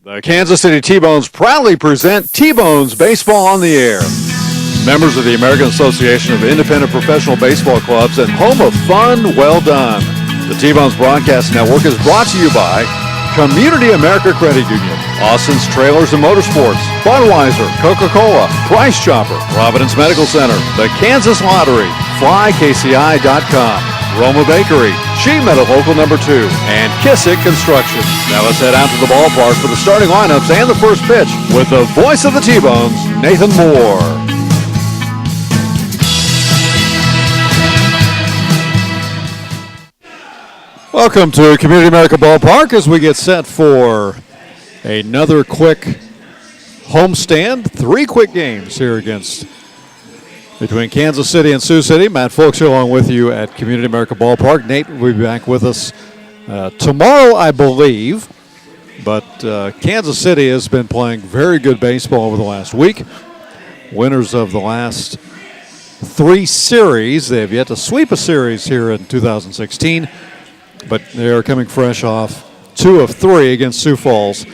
The Kansas City T-Bones proudly present T-Bones Baseball on the Air. Members of the American Association of Independent Professional Baseball Clubs and home of fun well done. The T-Bones Broadcast Network is brought to you by Community America Credit Union, Austin's Trailers and Motorsports, Budweiser, Coca-Cola, Price Chopper, Providence Medical Center, the Kansas Lottery, FlyKCI.com, Roma Bakery, Sheet Metal Local Number 2, and Kissick Construction. Now let's head out to the ballpark for the starting lineups and the first pitch with the voice of the T-Bones, Nathan Moore. Welcome to Community America Ballpark as we get set for another quick homestand. 3 quick games here between Kansas City and Sioux City. Matt Folks here along with you at Community America Ballpark. Nate will be back with us tomorrow, I believe. But Kansas City has been playing very good baseball over the last week. Winners of the last 3 series. They have yet to sweep a series here in 2016. But they are coming fresh off 2 of 3 against Sioux Falls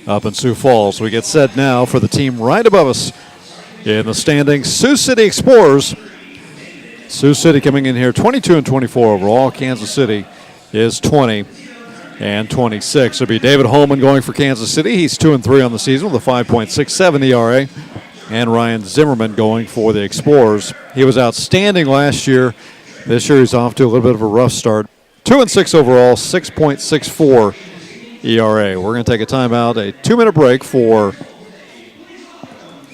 up in Sioux Falls. We get set now for the team right above us in the standings, Sioux City Explorers. Sioux City coming in here 22-24 overall. Kansas City is 20-26. It'll be David Holman going for Kansas City. He's 2-3 on the season with a 5.67 ERA. And Ryan Zimmerman going for the Explorers. He was outstanding last year. This year he's off to a little bit of a rough start. 2-6 overall, 6.64 ERA. We're going to take a timeout, a 2-minute break for.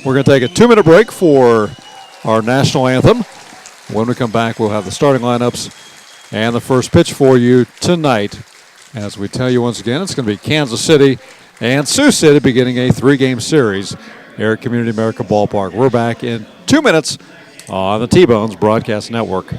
We're going to take a 2-minute break for our national anthem. When we come back, we'll have the starting lineups and the first pitch for you tonight. As we tell you once again, it's going to be Kansas City and Sioux City beginning a 3-game series here at Community America Ballpark. We're back in 2 minutes on the T-Bones Broadcast Network.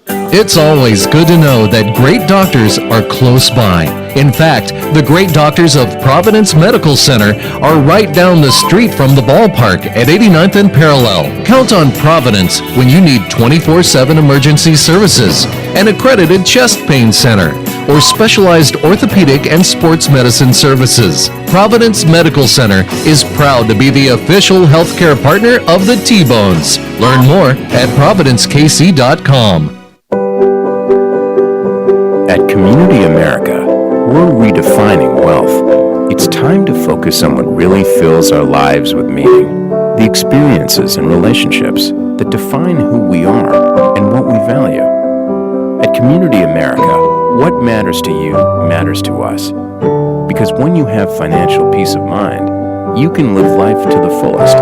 It's always good to know that great doctors are close by. In fact, the great doctors of Providence Medical Center are right down the street from the ballpark at 89th and Parallel. Count on Providence when you need 24/7 emergency services, an accredited chest pain center, or specialized orthopedic and sports medicine services. Providence Medical Center is proud to be the official healthcare partner of the T-Bones. Learn more at providencekc.com. At Community America, we're redefining wealth. It's time to focus on what really fills our lives with meaning. The experiences and relationships that define who we are and what we value. At Community America, what matters to you matters to us. Because when you have financial peace of mind, you can live life to the fullest.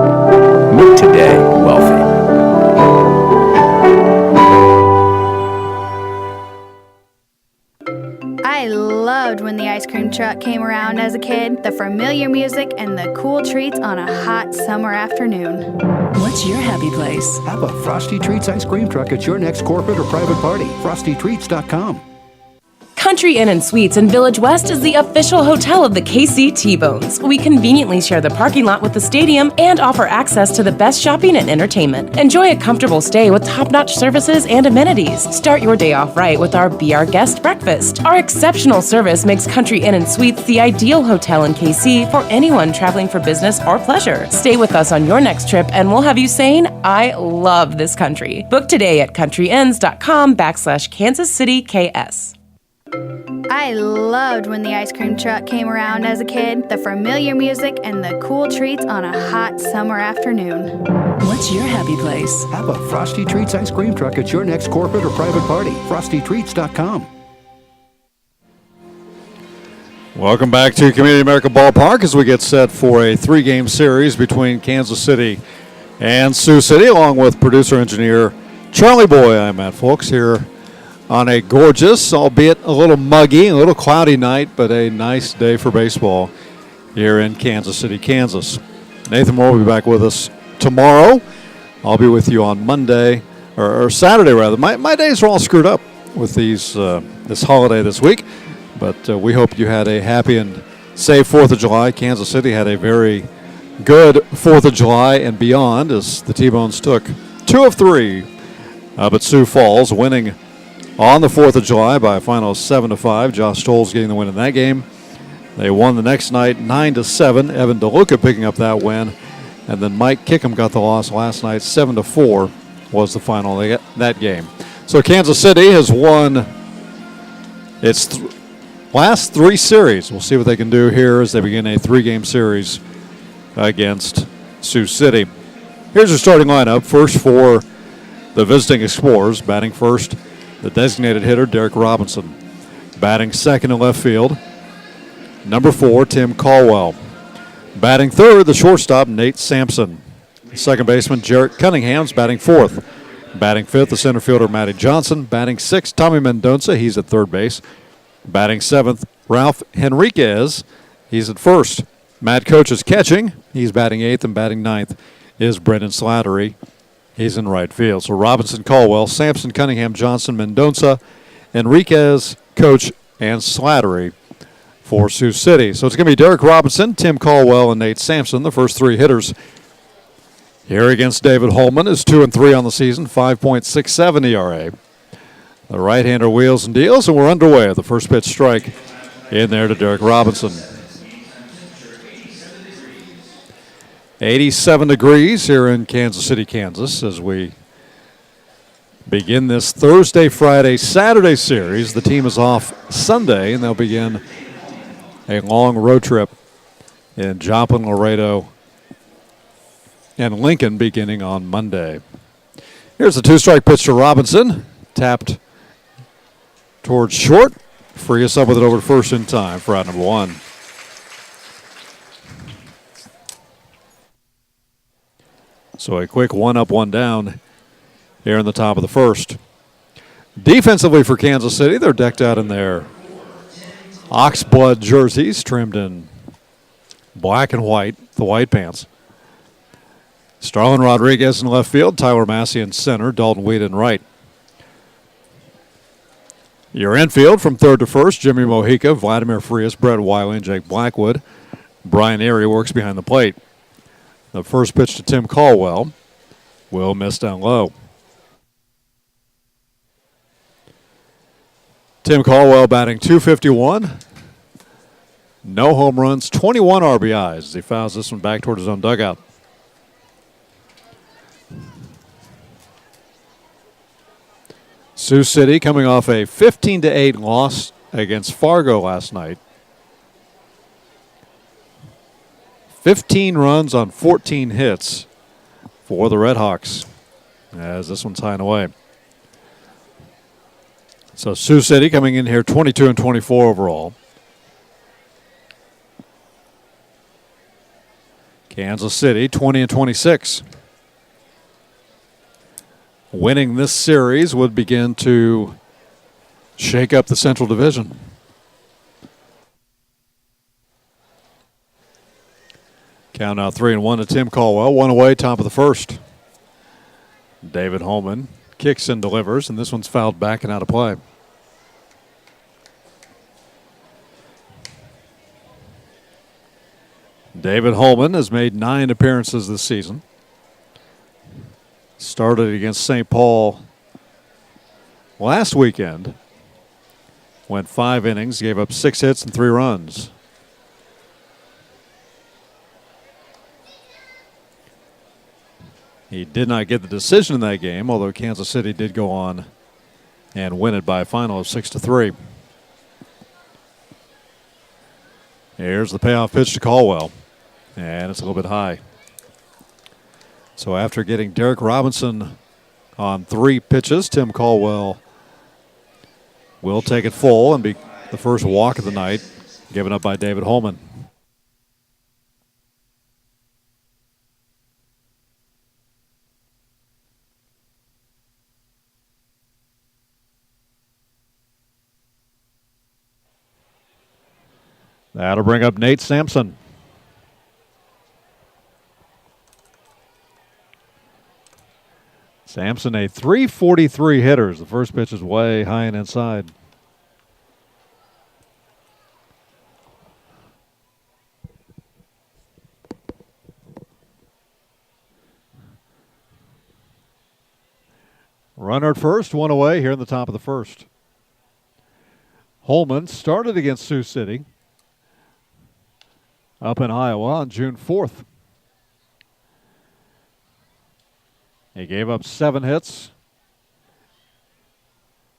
Make today wealthy. I loved when the ice cream truck came around as a kid, the familiar music and the cool treats on a hot summer afternoon. What's your happy place? Have a Frosty Treats ice cream truck at your next corporate or private party. FrostyTreats.com. Country Inn & Suites in Village West is the official hotel of the KC T-Bones. We conveniently share the parking lot with the stadium and offer access to the best shopping and entertainment. Enjoy a comfortable stay with top-notch services and amenities. Start your day off right with our Be Our Guest breakfast. Our exceptional service makes Country Inn & Suites the ideal hotel in KC for anyone traveling for business or pleasure. Stay with us on your next trip and we'll have you saying, I love this country. Book today at countryinns.com/Kansas City KS. I loved when the ice cream truck came around as a kid, the familiar music and the cool treats on a hot summer afternoon. What's your happy place? Have a Frosty Treats ice cream truck at your next corporate or private party. FrostyTreats.com. Welcome back to Community America Ballpark as we get set for a 3-game series between Kansas City and Sioux City, along with producer-engineer Charlie Boy. I'm Matt Folks here on a gorgeous, albeit a little muggy, a little cloudy night, but a nice day for baseball here in Kansas City, Kansas. Nathan Moore will be back with us tomorrow. I'll be with you on Monday, or Saturday rather. My days are all screwed up with this holiday this week, but we hope you had a happy and safe 4th of July. Kansas City had a very good 4th of July and beyond as the T-Bones took 2 of 3 up at Sioux Falls, winning on the 4th of July by a final 7-5. Josh Stoles getting the win in that game. They won the next night 9-7. Evan DeLuca picking up that win. And then Mike Kickham got the loss last night. 7-4 was the final of that game. So Kansas City has won its last 3 series. We'll see what they can do here as they begin a 3-game series against Sioux City. Here's your starting lineup. First for the visiting Explorers. Batting first, the designated hitter, Derek Robinson. Batting second in left field, number 4, Tim Caldwell. Batting third, the shortstop, Nate Sampson. Second baseman, Jarrett Cunningham's batting fourth. Batting fifth, the center fielder, Matty Johnson. Batting sixth, Tommy Mendonça. He's at third base. Batting seventh, Ralph Henriquez. He's at first. Matt Coach is catching. He's batting eighth, and batting ninth is Brendan Slattery. He's in right field. So Robinson, Caldwell, Sampson, Cunningham, Johnson, Mendonça, Henriquez, Coach, and Slattery for Sioux City. So it's going to be Derek Robinson, Tim Caldwell, and Nate Sampson, the first 3 hitters. Here against David Holman is 2-3 on the season, 5.67 ERA. The right-hander wheels and deals, and we're underway. The first pitch strike in there to Derek Robinson. 87 degrees here in Kansas City, Kansas, as we begin this Thursday, Friday, Saturday series. The team is off Sunday, and they'll begin a long road trip in Joplin, Laredo, and Lincoln beginning on Monday. Here's the 2-strike pitch to Robinson. Tapped towards short. Free us up with it over to first in time for out number 1. So a quick 1 up, 1 down here in the top of the first. Defensively for Kansas City, they're decked out in their oxblood jerseys, trimmed in black and white, the white pants. Starlin Rodriguez in left field, Tyler Massey in center, Dalton Weed in right. Your infield from third to first, Jimmy Mojica, Vladimir Frias, Brett Wiley, and Jake Blackwood. Brian Erie works behind the plate. The first pitch to Tim Caldwell will miss down low. Tim Caldwell batting .251. No home runs, 21 RBIs as he fouls this one back toward his own dugout. Sioux City coming off a 15-8 loss against Fargo last night. 15 runs on 14 hits for the Red Hawks as this one's high and away. So Sioux City coming in here 22-24 overall. Kansas City 20-26. Winning this series would begin to shake up the Central Division. Count out 3-1 to Tim Caldwell. 1 away, top of the first. David Holman kicks and delivers, and this one's fouled back and out of play. David Holman has made 9 appearances this season. Started against St. Paul last weekend. Went 5 innings, gave up 6 hits and 3 runs. He did not get the decision in that game, although Kansas City did go on and win it by a final of 6-3. Here's the payoff pitch to Caldwell, and it's a little bit high. So after getting Derek Robinson on 3 pitches, Tim Caldwell will take it full and be the first walk of the night, given up by David Holman. That'll bring up Nate Sampson. Sampson, a .343 hitter. The first pitch is way high and inside. Runner at first, 1 away here in the top of the first. Holman started against Sioux City. up in Iowa on June 4th. He gave up 7 hits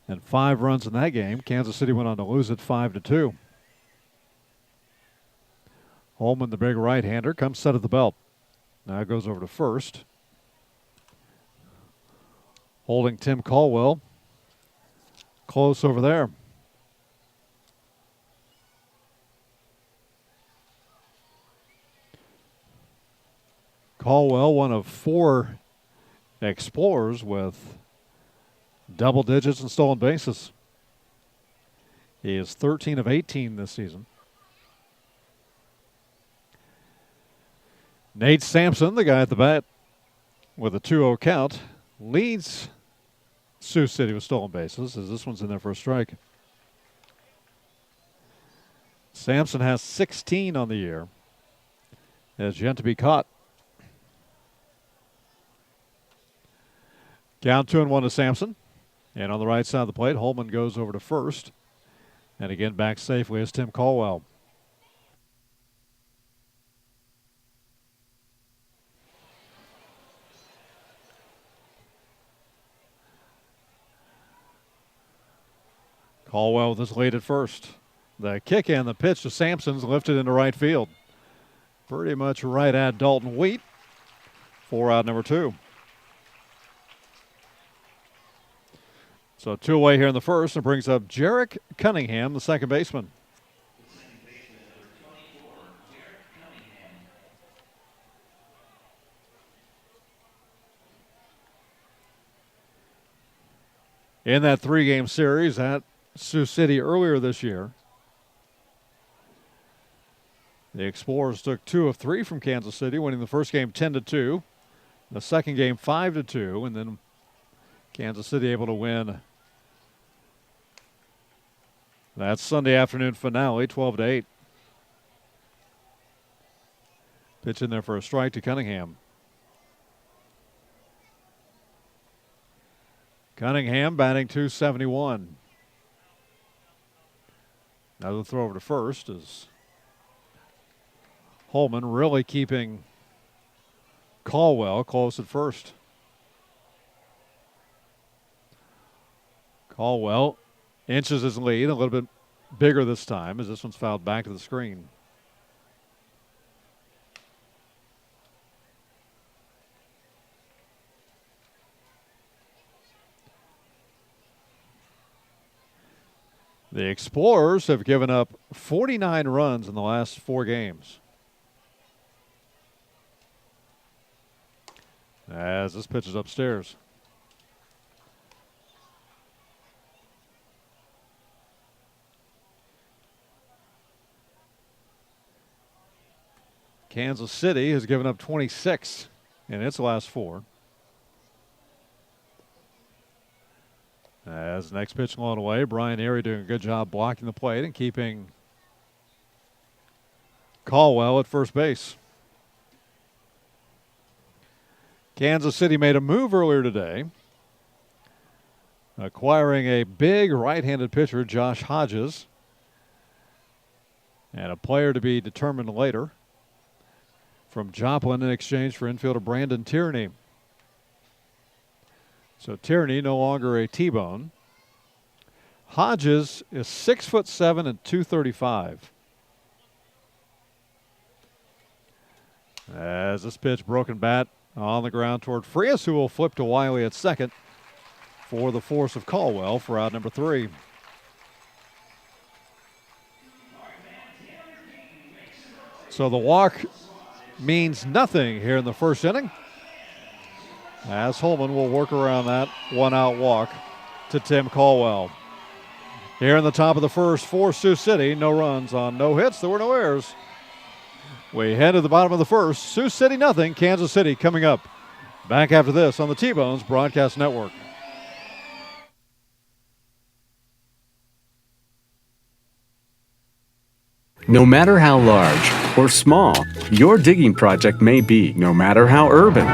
and 5 runs in that game. Kansas City went on to lose it 5-2. Holman, the big right-hander, comes set at the belt. Now goes over to first. Holding Tim Caldwell close over there. Caldwell, one of 4 Explorers with double digits in stolen bases. He is 13 of 18 this season. Nate Sampson, the guy at the bat with a 2-0 count, leads Sioux City with stolen bases as this one's in there for a strike. Sampson has 16 on the year. Has yet to be caught. Count 2-1 to Sampson. And on the right side of the plate, Holman goes over to first. And again, back safely is Tim Caldwell. Caldwell with his lead at first. The kick and the pitch to Sampson's lifted into right field. Pretty much right at Dalton Wheat. 4 out number 2. So 2 away here in the first, and brings up Jarek Cunningham, the second baseman. In that 3-game series at Sioux City earlier this year, the Explorers took 2 of 3 from Kansas City, winning the first game 10-2, the second game 5-2, and then Kansas City able to win that Sunday afternoon finale 12-8. Pitch in there for a strike to Cunningham. Cunningham batting .271. Another throw over to first as Holman really keeping Caldwell close at first. Caldwell inches his lead a little bit bigger this time as this one's fouled back to the screen. The Explorers have given up 49 runs in the last 4 games. As this pitch is upstairs. Kansas City has given up 26 in its last 4. As the next pitch going away, Brian Erie doing a good job blocking the plate and keeping Caldwell at first base. Kansas City made a move earlier today, acquiring a big right-handed pitcher, Josh Hodges, and a player to be determined later from Joplin in exchange for infielder Brandon Tierney. So Tierney no longer a T-bone. Hodges is 6'7" and 235. As this pitch, broken bat on the ground toward Frias, who will flip to Wiley at second for the force of Caldwell for out number 3. So the walk means nothing here in the first inning, as Holman will work around that 1-out walk to Tim Caldwell. Here in the top of the first for Sioux City, no runs on no hits. There were no errors. We head to the bottom of the first. Sioux City nothing, Kansas City coming up. Back after this on the T-Bones Broadcast Network. No matter how large or small your digging project may be, no matter how urban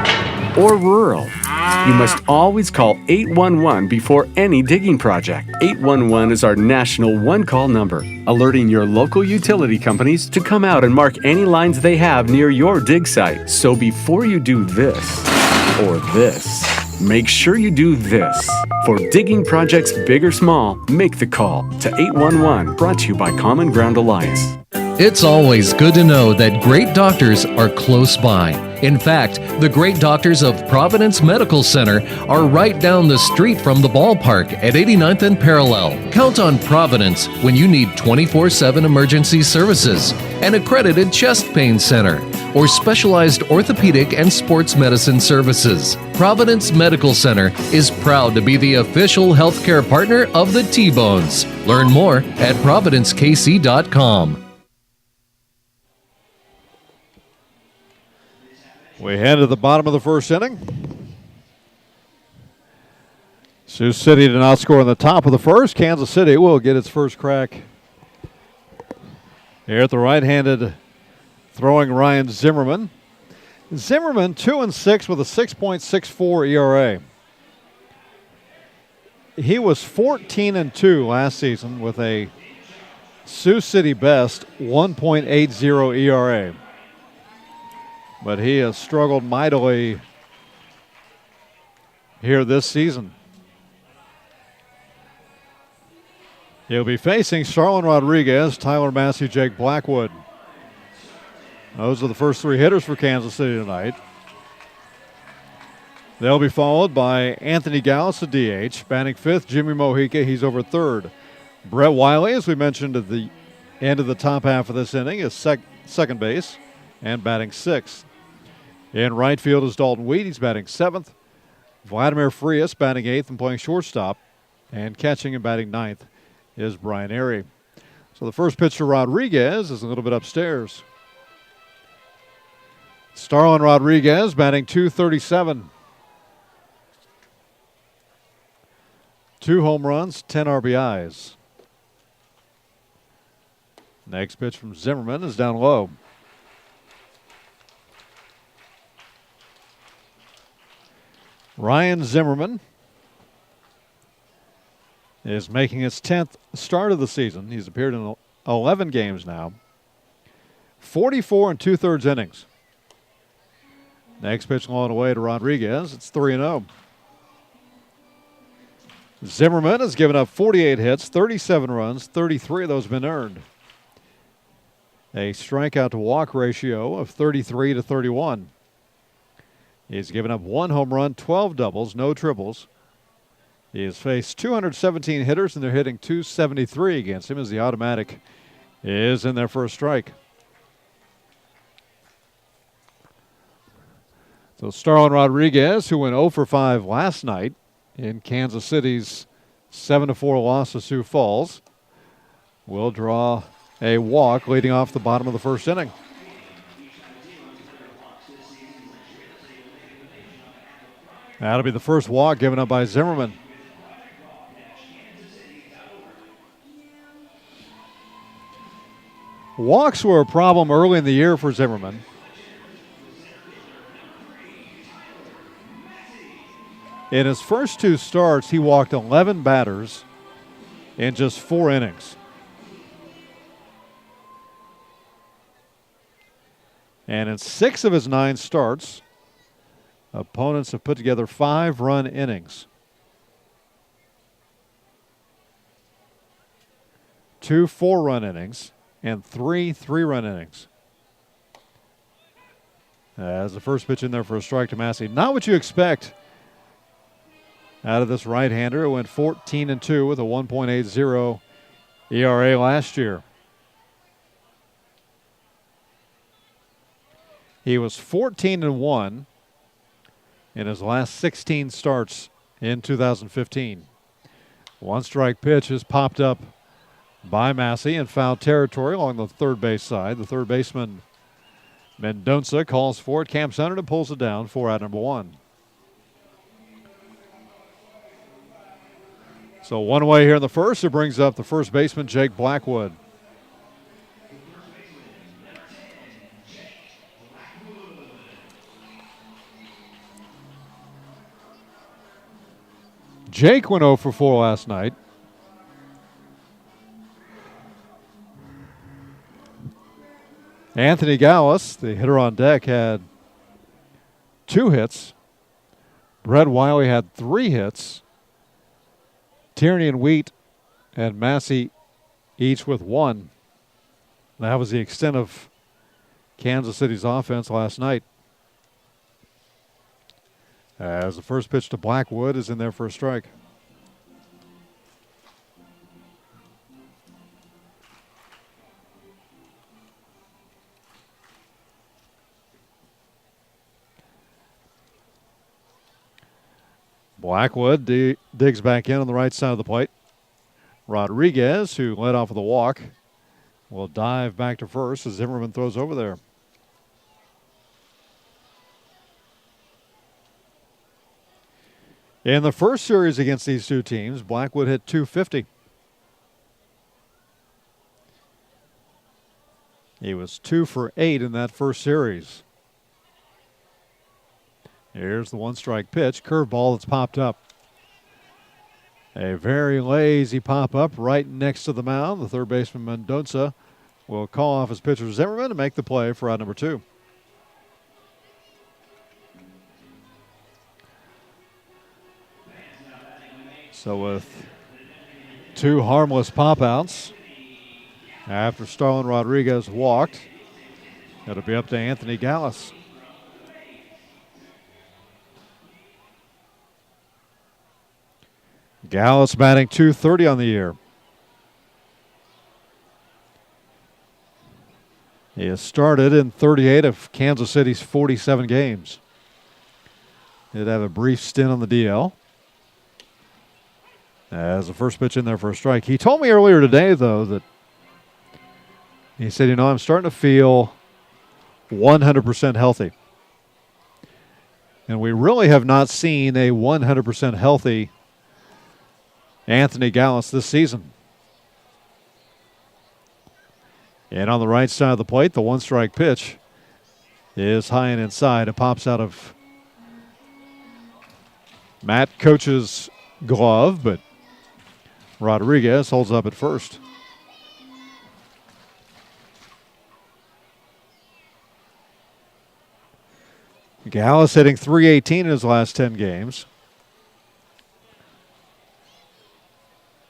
or rural, You must always call 811 before any digging project. 811 is our national one-call number, alerting your local utility companies to come out and mark any lines they have near your dig site. So before you do this or this, make sure you do this. For digging projects big or small, make the call to 811, brought to you by Common Ground Alliance. It's always good to know that great doctors are close by. In fact, the great doctors of Providence Medical Center are right down the street from the ballpark at 89th and Parallel. Count on Providence when you need 24/7 emergency services, an accredited chest pain center, or specialized orthopedic and sports medicine services. Providence Medical Center is proud to be the official healthcare partner of the T-Bones. Learn more at providencekc.com. We head to the bottom of the first inning. Sioux City did not score in the top of the first. Kansas City will get its first crack here at the right-handed throwing Ryan Zimmerman. Zimmerman 2-6 with a 6.64 ERA. He was 14-2 last season with a Sioux City best 1.80 ERA. But he has struggled mightily here this season. He'll be facing Starlin Rodriguez, Tyler Massey, Jake Blackwood. Those are the first three hitters for Kansas City tonight. They'll be followed by Anthony Gallus, the DH. Batting fifth, Jimmy Mojica. He's over third. Brett Wiley, as we mentioned at the end of the top half of this inning, is second base and batting sixth. In right field is Dalton Weed. He's batting seventh. Vladimir Frias batting eighth and playing shortstop. And catching and batting ninth is Brian Airy. So the first pitch to Rodriguez is a little bit upstairs. Starlin Rodriguez batting .237. 2 home runs, 10 RBIs. Next pitch from Zimmerman is down low. Ryan Zimmerman is making his 10th start of the season. He's appeared in 11 games now. 44 2/3 innings. Next pitch along the way to Rodriguez. It's 3-0. Zimmerman has given up 48 hits, 37 runs, 33 of those have been earned. A strikeout to walk ratio of 33-31. He's given up 1 home run, 12 doubles, no triples. He has faced 217 hitters, and they're hitting .273 against him as the automatic is in there for a strike. So Starlin Rodriguez, who went 0 for 5 last night in Kansas City's 7-4 loss to Sioux Falls, will draw a walk leading off the bottom of the first inning. That'll be the first walk given up by Zimmerman. Walks were a problem early in the year for Zimmerman. In his first 2 starts, he walked 11 batters in just 4 innings. And in 6 of his 9 starts, opponents have put together 5-run innings. 2 4-run innings and 3 3-run innings. As the first pitch in there for a strike to Massey. Not what you expect out of this right-hander, who went 14-2 with a 1.80 ERA last year. He was 14-1 in his last 16 starts in 2015. 1 strike pitch has popped up by Massey in foul territory along the third base side. The third baseman, Mendonça, calls for it. Cam Sunderland pulls it down for out number 1. So one away here in the first. It brings up the first baseman, Jake Blackwood. Jake went 0 for 4 last night. Anthony Gallus, the hitter on deck, had 2 hits. Brett Wiley had 3 hits. Tierney and Wheat and Massey each with 1. That was the extent of Kansas City's offense last night. As the first pitch to Blackwood is in there for a strike. Blackwood digs back in on the right side of the plate. Rodriguez, who led off with a walk, will dive back to first as Zimmerman throws over there. In the first series against these two teams, Blackwood hit .250. He was 2 for 8 in that first series. Here's the 1-strike pitch, curveball that's popped up. A very lazy pop-up right next to the mound. The third baseman Mendoza will call off his pitcher Zimmerman to make the play for out number 2. So with 2 harmless pop-outs after Starlin Rodriguez walked, it'll be up to Anthony Gallus. Gallus batting .230 on the year. He has started in 38 of Kansas City's 47 games. He did have a brief stint on the DL. As the first pitch in there for a strike. He told me earlier today, though, that he said, I'm starting to feel 100% healthy. And we really have not seen a 100% healthy Anthony Gallus this season. And on the right side of the plate, the 1-strike pitch is high and inside. It pops out of Matt Coach's glove, but Rodriguez holds up at first. Gallus hitting .318 in his last 10 games.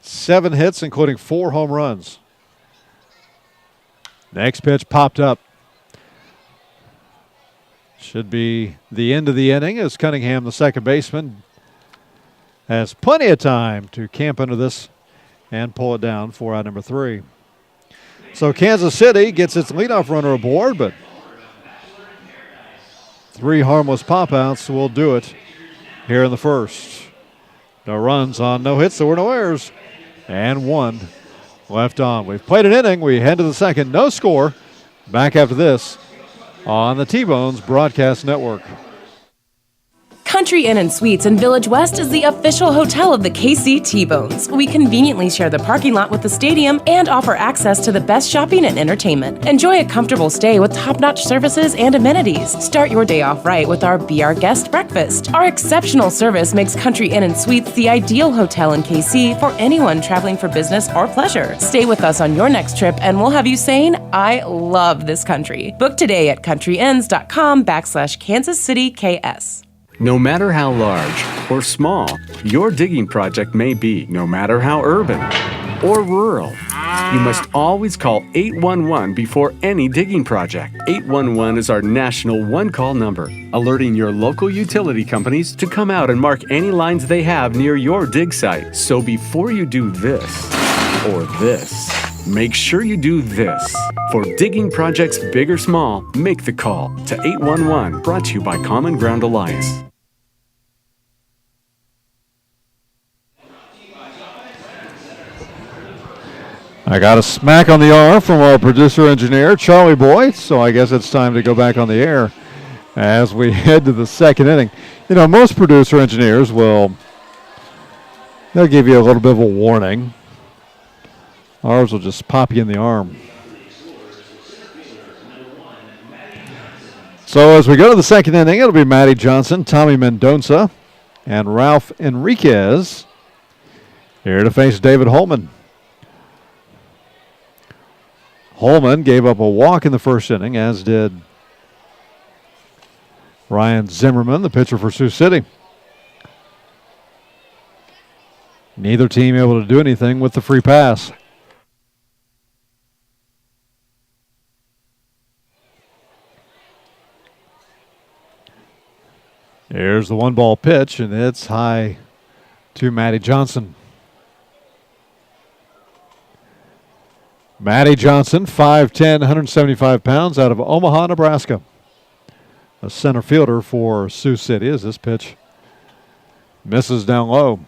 7 hits, including 4 home runs. Next pitch popped up. Should be the end of the inning as Cunningham, the second baseman, has plenty of time to camp under this and pull it down for out number 3. So Kansas City gets its leadoff runner aboard, but 3 harmless pop-outs will do it here in the first. No runs on no hits, there were no errors, and 1 left on. We've played an inning. We head to the second. No score. Back after this on the T-Bones Broadcast Network. Country Inn & Suites in Village West is the official hotel of the KC T-Bones. We conveniently share the parking lot with the stadium and offer access to the best shopping and entertainment. Enjoy a comfortable stay with top-notch services and amenities. Start your day off right with our Be Our Guest breakfast. Our exceptional service makes Country Inn & Suites the ideal hotel in KC for anyone traveling for business or pleasure. Stay with us on your next trip and we'll have you saying, I love this country. Book today at countryinns.com/Kansas City KS. No matter how large or small your digging project may be, no matter how urban or rural, you must always call 811 before any digging project. 811 is our national one-call number, alerting your local utility companies to come out and mark any lines they have near your dig site. So before you do this or this, make sure you do this. For digging projects big or small, make the call to 811, brought to you by Common Ground Alliance. I got a smack on the arm from our producer engineer, Charlie Boyd, so I guess it's time to go back on the air as we head to the second inning. Most producer engineers they'll give you a little bit of a warning. Ours will just pop you in the arm. So as we go to the second inning, it'll be Matty Johnson, Tommy Mendoza, and Ralph Enriquez Here to face David Holman. Holman gave up a walk in the first inning, as did Ryan Zimmerman, the pitcher for Sioux City. Neither team able to do anything with the free pass. Here's the 1-ball pitch, and it's high to Matty Johnson. Matty Johnson, 5'10", 175 pounds, out of Omaha, Nebraska. A center fielder for Sioux City as this pitch misses down low.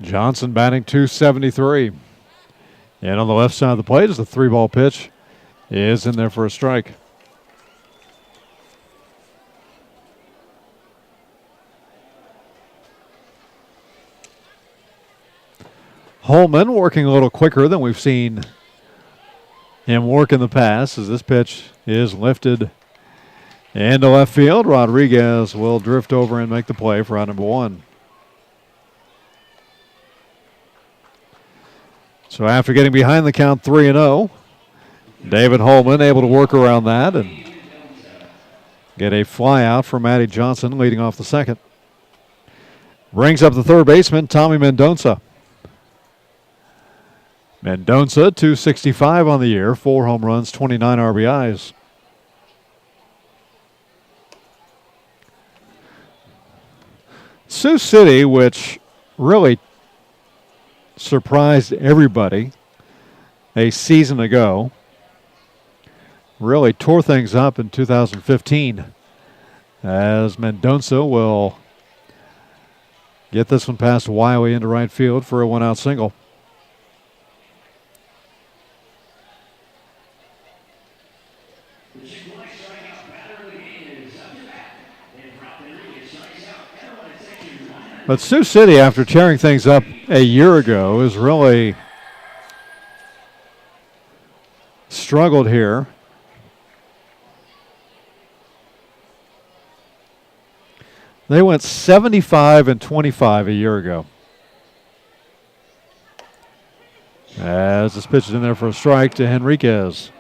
Johnson batting .273. And on the left side of the plate is the 3-ball pitch. Is in there for a strike. Holman working a little quicker than we've seen him work in the past, as this pitch is lifted into left field. Rodriguez will drift over and make the play for out number 1. So after getting behind the count 3-0, David Holman able to work around that and get a fly out for Matty Johnson leading off the second. Brings up the third baseman, Tommy Mendonça. Mendonça, 265 on the year, 4 home runs, 29 RBIs. Sioux City, which really surprised everybody a season ago, really tore things up in 2015, as Mendonça will get this one past Wiley into right field for a 1-out single. But Sioux City, after tearing things up a year ago, has really struggled here. They went 75-25 a year ago. As this pitch is in there for a strike to Henriquez.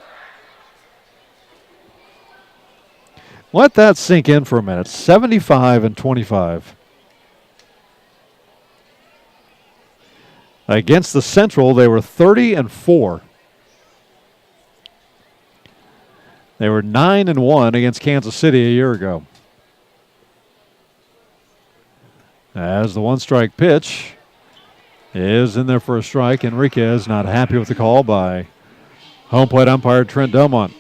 Let that sink in for a minute. 75-25. Against the Central, they were 30-4. They were 9-1 against Kansas City a year ago. As the 1-strike pitch is in there for a strike, Enriquez not happy with the call by home plate umpire Trent Delmont.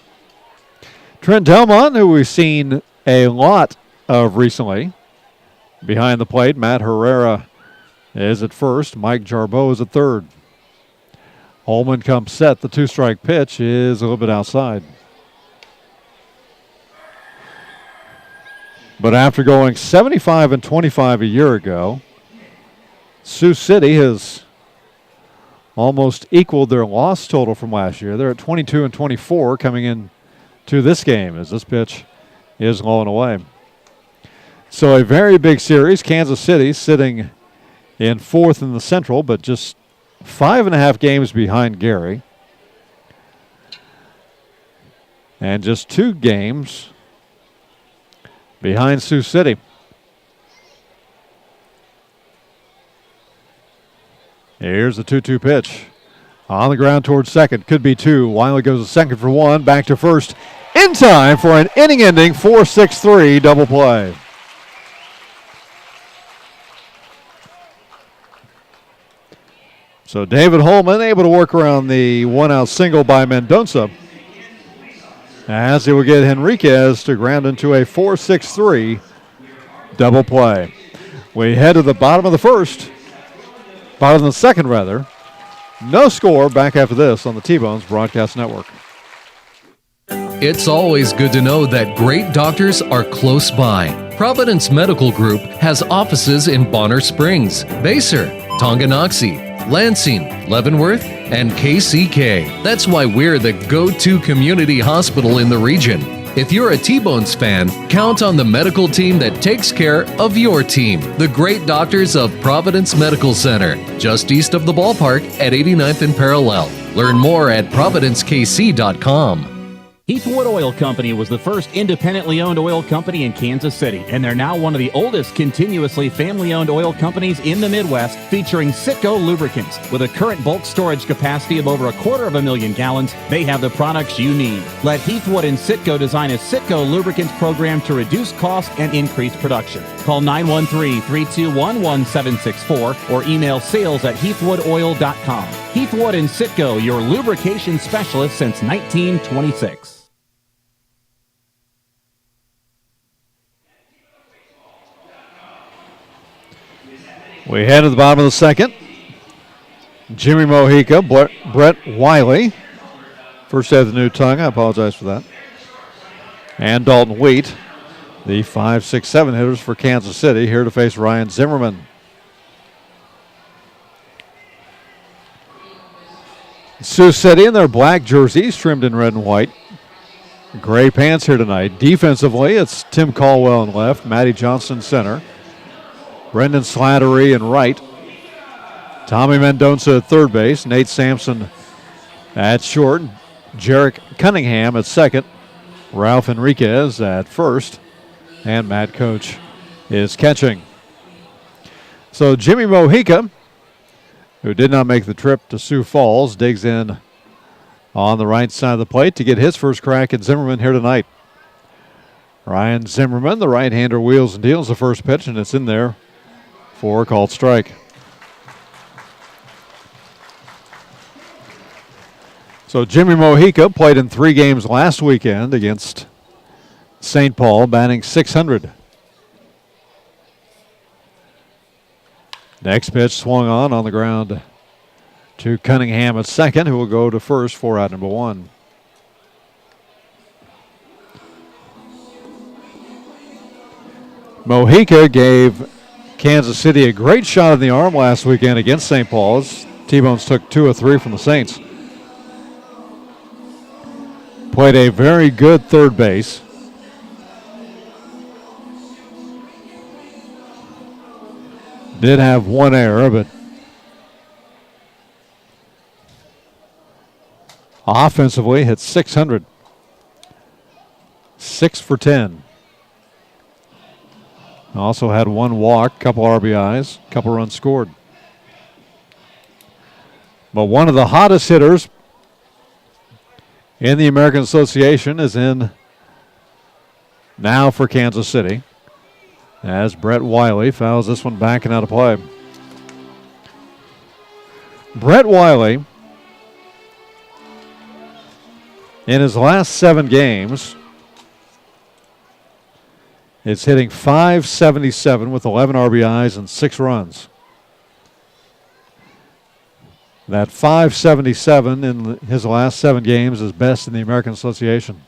Trent Delmont, who we've seen a lot of recently. Behind the plate, Matt Herrera is at first. Mike Jarbeau is at third. Holman comes set. The 2-strike pitch is a little bit outside. But after going 75-25 a year ago, Sioux City has almost equaled their loss total from last year. They're at 22-24 coming in to this game as this pitch is low and away. So a very big series. Kansas City sitting in 4th in the Central, but just 5.5 games behind Gary. And just 2 games behind Sioux City. Here's the 2-2 pitch. On the ground towards second. Could be 2. Wiley goes to second for 1. Back to first. In time for an inning-ending 4-6-3 double play. So David Holman able to work around the 1-out single by Mendonça, as he will get Henriquez to ground into a 4-6-3 double play. We head to the bottom of the second rather. No score. Back after this on the T-Bones Broadcast Network. It's always good to know that great doctors are close by. Providence Medical Group has offices in Bonner Springs, Basehor, Tonganoxie, Lansing, Leavenworth, and KCK. That's why we're the go-to community hospital in the region. If you're a T-Bones fan, count on the medical team that takes care of your team. The great doctors of Providence Medical Center, just east of the ballpark at 89th and Parallel. Learn more at providencekc.com. Heathwood Oil Company was the first independently owned oil company in Kansas City, and they're now one of the oldest continuously family-owned oil companies in the Midwest, featuring Citgo lubricants. With a current bulk storage capacity of over 250,000 gallons, they have the products you need. Let Heathwood and Citgo design a Citgo lubricants program to reduce cost and increase production. Call 913-321-1764 or email sales@heathwoodoil.com. Heathwood and Citgo, your lubrication specialist since 1926. We head to the bottom of the second. Jimmy Mojica, Brett Wiley. First had the new tongue. I apologize for that. And Dalton Wheat, the 5, 6, 7 hitters for Kansas City, here to face Ryan Zimmerman. Sioux City in their black jerseys, trimmed in red and white. Gray pants here tonight. Defensively, it's Tim Caldwell in left, Matty Johnson center, Brendan Slattery in right, Tommy Mendonça at third base, Nate Sampson at short, Jarek Cunningham at second, Ralph Enriquez at first, and Matt Coach is catching. So Jimmy Mojica, who did not make the trip to Sioux Falls, digs in on the right side of the plate to get his first crack at Zimmerman here tonight. Ryan Zimmerman, the right-hander, wheels and deals the first pitch, and it's in there for a called strike. So Jimmy Mojica played in 3 games last weekend against St. Paul, batting .600. Next pitch swung on the ground to Cunningham at second, who will go to first for out number 1. Mojica gave Kansas City a great shot in the arm last weekend against St. Paul's. T-Bones took 2 of 3 from the Saints. Played a very good third base. Did have 1 error, but offensively hit .600. 6 for 10. Also had 1 walk, couple RBIs, couple runs scored. But one of the hottest hitters in the American Association is in now for Kansas City, as Brett Wiley fouls this one back and out of play. Brett Wiley, in his last 7 games, is hitting .577 with 11 RBIs and 6 runs. That .577 in his last 7 games is best in the American Association.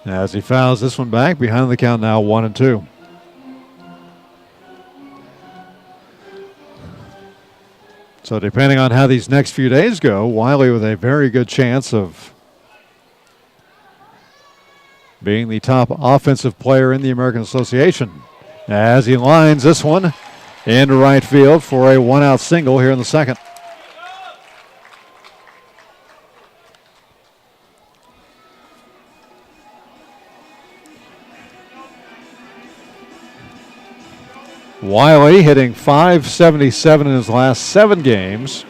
As he fouls this one back, behind the count now 1-2. So depending on how these next few days go, Wiley with a very good chance of being the top offensive player in the American Association, as he lines this one into right field for a 1-out single here in the second. Wiley hitting .577 in his last 7 games.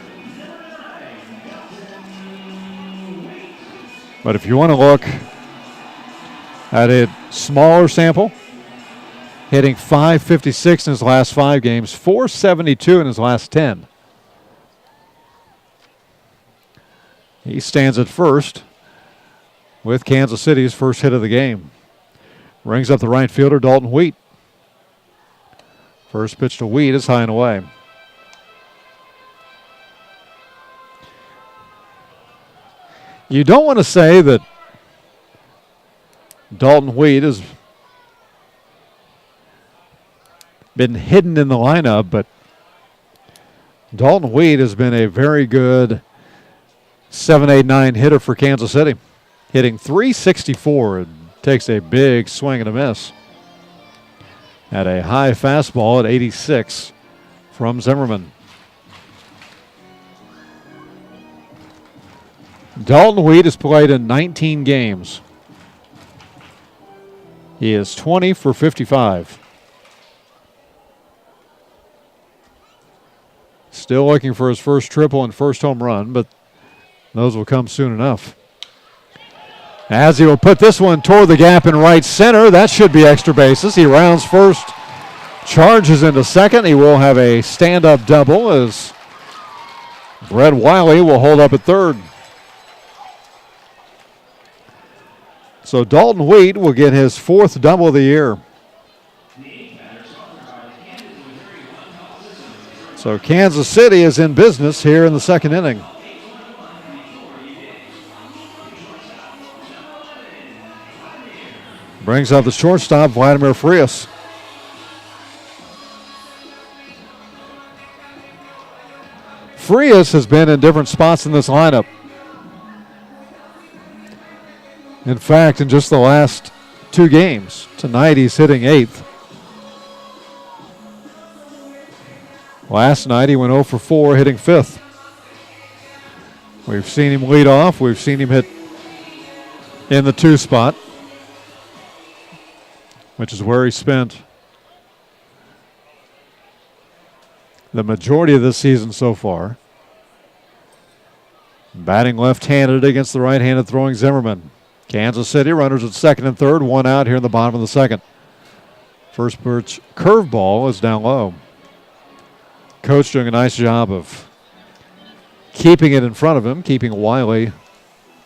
But if you want to look at a smaller sample, hitting .556 in his last 5 games, .472 in his last 10. He stands at first with Kansas City's first hit of the game. Rings up the right fielder, Dalton Wheat. First pitch to Wheat is high and away. You don't want to say that Dalton Wheat has been hidden in the lineup, but Dalton Wheat has been a very good 7, 8, 9 hitter for Kansas City, hitting .364. It takes a big swing and a miss at a high fastball at 86 from Zimmerman. Dalton Wheat has played in 19 games. He is 20 for 55. Still looking for his first triple and first home run, but those will come soon enough. As he will put this one toward the gap in right center, that should be extra bases. He rounds first, charges into second. He will have a stand-up double as Brett Wiley will hold up at third. So Dalton Wheat will get his 4th double of the year. So Kansas City is in business here in the second inning. Brings up the shortstop, Vladimir Frias. Frias has been in different spots in this lineup. In fact, in just the last 2 games, tonight he's hitting 8th. Last night he went 0 for 4, hitting 5th. We've seen him lead off. We've seen him hit in the 2 spot, which is where he spent the majority of this season so far. Batting left-handed against the right-handed throwing Zimmerman. Kansas City runners at second and third, 1 out here in the bottom of the second. First pitch curveball is down low. Coach doing a nice job of keeping it in front of him, keeping Wiley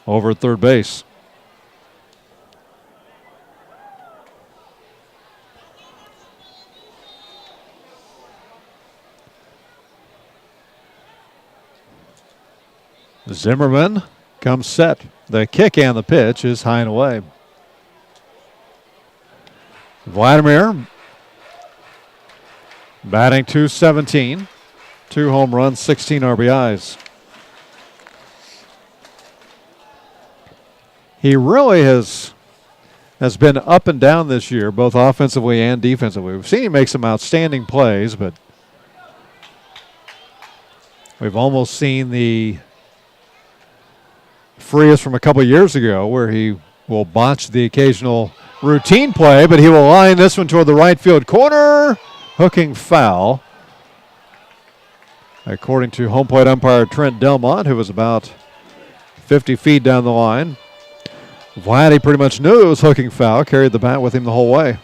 over at third base. Zimmerman comes set. The kick and the pitch is high and away. Vladimir batting .217, 2 home runs, 16 RBIs. He really has been up and down this year, both offensively and defensively. We've seen him make some outstanding plays, but we've almost seen the Frias from a couple years ago where he will botch the occasional routine play, but he will line this one toward the right field corner. Hooking foul, according to home plate umpire Trent Delmont, who was about 50 feet down the line. Vladdy pretty much knew it was hooking foul, carried the bat with him the whole way.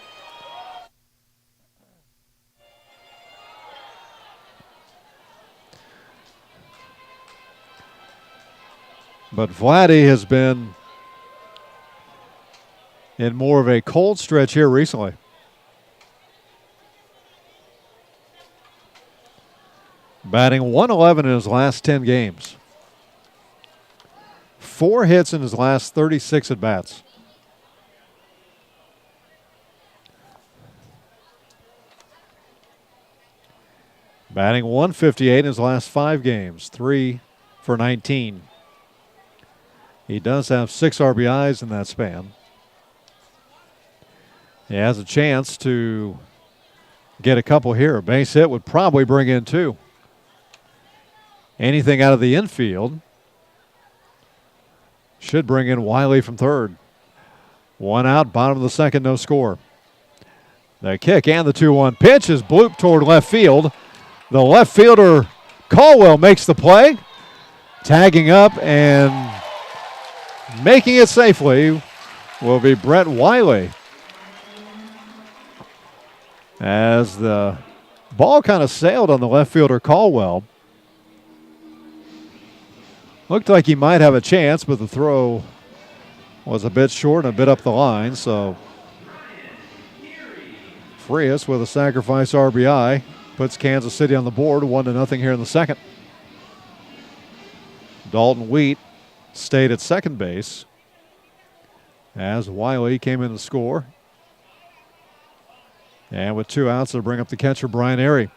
But Vladdy has been in more of a cold stretch here recently. Batting .111 in his last 10 games. 4 hits in his last 36 at-bats. Batting .158 in his last 5 games, 3 for 19. He does have 6 RBIs in that span. He has a chance to get a couple here. A base hit would probably bring in 2. Anything out of the infield should bring in Wiley from third. 1 out, bottom of the second, no score. The kick and the 2-1 pitch is blooped toward left field. The left fielder, Caldwell, makes the play. Tagging up and making it safely will be Brett Wiley. As the ball kind of sailed on the left fielder, Caldwell. Looked like he might have a chance, but the throw was a bit short and a bit up the line. So Frias with a sacrifice RBI puts Kansas City on the board, 1-0 here in the second. Dalton Wheat stayed at second base as Wiley came in to score. And with 2 outs, they'll bring up the catcher, Brian Airy.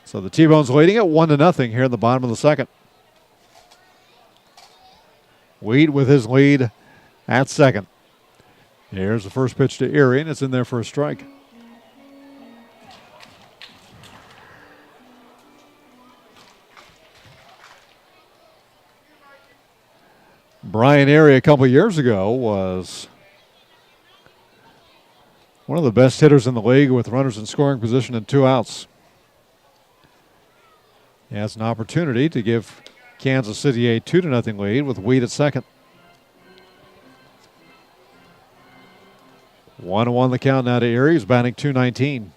So the T-Bones leading it 1-0 here in the bottom of the second. Weed with his lead at second. Here's the first pitch to Erie, and it's in there for a strike. Brian Erie a couple years ago was one of the best hitters in the league with runners in scoring position and 2 outs. He has an opportunity to give Kansas City a 2-0 lead with Weed at second. 1-1 the count now to Erie. He's batting .219.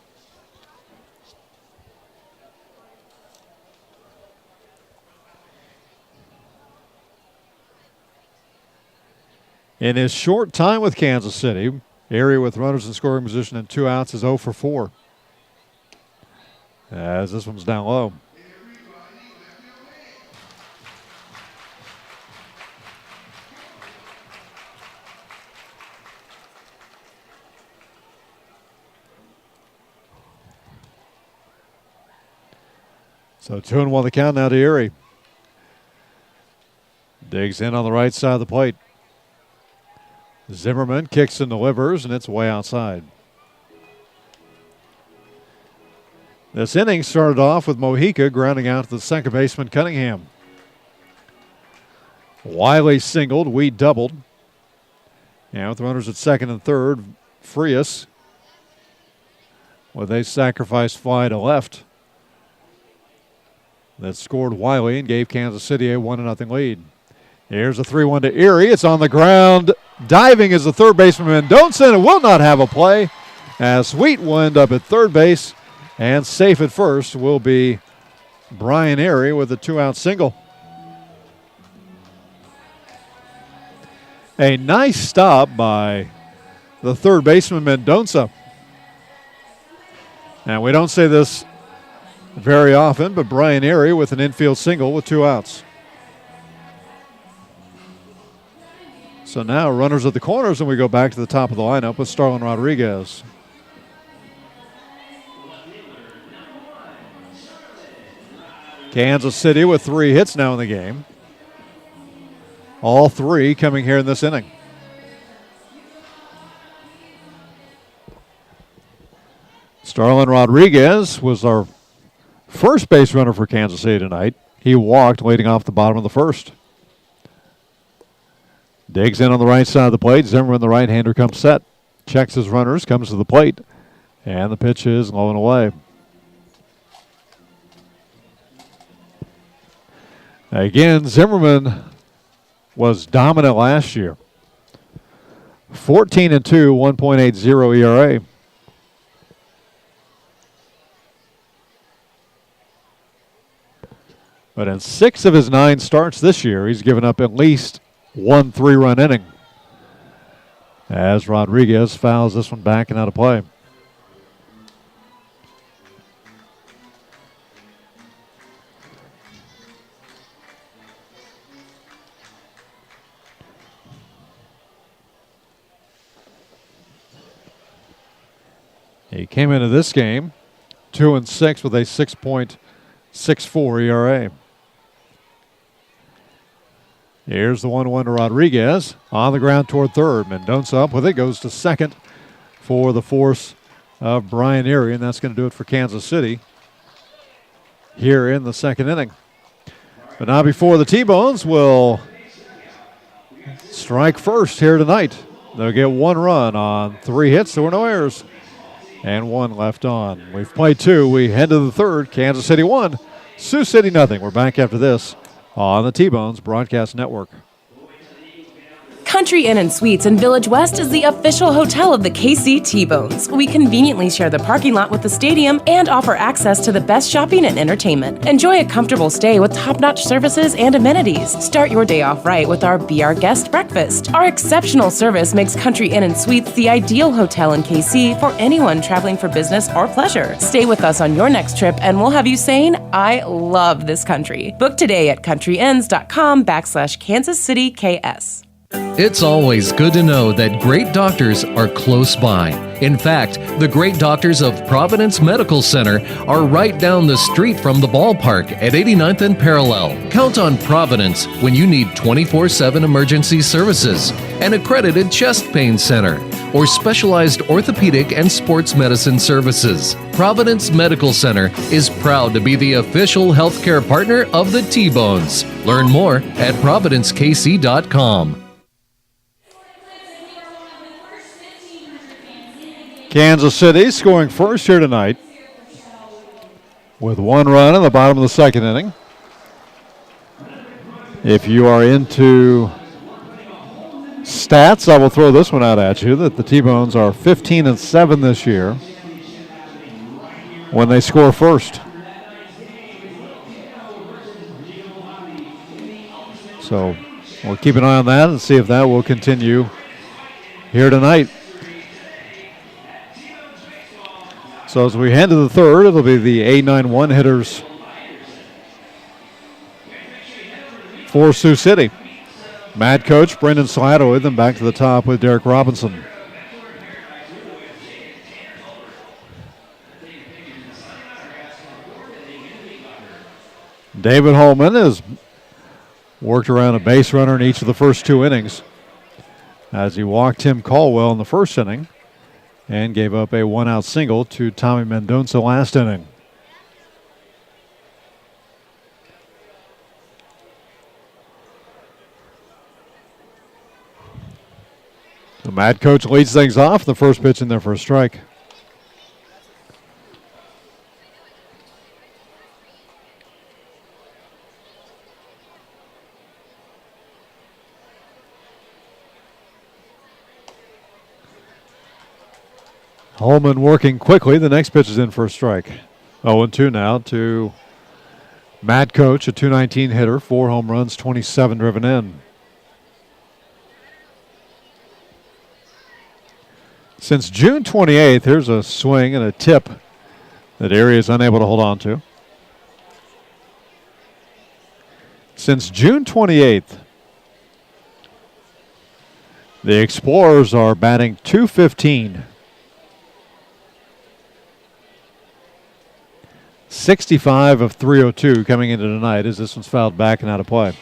In his short time with Kansas City, Erie with runners in scoring position and 2 outs is 0 for 4. As this one's down low. So 2-1 the count now to Erie. Digs in on the right side of the plate. Zimmerman kicks and delivers, and it's way outside. This inning started off with Mojica grounding out to the second baseman Cunningham. Wiley singled, Weed doubled. And with runners at second and third, Frias with a sacrifice fly to left that scored Wiley and gave Kansas City a 1-0 lead. Here's a 3-1 to Erie. It's on the ground. Diving is the third baseman Mendoza, and it will not have a play as Sweet will end up at third base, and safe at first will be Brian Erie with a 2-out single. A nice stop by the third baseman Mendoza. And we don't say this very often, but Brian Erie with an infield single with 2 outs. So now runners at the corners, and we go back to the top of the lineup with Starlin Rodriguez. Kansas City with 3 hits now in the game. All 3 coming here in this inning. Starlin Rodriguez was our first base runner for Kansas City tonight. He walked leading off the bottom of the first. Digs in on the right side of the plate. Zimmerman, the right-hander, comes set. Checks his runners, comes to the plate. And the pitch is low and away. Again, Zimmerman was dominant last year. 14-2, 1.80 ERA. But in 6 of his 9 starts this year, he's given up at least 1 3-run inning. As Rodriguez fouls this one back and out of play. He came into this game 2-6 with a 6.64 ERA. Here's the 1-1 to Rodriguez. On the ground toward third. Mendoza up with it. Goes to second for the force of Brian Erie. And that's going to do it for Kansas City here in the second inning. But now before the T-Bones will strike first here tonight. They'll get 1 run on 3 hits. There were no errors. And 1 left on. We've played 2. We head to the third. Kansas City 1. Sioux City nothing. We're back after this on the T-Bones Broadcast Network. Country Inn & Suites in Village West is the official hotel of the KC T-Bones. We conveniently share the parking lot with the stadium and offer access to the best shopping and entertainment. Enjoy a comfortable stay with top-notch services and amenities. Start your day off right with our Be Our Guest breakfast. Our exceptional service makes Country Inn & Suites the ideal hotel in KC for anyone traveling for business or pleasure. Stay with us on your next trip and we'll have you saying, I love this country. Book today at countryinns.com/Kansas City KS. It's always good to know that great doctors are close by. In fact, the great doctors of Providence Medical Center are right down the street from the ballpark at 89th and Parallel. Count on Providence when you need 24/7 emergency services, an accredited chest pain center, or specialized orthopedic and sports medicine services. Providence Medical Center is proud to be the official healthcare partner of the T-Bones. Learn more at providencekc.com. Kansas City scoring first here tonight with 1 run in the bottom of the second inning. If you are into stats, I will throw this one out at you, that the T-Bones are 15-7 this year when they score first. So we'll keep an eye on that and see if that will continue here tonight. So as we head to the third, it'll be the A91 hitters for Sioux City. Mad coach Brendan Slato with them back to the top with Derek Robinson. David Holman has worked around a base runner in each of the first 2 innings as he walked Tim Caldwell in the first inning and gave up a 1-out single to Tommy Mendonça last inning. The Mad coach leads things off. The first pitch in there for a strike. Holman working quickly. The next pitch is in for a strike. 0-2 now to Mad coach, a .219 hitter, 4 home runs, 27 driven in. Since June 28th, here's a swing and a tip that Erie is unable to hold on to. Since June 28th, the Explorers are batting .215. 65 of 302 coming into tonight as this one's fouled back and out of play.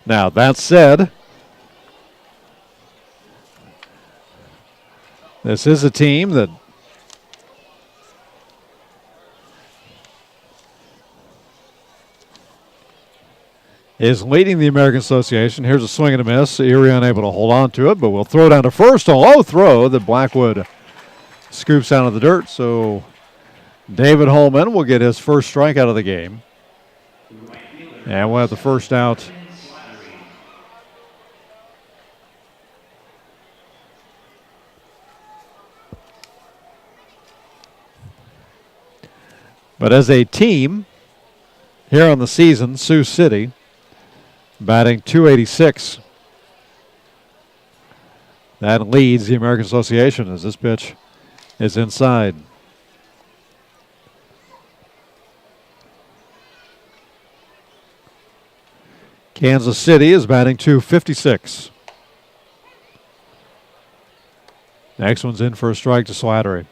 Now, that said, this is a team that is leading the American Association. Here's a swing and a miss. Erie unable to hold on to it, but we'll throw down to first. A low throw that Blackwood scoops out of the dirt. So David Holman will get his first strikeout of the game. And we'll have the first out. But as a team, here on the season, Sioux City batting .286. That leads the American Association as this pitch is inside. Kansas City is batting .256. Next one's in for a strike to Slattery.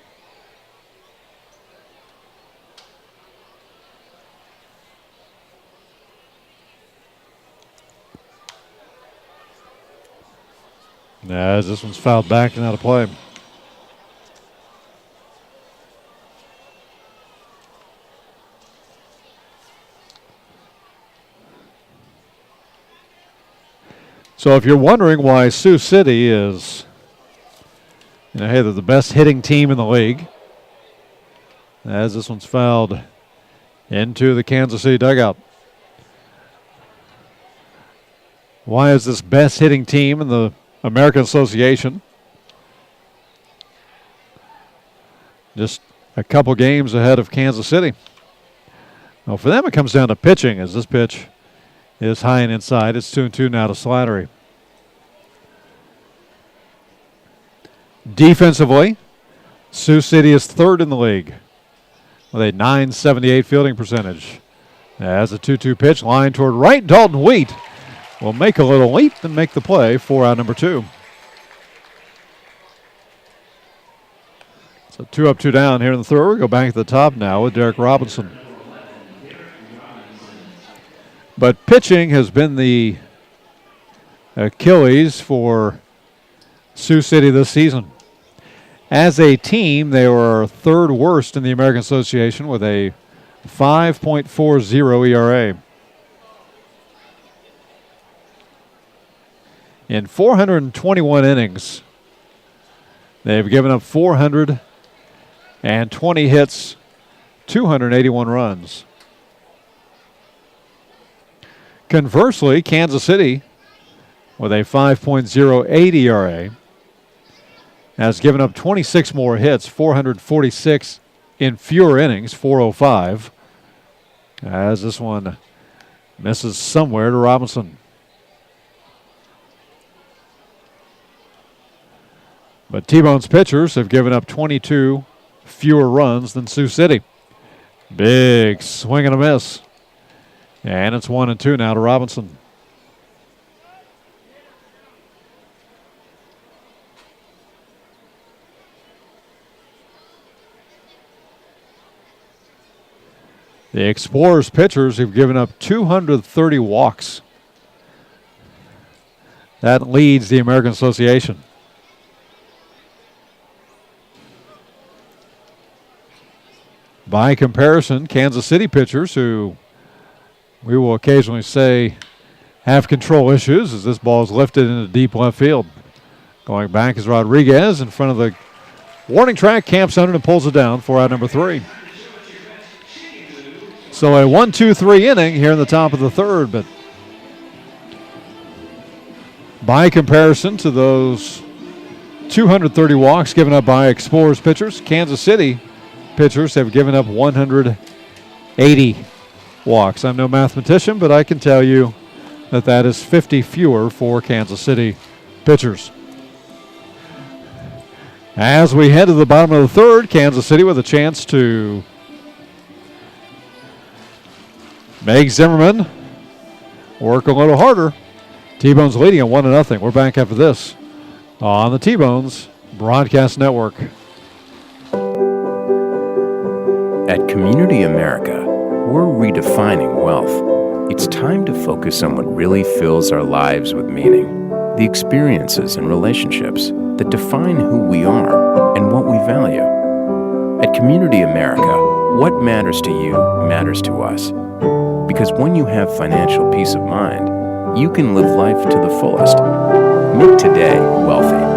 As this one's fouled back and out of play. So if you're wondering why Sioux City is, hey, they're the best hitting team in the league, as this one's fouled into the Kansas City dugout. Why is this best hitting team in the American Association just a couple games ahead of Kansas City? Well, for them it comes down to pitching, as this pitch is high and inside. It's 2-2 now to Slattery. Defensively, Sioux City is third in the league with a .978 fielding percentage. As a 2-2 pitch, line toward right, Dalton Wheat will make a little leap and make the play for out number 2. So 2 up, 2 down here in the third. We go back to the top now with Derek Robinson. But pitching has been the Achilles for Sioux City this season. As a team, they were third worst in the American Association with a 5.40 ERA. In 421 innings, they've given up 420 hits, 281 runs. Conversely, Kansas City, with a 5.08 ERA, has given up 26 more hits, 446 in fewer innings, 405, as this one misses somewhere to Robinson. But T-Bone's pitchers have given up 22 fewer runs than Sioux City. Big swing and a miss. And it's 1-2 now to Robinson. The Explorers pitchers have given up 230 walks. That leads the American Association. By comparison, Kansas City pitchers, who we will occasionally say have control issues as this ball is lifted into deep left field. Going back is Rodriguez in front of the warning track, camps under and pulls it down for out number 3. So a 1-2-3 inning here in the top of the third, but by comparison to those 230 walks given up by Explorers pitchers, Kansas City pitchers have given up 180 walks. I'm no mathematician, but I can tell you that that is 50 fewer for Kansas City pitchers. As we head to the bottom of the third, Kansas City with a chance to make Zimmerman work a little harder. T-Bones leading at 1-0. We're back after this on the T-Bones Broadcast Network. At Community America, we're redefining wealth. It's time to focus on what really fills our lives with meaning. The experiences and relationships that define who we are and what we value. At Community America, what matters to you matters to us. Because when you have financial peace of mind, you can live life to the fullest. Make today wealthy.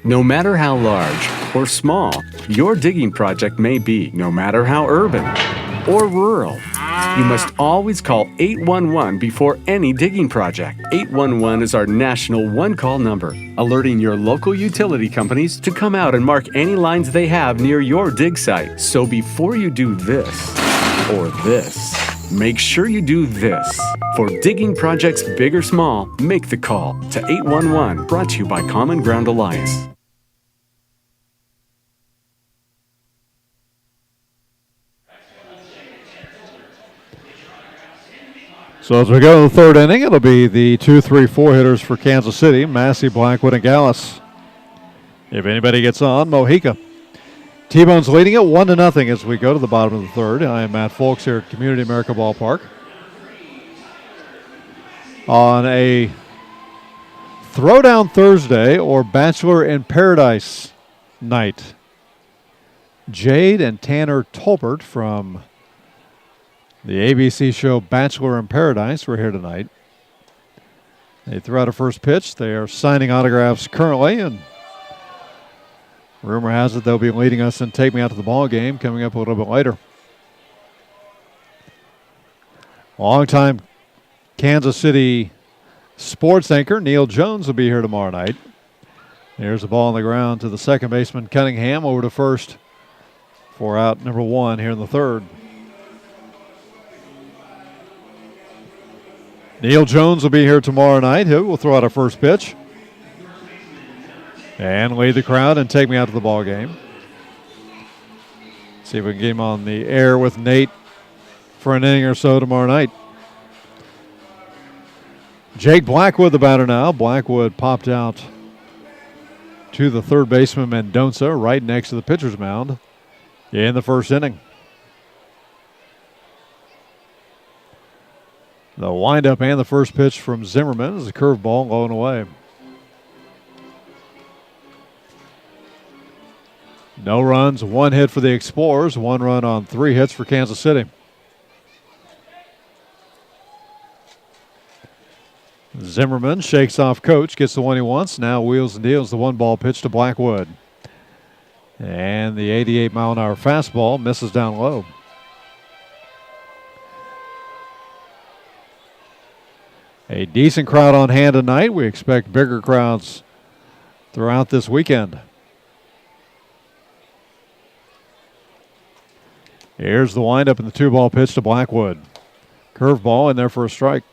No matter how large or small your digging project may be, no matter how urban or rural, you must always call 811 before any digging project. 811 is our national one-call number, alerting your local utility companies to come out and mark any lines they have near your dig site. So before you do this or this, make sure you do this. For digging projects big or small, make the call to 811, brought to you by Common Ground Alliance. So as we go to the third inning, it'll be the 2-3-4 hitters for Kansas City, Massey, Blackwood, and Gallus. If anybody gets on, Mojica. T-Bones leading it 1-0 as we go to the bottom of the third. I am Matt Folks here at Community America Ballpark. On a Throwdown Thursday or Bachelor in Paradise night, Jade and Tanner Tolbert from the ABC show Bachelor in Paradise were here tonight. They threw out a first pitch. They are signing autographs currently, and rumor has it they'll be leading us in Take Me Out to the Ball Game coming up a little bit later. Longtime Kansas City sports anchor Neil Jones will be here tomorrow night. There's the ball on the ground to the second baseman Cunningham, over to first for out number 1 here in the third. Neil Jones will be here tomorrow night. He will throw out a first pitch and lead the crowd and take me out to the ball game. See if we can get him on the air with Nate for an inning or so tomorrow night. Jake Blackwood, the batter now. Blackwood popped out to the third baseman Mendoza right next to the pitcher's mound in the first inning. The windup and the first pitch from Zimmerman is a curveball low and away. No runs, one hit for the Explorers, 1 run on 3 hits for Kansas City. Zimmerman shakes off Coach, gets the one he wants, now wheels and deals the 1-ball pitch to Blackwood. And the 88-mile-an-hour fastball misses down low. A decent crowd on hand tonight. We expect bigger crowds throughout this weekend. Here's the windup and the 2-ball pitch to Blackwood. Curveball in there for a strike.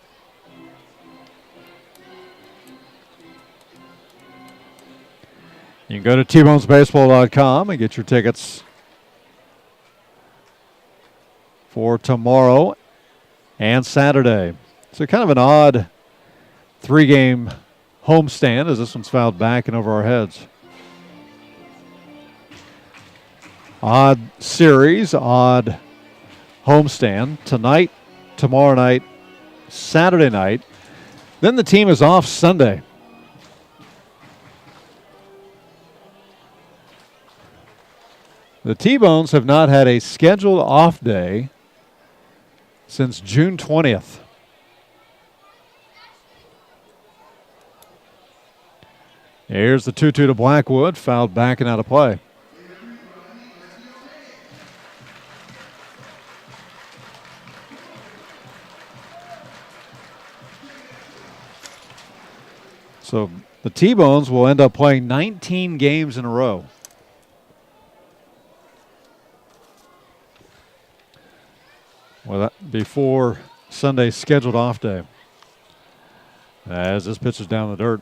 You can go to tbonesbaseball.com and get your tickets for tomorrow and Saturday. So kind of an odd 3-game homestand as this one's fouled back and over our heads. Odd series, odd homestand. Tonight, tomorrow night, Saturday night. Then the team is off Sunday. The T-Bones have not had a scheduled off day since June 20th. Here's the 2-2 to Blackwood, fouled back and out of play. So the T-Bones will end up playing 19 games in a row. Well, before Sunday's scheduled off day. As this pitch is down the dirt.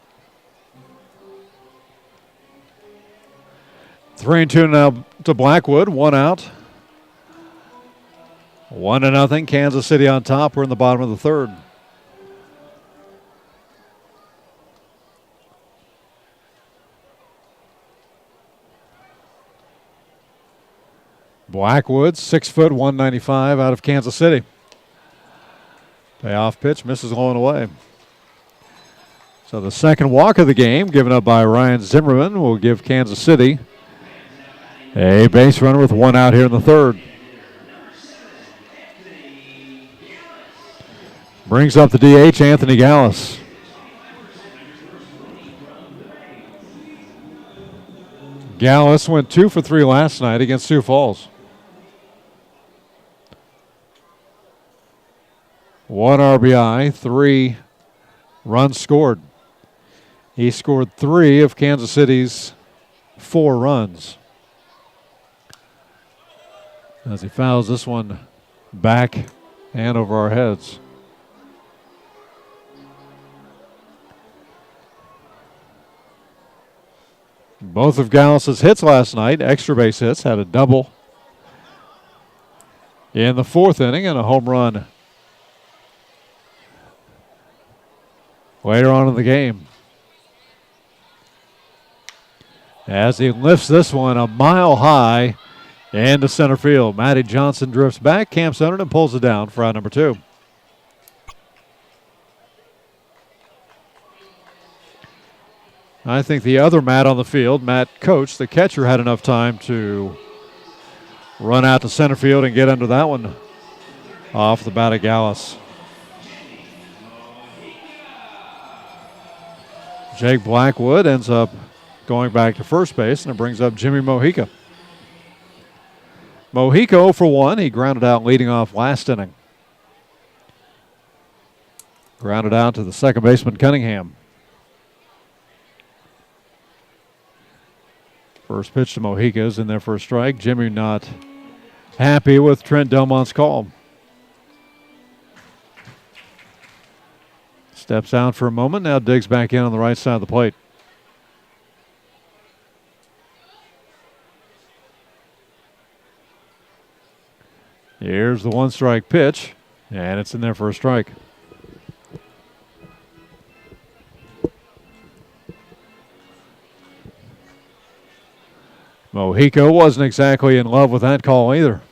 3-2 now to Blackwood, 1 out. 1-0, Kansas City on top. We're in the bottom of the third. Blackwood, 6 foot, 195 out of Kansas City. Payoff pitch misses low and away. So the second walk of the game, given up by Ryan Zimmerman, will give Kansas City a base runner with 1 out here in the third. Brings up the DH, Anthony Gallus. Gallus went 2 for 3 last night against Sioux Falls. 1 RBI, 3 runs scored. He scored 3 of Kansas City's 4 runs. As he fouls this one back and over our heads. Both of Gallus's hits last night, extra base hits, had a double in the 4th inning and a home run later on in the game. As he lifts this one a mile high into center field. Matty Johnson drifts back, camps under it, and pulls it down for out number 2. I think the other Matt on the field, Matt Coach, the catcher, had enough time to run out to center field and get under that one off the bat of Gallus. Jake Blackwood ends up going back to first base, and it brings up Jimmy Mojica. Mojica 0 for 1. He grounded out leading off last inning. Grounded out to the second baseman, Cunningham. First pitch to Mojica is in there for a strike. Jimmy not happy with Trent Delmont's call. Steps out for a moment, now digs back in on the right side of the plate. Here's the 1-strike pitch, and it's in there for a strike. Mojica wasn't exactly in love with that call either.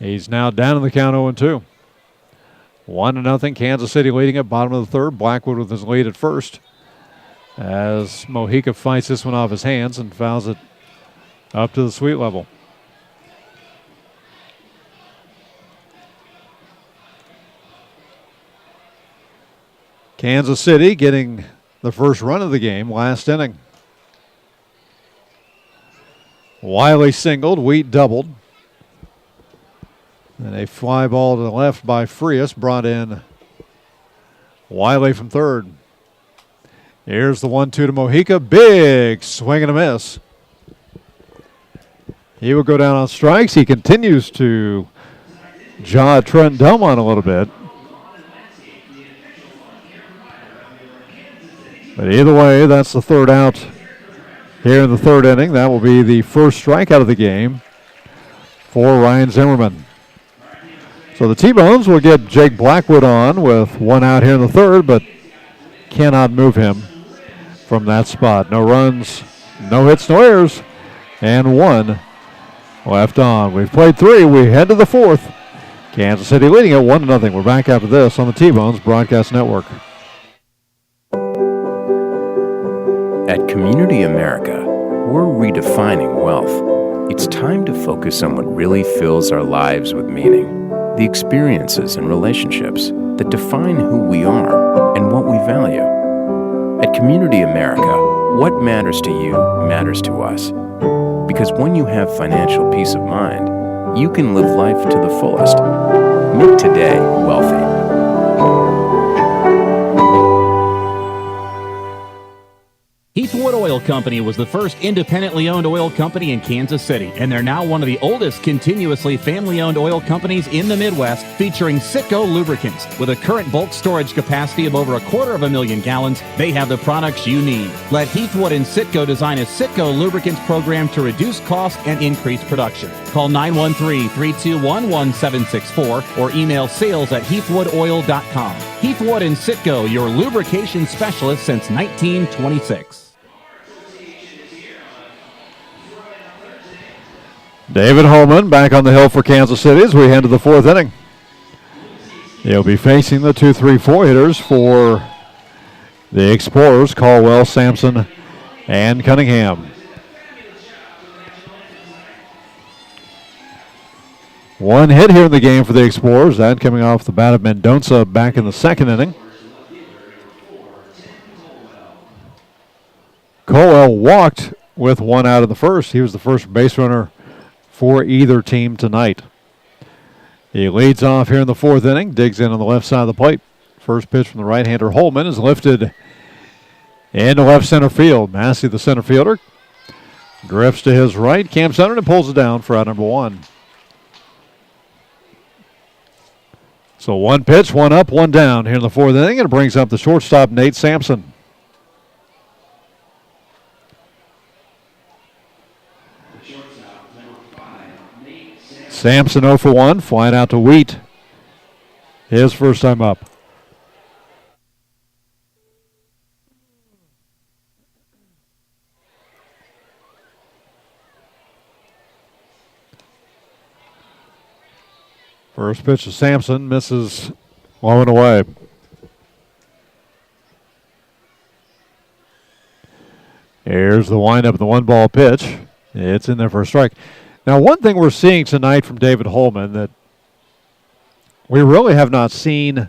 He's now down in the count 0-2. 1-0, Kansas City leading at bottom of the third. Blackwood with his lead at first, as Mojica fights this one off his hands and fouls it up to the sweet level. Kansas City getting the first run of the game last inning. Wiley singled, Wheat doubled. And a fly ball to the left by Frias brought in Wiley from third. Here's the 1-2 to Mojica. Big swing and a miss. He will go down on strikes. He continues to jaw Trent Delmont a little bit. But either way, that's the third out here in the third inning. That will be the first strikeout of the game for Ryan Zimmerman. So the T-Bones will get Jake Blackwood on with one out here in the third, but cannot move him from that spot. No runs, no hits, no errors, and one left on. We've played three. We head to the fourth. Kansas City leading at 1-0. We're back after this on the T-Bones Broadcast Network. At Community America, we're redefining wealth. It's time to focus on what really fills our lives with meaning. The experiences and relationships that define who we are and what we value. At Community America, what matters to you matters to us. Because when you have financial peace of mind, you can live life to the fullest. Make today wealthy. Heathwood Oil Company was the first independently owned oil company in Kansas City, and they're now one of the oldest continuously family-owned oil companies in the Midwest, featuring Citgo lubricants. With a current bulk storage capacity of over 250,000 gallons, they have the products you need. Let Heathwood and Citgo design a Citgo lubricants program to reduce cost and increase production. Call 913-321-1764 or email sales@heathwoodoil.com. Heathwood and Citgo, your lubrication specialist since 1926. David Holman back on the hill for Kansas City as we head to the fourth inning. He'll be facing the 2-3-4 hitters for the Explorers, Caldwell, Sampson, and Cunningham. One hit here in the game for the Explorers, that coming off the bat of Mendoza back in the second inning. Caldwell walked with one out of the first. He was the first base runner for either team tonight. He leads off here in the fourth inning, digs in on the left side of the plate. First pitch from the right-hander Holman is lifted into left center field. Massey, the center fielder, drifts to his right, camps under and pulls it down for out number one. So one pitch, one up, one down here in the fourth inning, and it brings up the shortstop, Nate Sampson. Sampson 0 for 1, flying out to Wheat. His first time up. First pitch to Sampson, misses low and away. Here's the windup of the 1-ball pitch. It's in there for a strike. Now, one thing we're seeing tonight from David Holman that we really have not seen,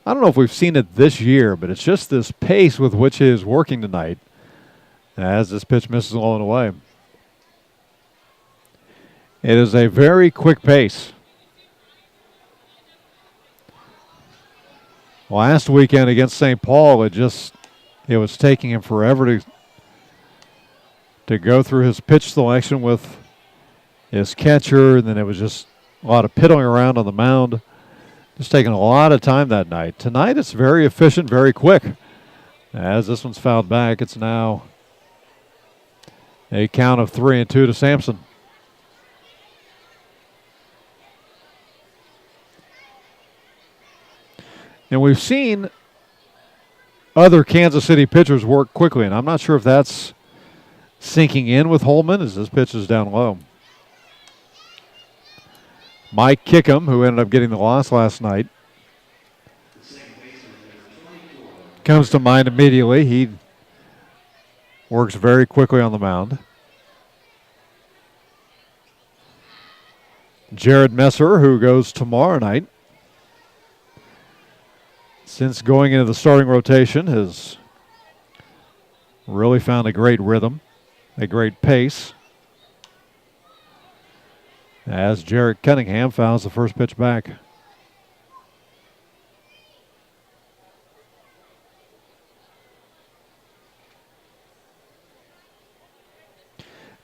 I don't know if we've seen it this year, but it's just this pace with which he is working tonight as this pitch misses low and away. It is a very quick pace. Last weekend against St. Paul, it was taking him forever to go through his pitch selection with his catcher, and then it was just a lot of piddling around on the mound. Just taking a lot of time that night. Tonight it's very efficient, very quick. As this one's fouled back, it's now a count of 3-2 to Sampson. And we've seen other Kansas City pitchers work quickly, and I'm not sure if that's sinking in with Holman as this pitch is down low. Mike Kickham, who ended up getting the loss last night, comes to mind immediately. He works very quickly on the mound. Jared Messer, who goes tomorrow night. Since going into the starting rotation, has really found a great rhythm, a great pace. As Jarrett Cunningham fouls the first pitch back.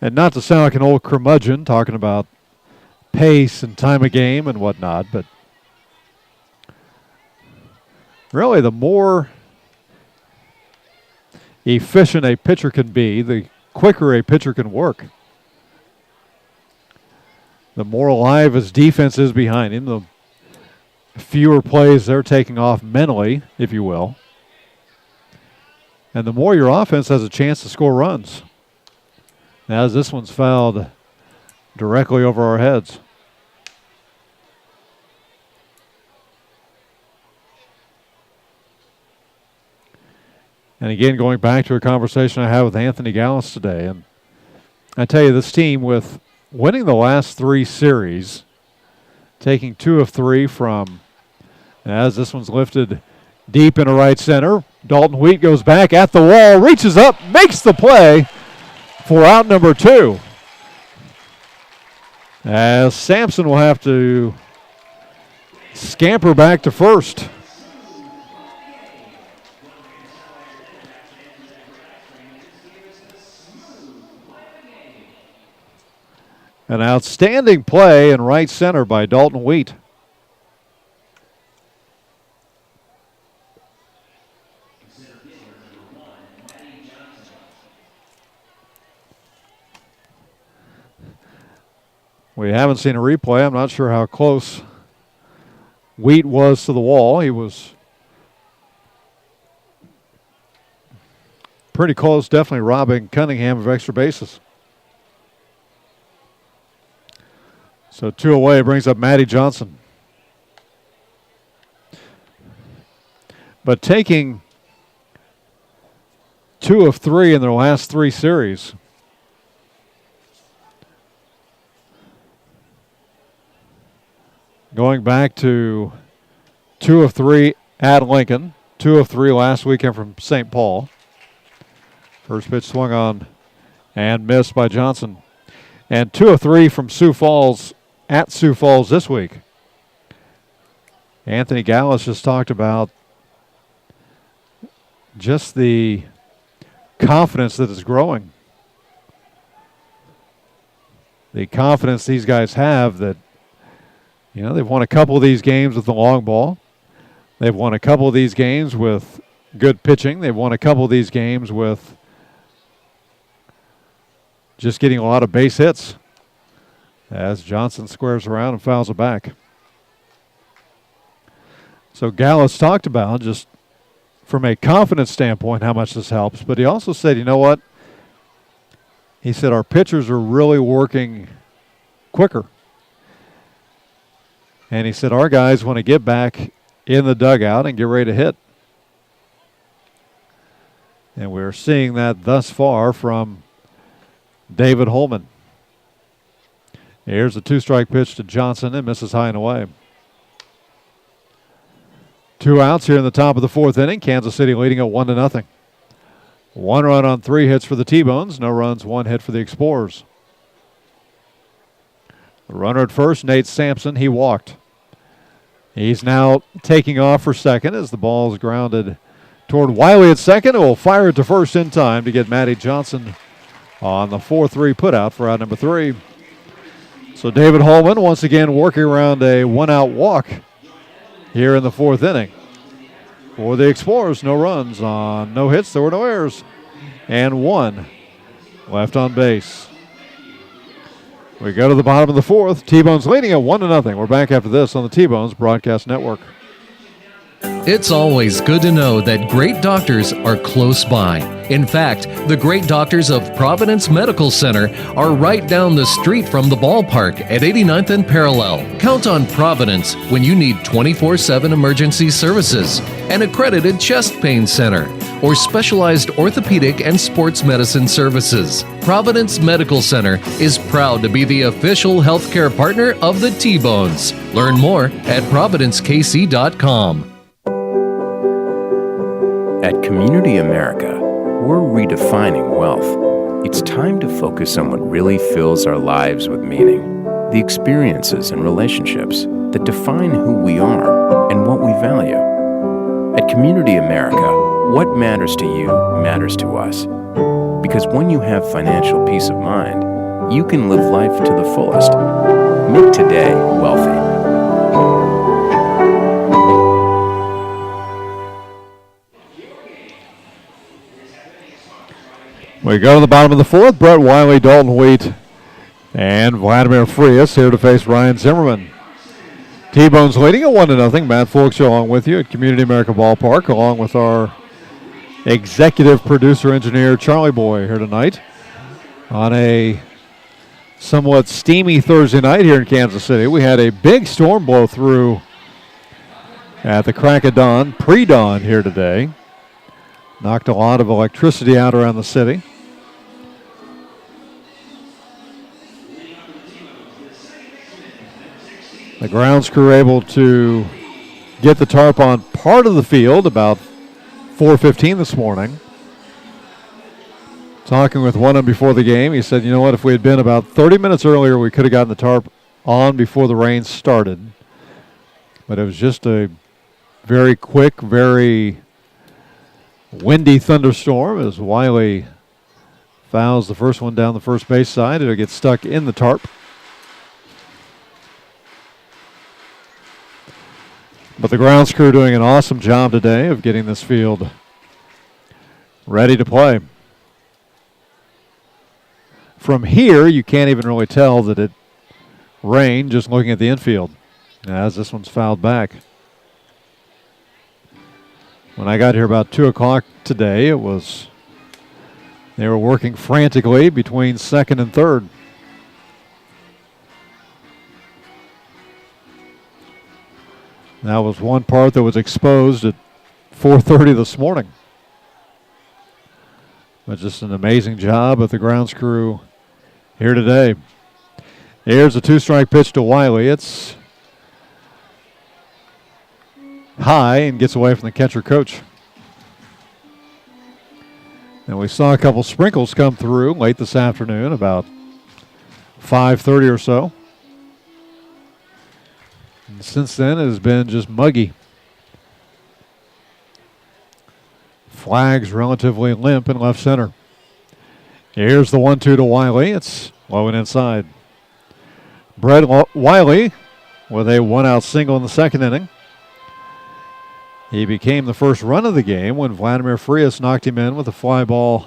And not to sound like an old curmudgeon talking about pace and time of game and whatnot, but really the more efficient a pitcher can be, the quicker a pitcher can work. The more alive his defense is behind him, the fewer plays they're taking off mentally, if you will. And the more your offense has a chance to score runs. As this one's fouled directly over our heads. And again, going back to a conversation I had with Anthony Gallus today, and I tell you, this team with winning the last 3 series, taking 2 of 3 from, as this one's lifted deep into right center, Dalton Wheat goes back at the wall, reaches up, makes the play for out number 2. As Sampson will have to scamper back to first. An outstanding play in right center by Dalton Wheat. We haven't seen a replay. I'm not sure how close Wheat was to the wall. He was pretty close, definitely robbing Cunningham of extra bases. So 2 away brings up Matty Johnson. But taking 2 of 3 in their last 3 series, going back to 2 of 3 at Lincoln, 2 of 3 last weekend from St. Paul. First pitch swung on and missed by Johnson. And 2 of 3 from Sioux Falls at Sioux Falls this week. Anthony Gallus just talked about just the confidence that is growing. The confidence these guys have that, you know, they've won a couple of these games with the long ball. They've won a couple of these games with good pitching. They've won a couple of these games with just getting a lot of base hits. As Johnson squares around and fouls it back. So Gallus talked about, just from a confidence standpoint, how much this helps. But he also said, you know what? He said our pitchers are really working quicker. And he said our guys want to get back in the dugout and get ready to hit. And we're seeing that thus far from David Holman. Here's a 2-strike pitch to Johnson and misses high and away. 2 outs here in the top of the 4th inning. Kansas City leading at 1-0. 1 run on 3 hits for the T-Bones. No runs, 1 hit for the Explorers. The runner at first, Nate Sampson, he walked. He's now taking off for second as the ball is grounded toward Wiley at second. It will fire it to first in time to get Matty Johnson on the 4-3 putout for out number 3. So David Holman once again working around a 1-out walk here in the 4th inning. For the Explorers, no runs on no hits. There were no errors. And 1 left on base. We go to the bottom of the 4th. T-Bones leading at 1-0. We're back after this on the T-Bones Broadcast Network. It's always good to know that great doctors are close by. In fact, the great doctors of Providence Medical Center are right down the street from the ballpark at 89th and Parallel. Count on Providence when you need 24/7 emergency services, an accredited chest pain center, or specialized orthopedic and sports medicine services. Providence Medical Center is proud to be the official healthcare partner of the T-Bones. Learn more at providencekc.com. At Community America, we're redefining wealth. It's time to focus on what really fills our lives with meaning. The experiences and relationships that define who we are and what we value. At Community America, what matters to you matters to us. Because when you have financial peace of mind, you can live life to the fullest. Make today wealthy. We go to the bottom of the fourth. Brett Wiley, Dalton Wheat, and Vladimir Frias here to face Ryan Zimmerman. T-Bones leading at 1-0. Matt Fulks along with you at Community America Ballpark, along with our executive producer engineer Charlie Boy here tonight on a somewhat steamy Thursday night here in Kansas City. We had a big storm blow through at the crack of dawn, pre-dawn here today. Knocked a lot of electricity out around the city. The grounds crew able to get the tarp on part of the field about 4:15 this morning. Talking with one of them before the game, he said, you know what, if we had been about 30 minutes earlier, we could have gotten the tarp on before the rain started. But it was just a very quick, very windy thunderstorm as Wiley fouls the first one down the first base side. It'll get stuck in the tarp. But the grounds crew doing an awesome job today of getting this field ready to play. From here, you can't even really tell that it rained just looking at the infield as this one's fouled back. When I got here about 2 o'clock today, they were working frantically between second and third. That was one part that was exposed at 4:30 this morning. But just an amazing job of the grounds crew here today. Here's a 2-strike pitch to Wiley. It's high and gets away from the catcher coach. And we saw a couple sprinkles come through late this afternoon, about 5:30 or so. And since then, it has been just muggy. Flags relatively limp in left center. Here's the 1-2 to Wiley. It's low and inside. Brett Wiley with a 1-out single in the second inning. He became the first run of the game when Vladimir Frias knocked him in with a fly ball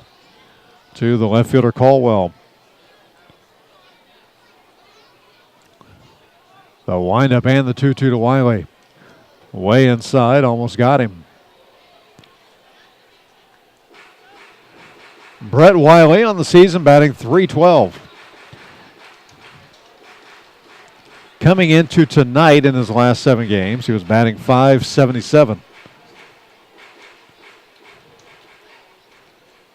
to the left fielder Caldwell. The windup and the 2-2 to Wiley. Way inside, almost got him. Brett Wiley on the season batting .312. Coming into tonight in his last 7 games, he was batting .577.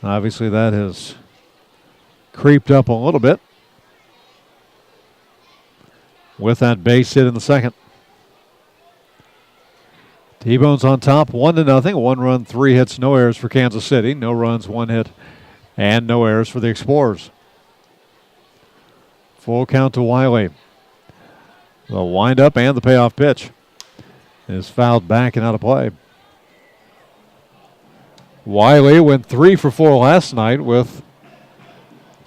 Obviously that has creeped up a little bit with that base hit in the second. T-Bones on top, 1-0. 1 run, 3 hits, no errors for Kansas City. No runs, 1 hit, and no errors for the Explorers. Full count to Wiley. The windup and the payoff pitch is fouled back and out of play. Wiley went 3 for 4 last night with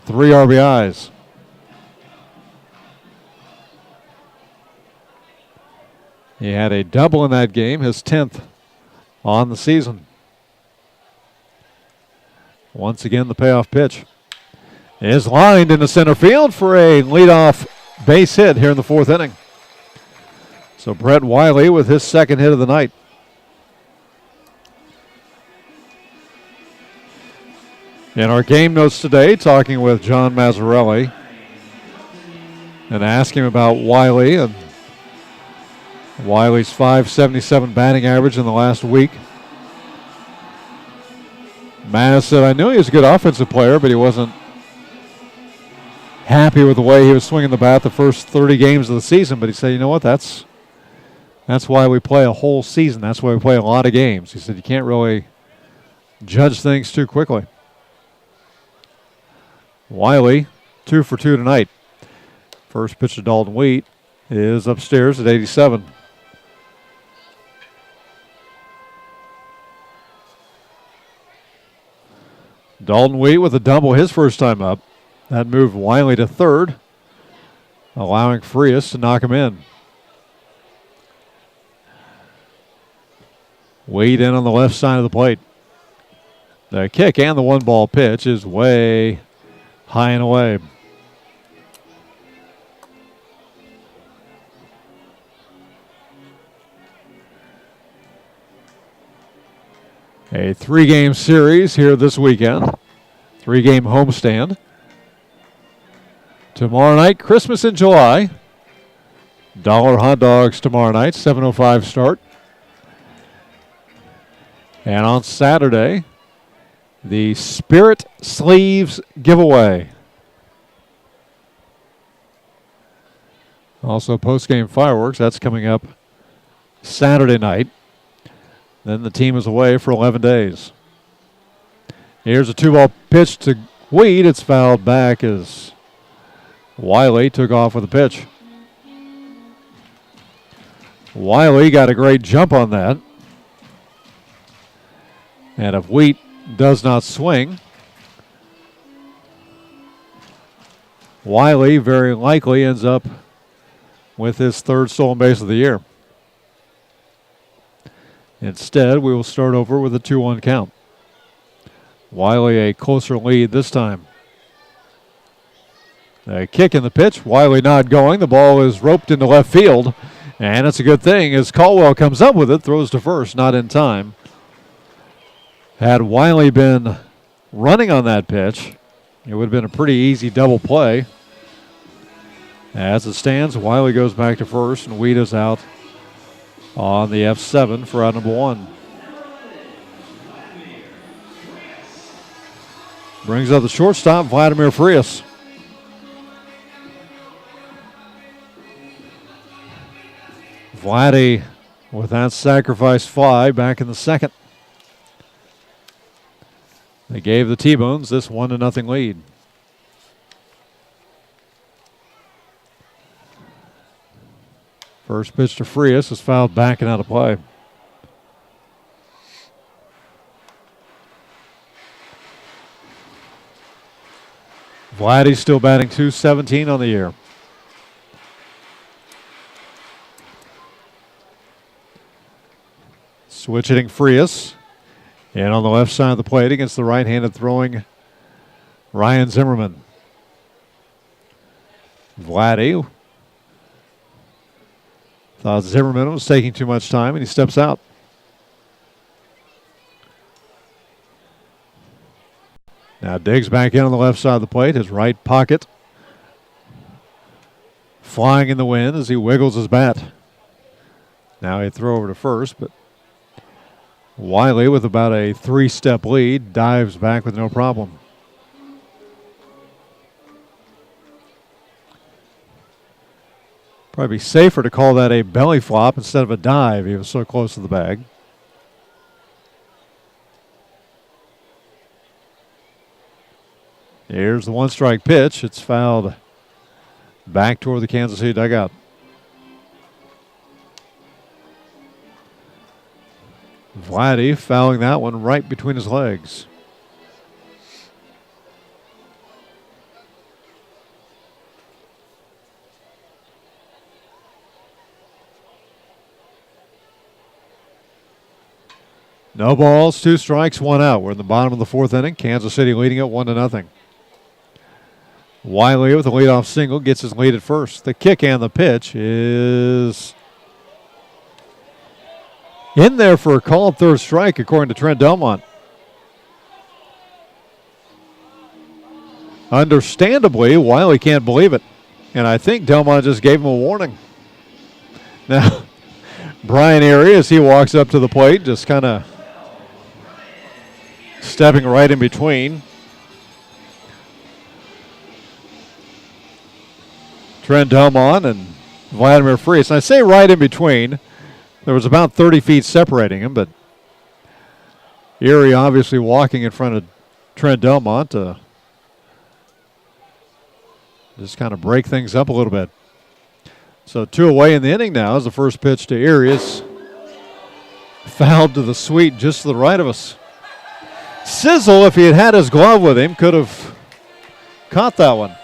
3 RBIs. He had a double in that game, his 10th on the season. Once again, the payoff pitch is lined into center field for a leadoff base hit here in the 4th inning. So Brett Wiley with his second hit of the night. In our game notes today, talking with John Mazzarelli and asking about Wiley and Wiley's .577 batting average in the last week. Maz said, I knew he was a good offensive player, but he wasn't happy with the way he was swinging the bat the first 30 games of the season. But he said, you know what, that's why we play a whole season. That's why we play a lot of games. He said, you can't really judge things too quickly. Wiley, 2 for 2 tonight. First pitch to Dalton Wheat is upstairs at 87. Dalton Wheat with a double his first time up. That moved Wiley to third, allowing Frias to knock him in. Wheat in on the left side of the plate. The kick and the 1-ball pitch is way high and away. A 3-game series here this weekend. 3-game homestand. Tomorrow night, Christmas in July. Dollar hot dogs tomorrow night, 7:05 start. And on Saturday, the Spirit Sleeves giveaway. Also post-game fireworks. That's coming up Saturday night. Then the team is away for 11 days. Here's a 2-ball pitch to Wheat. It's fouled back as Wiley took off with a pitch. Wiley got a great jump on that. And if Wheat does not swing, Wiley very likely ends up with his third stolen base of the year. Instead, we will start over with a 2-1 count. Wiley a closer lead this time. A kick in the pitch. Wiley not going. The ball is roped into left field. And it's a good thing as Caldwell comes up with it, throws to first, not in time. Had Wiley been running on that pitch, it would have been a pretty easy double play. As it stands, Wiley goes back to first, and Wheat is out on the F7 for out number 1. Brings up the shortstop, Vladimir Frias. Vladdy with that sacrifice fly back in the second. They gave the T-Bones this 1-0 lead. First pitch to Frias is fouled back and out of play. Vladdy's still batting .217 on the year. Switch hitting Frias. And on the left side of the plate against the right-handed throwing Ryan Zimmerman. Vladdy thought Zimmerman was taking too much time, and he steps out. Now Diggs back in on the left side of the plate, his right pocket flying in the wind as he wiggles his bat. Now he throw over to first, but Wiley, with about a 3-step lead, dives back with no problem. Probably safer to call that a belly flop instead of a dive. He was so close to the bag. Here's the 1-strike pitch. It's fouled back toward the Kansas City dugout. Vladdy fouling that one right between his legs. No balls, 2 strikes, 1 out. We're in the bottom of the 4th inning. Kansas City leading it 1-0. Wiley with a leadoff single gets his lead at first. The kick and the pitch is in there for a called third strike, according to Trent Delmont. Understandably, Wiley can't believe it. And I think Delmont just gave him a warning. Now, Brian Erie, as he walks up to the plate, just kind of stepping right in between. Trent Delmont and Vladimir Frias. And I say right in between. There was about 30 feet separating him, but Erie obviously walking in front of Trent Delmont to just kind of break things up a little bit. So 2 away in the inning now as the first pitch to Erie is fouled to the sweet just to the right of us. Sizzle, if he had had his glove with him, could have caught that one.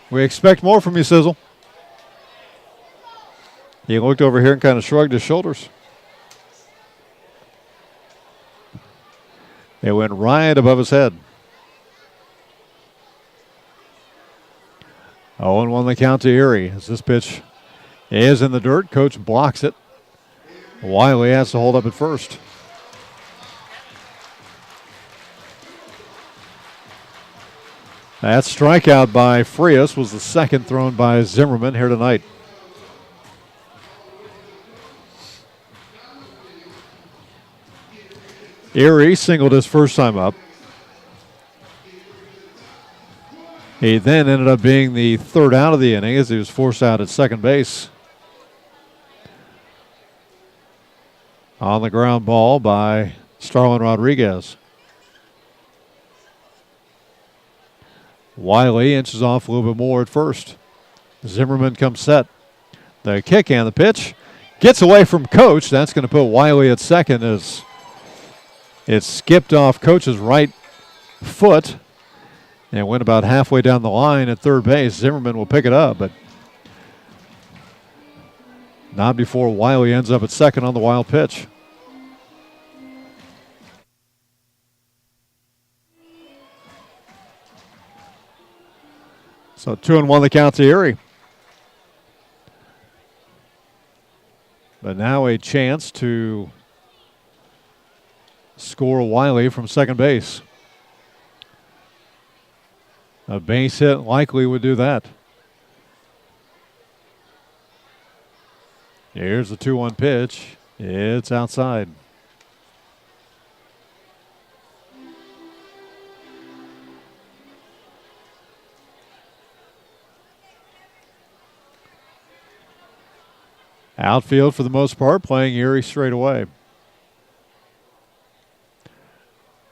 We expect more from you, Sizzle. He looked over here and kind of shrugged his shoulders. It went right above his head. 0-1 the count to Erie as this pitch is in the dirt. Coach blocks it. Wiley has to hold up at first. That strikeout by Frias was the second thrown by Zimmerman here tonight. Erie singled his first time up. He then ended up being the third out of the inning as he was forced out at second base. On the ground ball by Starlin Rodriguez. Wiley inches off a little bit more at first. Zimmerman comes set. The kick and the pitch gets away from Coach. That's going to put Wiley at second as it skipped off Coach's right foot and went about halfway down the line at third base. Zimmerman will pick it up, but not before Wiley ends up at second on the wild pitch. So 2-1 the count to Erie. But now a chance to score Wiley from second base. A base hit likely would do that. Here's the 2-1 pitch. It's outside. Outfield for the most part playing Erie straight away.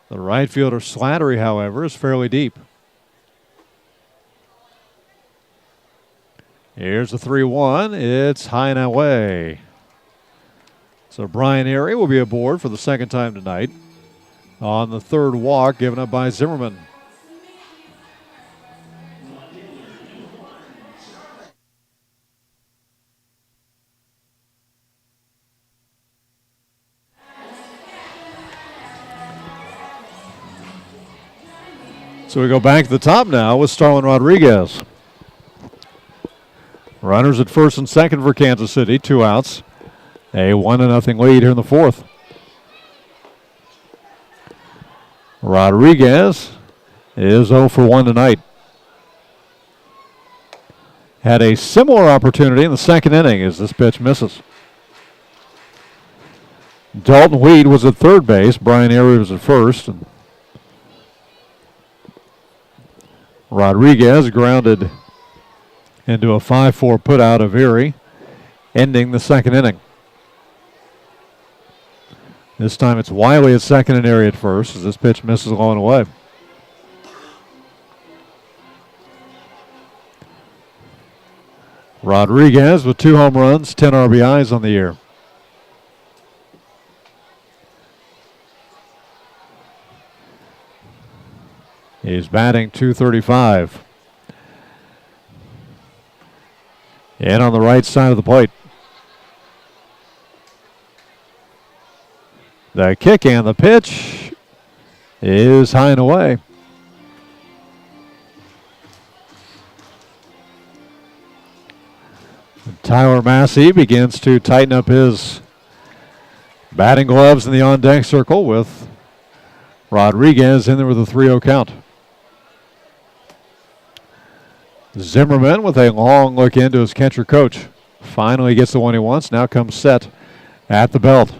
The right fielder Slattery, however, is fairly deep. Here's the 3-1. It's high and away. So Brian Erie will be aboard for the second time tonight on the third walk given up by Zimmerman. So we go back to the top now with Starlin Rodriguez. Runners at first and second for Kansas City, 2 outs. A 1-0 lead here in the fourth. Rodriguez is 0 for 1 tonight. Had a similar opportunity in the second inning as this pitch misses. Dalton Weed was at third base. Brian Erie was at first. And Rodriguez grounded into a 5-4 putout of Erie, ending the second inning. This time it's Wiley at second and Erie at first as this pitch misses low and away. Rodriguez with 2 home runs, 10 RBIs on the year. He's batting .235. And on the right side of the plate. The kick and the pitch is high and away. Tyler Massey begins to tighten up his batting gloves in the on-deck circle with Rodriguez in there with a 3-0 count. Zimmerman with a long look into his catcher coach. Finally gets the one he wants. Now comes set at the belt.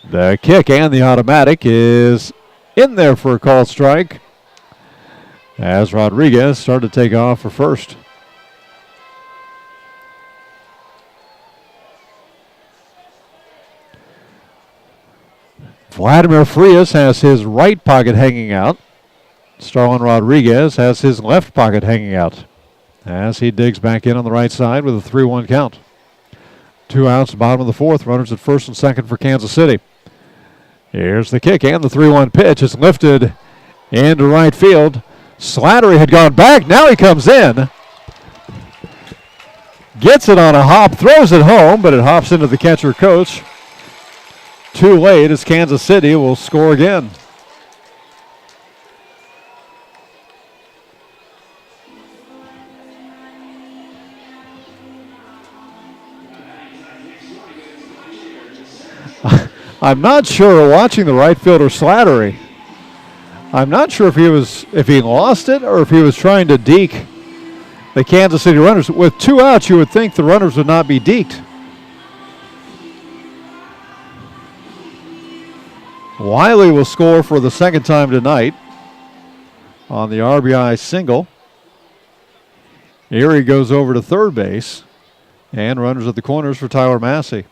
The kick and the automatic is in there for a called strike as Rodriguez started to take off for first. Vladimir Frias has his right pocket hanging out. Starlin Rodriguez has his left pocket hanging out as he digs back in on the right side with a 3-1 count. 2 outs, bottom of the fourth. Runners at first and second for Kansas City. Here's the kick and the 3-1 pitch. It's lifted into right field. Slattery had gone back. Now he comes in. Gets it on a hop, throws it home, but it hops into the catcher coach. Too late as Kansas City will score again. I'm not sure, watching the right fielder Slattery, I'm not sure if he lost it or if he was trying to deke the Kansas City runners. With 2 outs, you would think the runners would not be deked. Wiley will score for the second time tonight on the RBI single. Erie goes over to third base, and runners at the corners for Tyler Massey.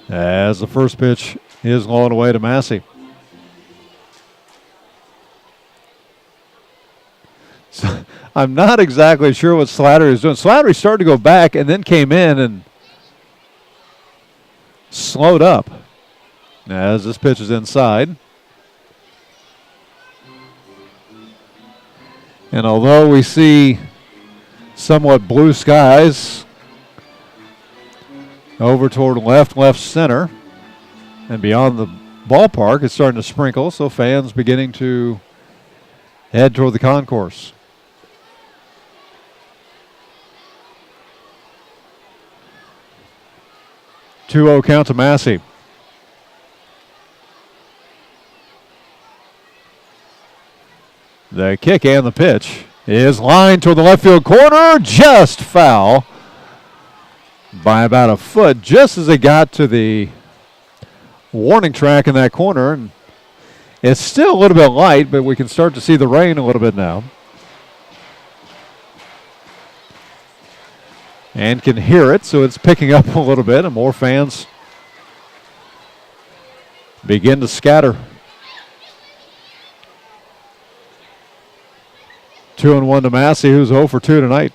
As the first pitch is low and away to Massey. So I'm not exactly sure what Slattery is doing. Slattery started to go back and then came in and slowed up as this pitch is inside. And although we see somewhat blue skies over toward left center, and beyond the ballpark, it's starting to sprinkle, so fans beginning to head toward the concourse. Two-0 count to Massey. The kick and the pitch is lined toward the left field corner, just foul by about a foot, just as it got to the warning track in that corner. And it's still a little bit light, but we can start to see the rain a little bit now. And can hear it, so it's picking up a little bit, and more fans begin to scatter. 2-1 to Massey, who's 0 for 2 tonight.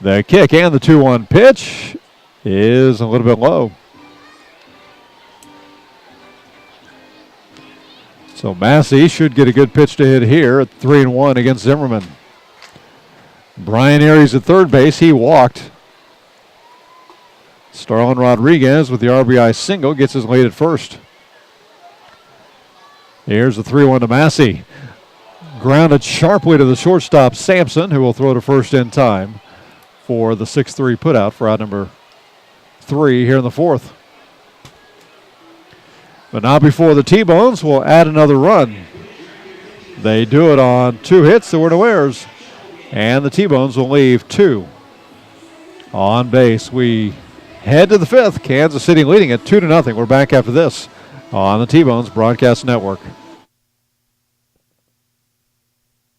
The kick and the 2-1 pitch is a little bit low. So Massey should get a good pitch to hit here at 3-1 against Zimmerman. Brian Aries at third base. He walked. Starlin Rodriguez with the RBI single gets his lead at first. Here's the 3-1 to Massey. Grounded sharply to the shortstop, Sampson, who will throw to first in time for the 6-3 putout for out number 3 here in the fourth. But not before the T-Bones will add another run. They do it on 2 hits that were no errors. And the T-Bones will leave 2 on base. We head to the 5th. Kansas City leading it 2-0. We're back after this on the T-Bones Broadcast Network.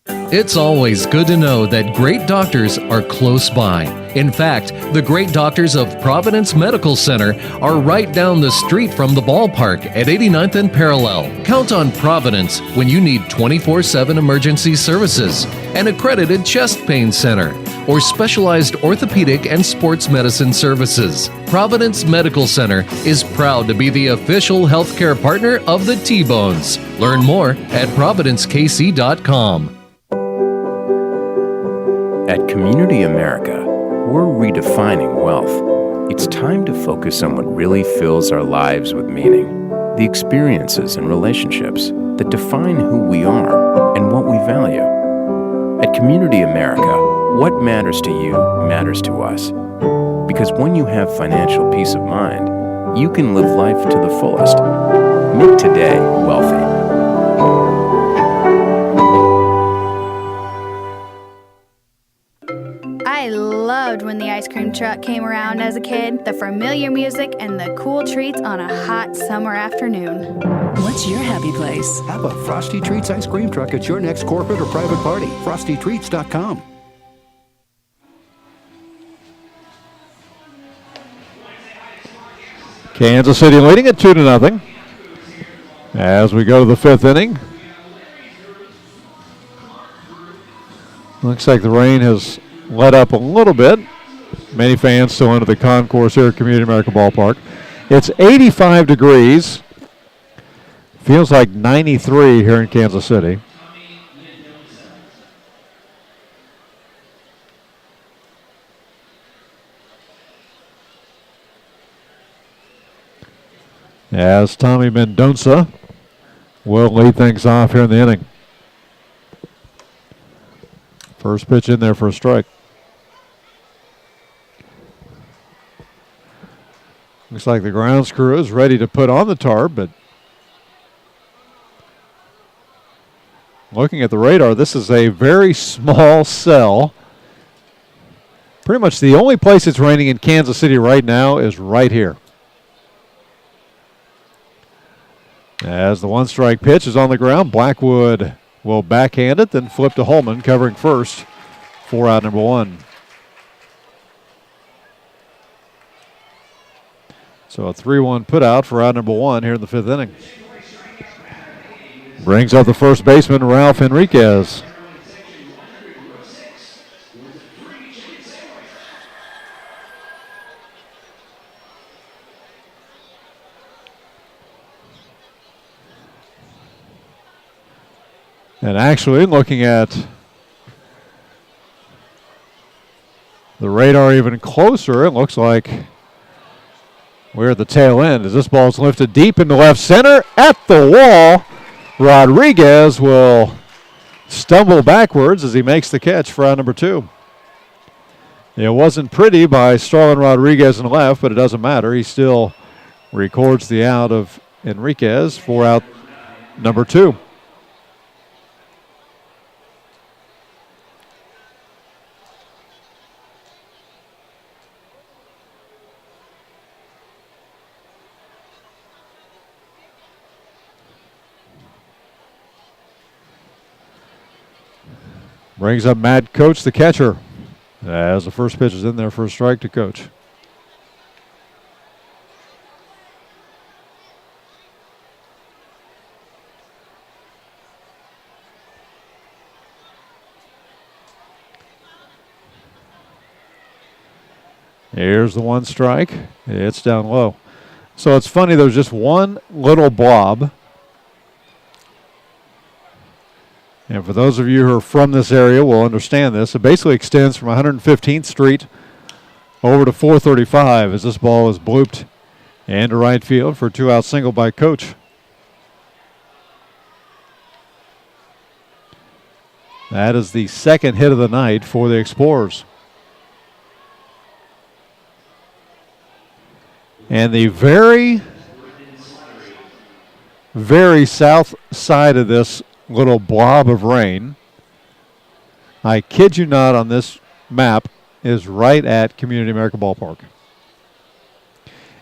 It's always good to know that great doctors are close by. In fact, the great doctors of Providence Medical Center are right down the street from the ballpark at 89th and Parallel. Count on Providence when you need 24/7 emergency services, an accredited chest pain center, or specialized orthopedic and sports medicine services. Providence Medical Center is proud to be the official healthcare partner of the T-Bones. Learn more at providencekc.com. At Community America, we're redefining wealth. It's time to focus on what really fills our lives with meaning, the experiences and relationships that define who we are and what we value. At Community America, What matters to you matters to us. Because when you have financial peace of mind, you can live life to the fullest. Make today wealthy. I loved when the ice cream truck came around as a kid, the familiar music and the cool treats on a hot summer afternoon. What's your happy place? Have a Frosty Treats ice cream truck at your next corporate or private party. FrostyTreats.com. Kansas City leading at 2-0. As we go to the fifth inning. Looks like the rain has let up a little bit. Many fans still under the concourse here at Community America Ballpark. It's 85 degrees. Feels like 93 here in Kansas City. As Tommy Mendonça will lead things off here in the inning. First pitch in there for a strike. Looks like the grounds crew is ready to put on the tarp, but looking at the radar, this is a very small cell. Pretty much the only place it's raining in Kansas City right now is right here. As the one-strike pitch is on the ground, Blackwood will backhand it, then flip to Holman, covering first for out number one. So a 3-1 put out for out number one here in the fifth inning. Brings up the first baseman, Ralph Enriquez. And actually, looking at the radar even closer, it looks like we're at the tail end as this ball is lifted deep into left center at the wall. Rodriguez will stumble backwards as he makes the catch for out number two. It wasn't pretty by Starlin Rodriguez in the left, but it doesn't matter. He still records the out of Enriquez for out number two. Brings up Matt Coach, the catcher, as the first pitch is in there for a strike to Coach. Here's the one strike. It's down low. So it's funny, there's just one little blob. And for those of you who are from this area will understand this. It basically extends from 115th Street over to 435 as this ball is blooped into right field for a two-out single by Coach. That is the second hit of the night for the Explorers. And the very, very south side of this little blob of rain, I kid you not, on this map is right at Community America Ballpark.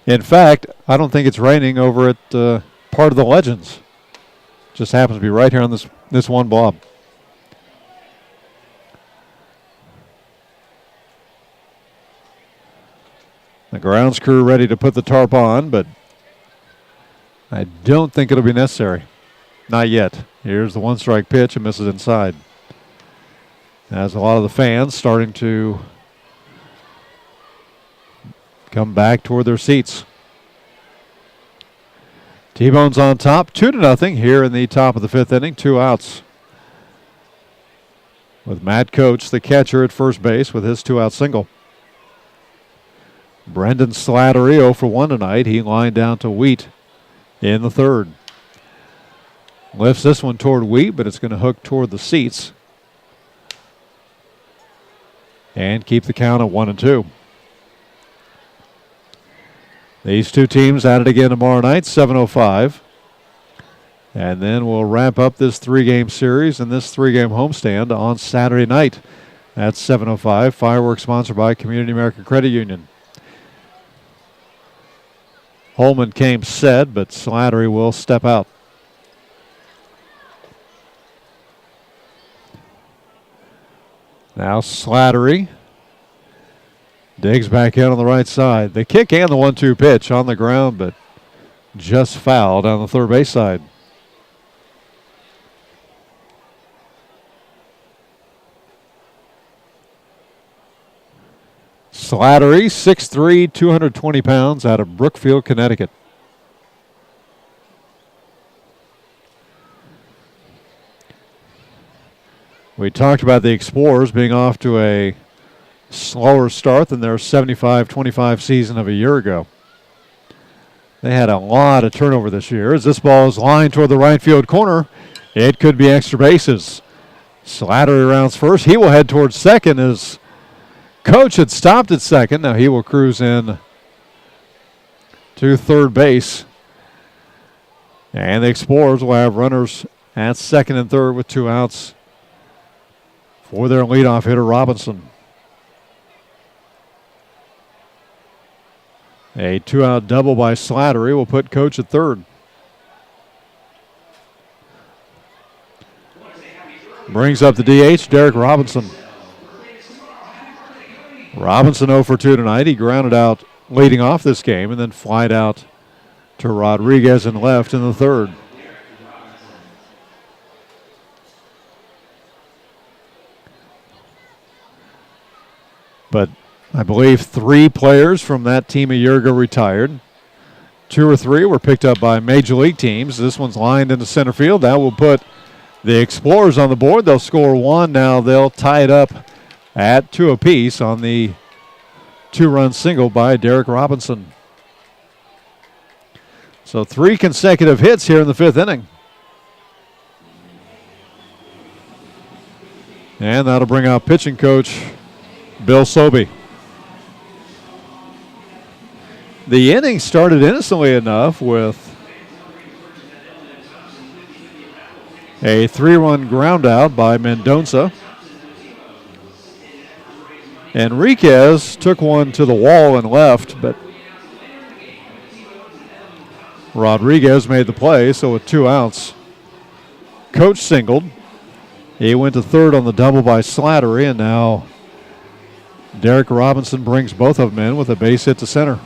In fact, I don't think it's raining over at part of the Legends. Just happens to be right here on this one blob. The grounds crew ready to put the tarp on, but I don't think it'll be necessary. Not yet. Here's the one-strike pitch and misses inside. As a lot of the fans starting to come back toward their seats. T-Bone's on top, 2-0 here in the top of the fifth inning, two outs. With Matt Coach, the catcher, at first base with his two-out single. Brendan Slattery 0 for 1 tonight. He lined down to Wheat in the third. Lifts this one toward Wheat, but it's going to hook toward the seats. and keep the count at 1-2. These two teams at it again tomorrow night, 7:05. And then we'll wrap up this 3-game series and this 3-game homestand on Saturday night at 7:05. Fireworks sponsored by Community American Credit Union. Holman came set, but Slattery will step out. Now Slattery digs back in on the right side. The kick and the 1-2 pitch on the ground, but just fouled on the third base side. Slattery, 6'3", 220 pounds, out of Brookfield, Connecticut. We talked about the Explorers being off to a slower start than their 75-25 season of a year ago. They had a lot of turnover this year. As this ball is lined toward the right field corner, it could be extra bases. Slattery rounds first. He will head towards second as Coach had stopped at second. Now he will cruise in to third base. And the Explorers will have runners at second and third with 2 outs for their leadoff hitter, Robinson. A 2-out double by Slattery will put Coach at third. Brings up the DH, Derek Robinson. Robinson 0 for 2 tonight. He grounded out leading off this game and then flied out to Rodriguez in left in the third. But I believe 3 players from that team a year ago retired. 2 or 3 were picked up by major league teams. This one's lined into center field. That will put the Explorers on the board. They'll score 1. Now they'll tie it up at 2 apiece on the 2-run single by Derek Robinson. So 3 consecutive hits here in the 5th inning. And that'll bring out pitching coach Bill Sobey. The inning started innocently enough with a 3-run ground out by Mendonça. Enriquez took one to the wall and left, but Rodriguez made the play, so with 2 outs, Coach singled. He went to third on the double by Slattery, and now Derek Robinson brings both of them in with a base hit to center.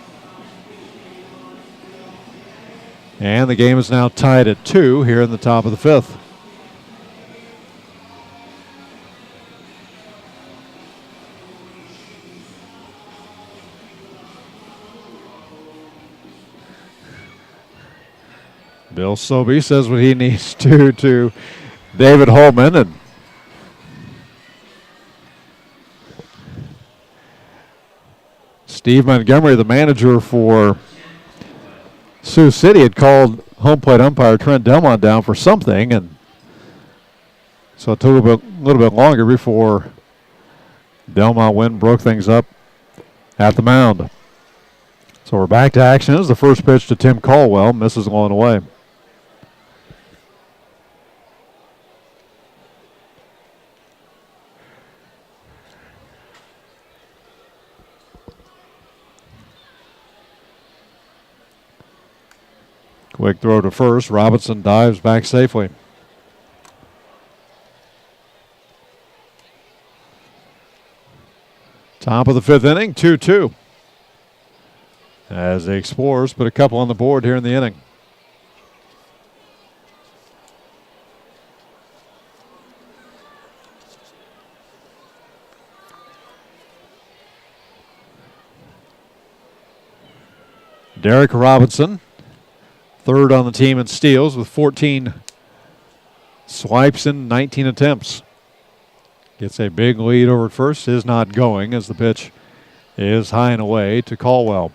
And the game is now tied at 2 here in the top of the 5th. Bill Sobey says what he needs to David Holman, and Steve Montgomery, the manager for Sioux City, had called home plate umpire Trent Delmont down for something, and so it took a little bit longer before Delmont went and broke things up at the mound. So we're back to action. This is the first pitch to Tim Caldwell, misses along the way. Quick throw to first. Robinson dives back safely. Top of the 5th inning, 2-2. As the Explorers put a couple on the board here in the inning. Derek Robinson, third on the team in steals with 14 swipes in 19 attempts. Gets a big lead over at first. Is not going as the pitch is high and away to Caldwell.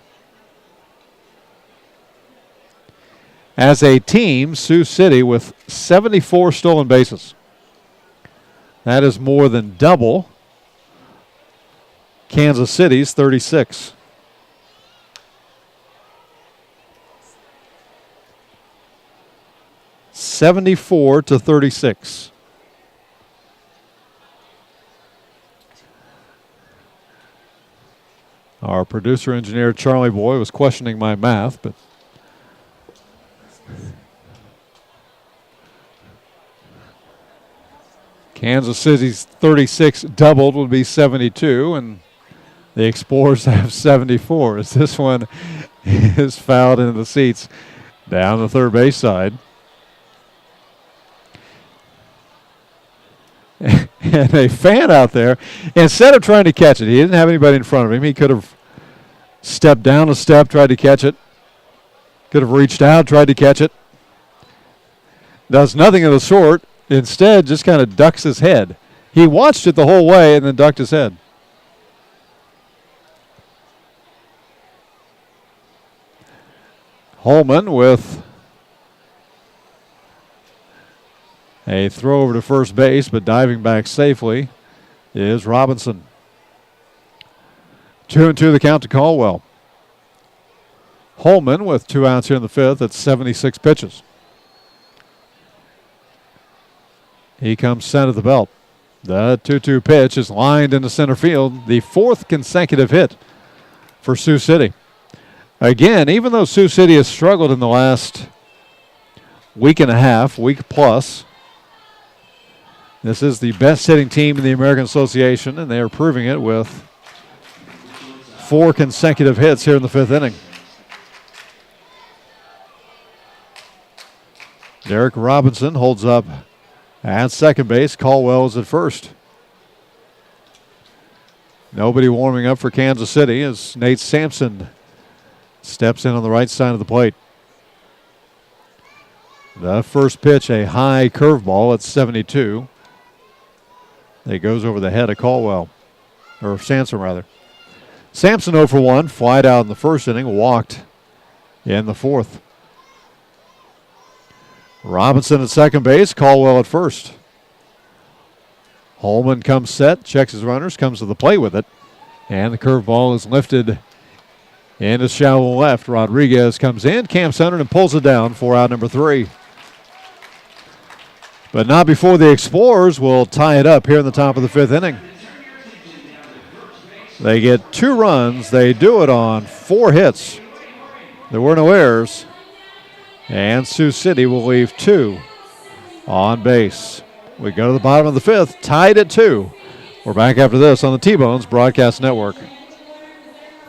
As a team, Sioux City with 74 stolen bases. That is more than double Kansas City's 36. (74-36). Our producer engineer Charlie Boy was questioning my math, but Kansas City's 36 doubled would be 72, and the Explorers have 74. As this one is fouled into the seats down the third base side. And a fan out there, instead of trying to catch it, he didn't have anybody in front of him. He could have stepped down a step, tried to catch it. Could have reached out, tried to catch it. Does nothing of the sort. Instead, just kind of ducks his head. He watched it the whole way and then ducked his head. Holman with a throw over to first base, but diving back safely is Robinson. 2-2 the count to Caldwell. Holman with 2 outs here in the fifth at 76 pitches. He comes center of the belt. The 2-2 pitch is lined into center field, the 4th consecutive hit for Sioux City. Again, even though Sioux City has struggled in the last week and a half, week plus, this is the best hitting team in the American Association, and they are proving it with 4 consecutive hits here in the 5th inning. Derek Robinson holds up at second base. Caldwell is at first. Nobody warming up for Kansas City as Nate Sampson steps in on the right side of the plate. The first pitch, a high curveball at 72. It goes over the head of Caldwell, or Sampson rather. Sampson 0 for 1, flied out in the first inning, walked in the 4th. Robinson at second base, Caldwell at first. Holman comes set, checks his runners, comes to the plate with it, and the curveball is lifted into shallow left. Rodriguez comes in, camps under, and pulls it down for out number 3. But not before the Explorers will tie it up here in the top of the 5th inning. They get 2 runs. They do it on 4 hits. There were no errors. And Sioux City will leave 2 on base. We go to the bottom of the 5th, tied at 2. We're back after this on the T-Bones Broadcast Network.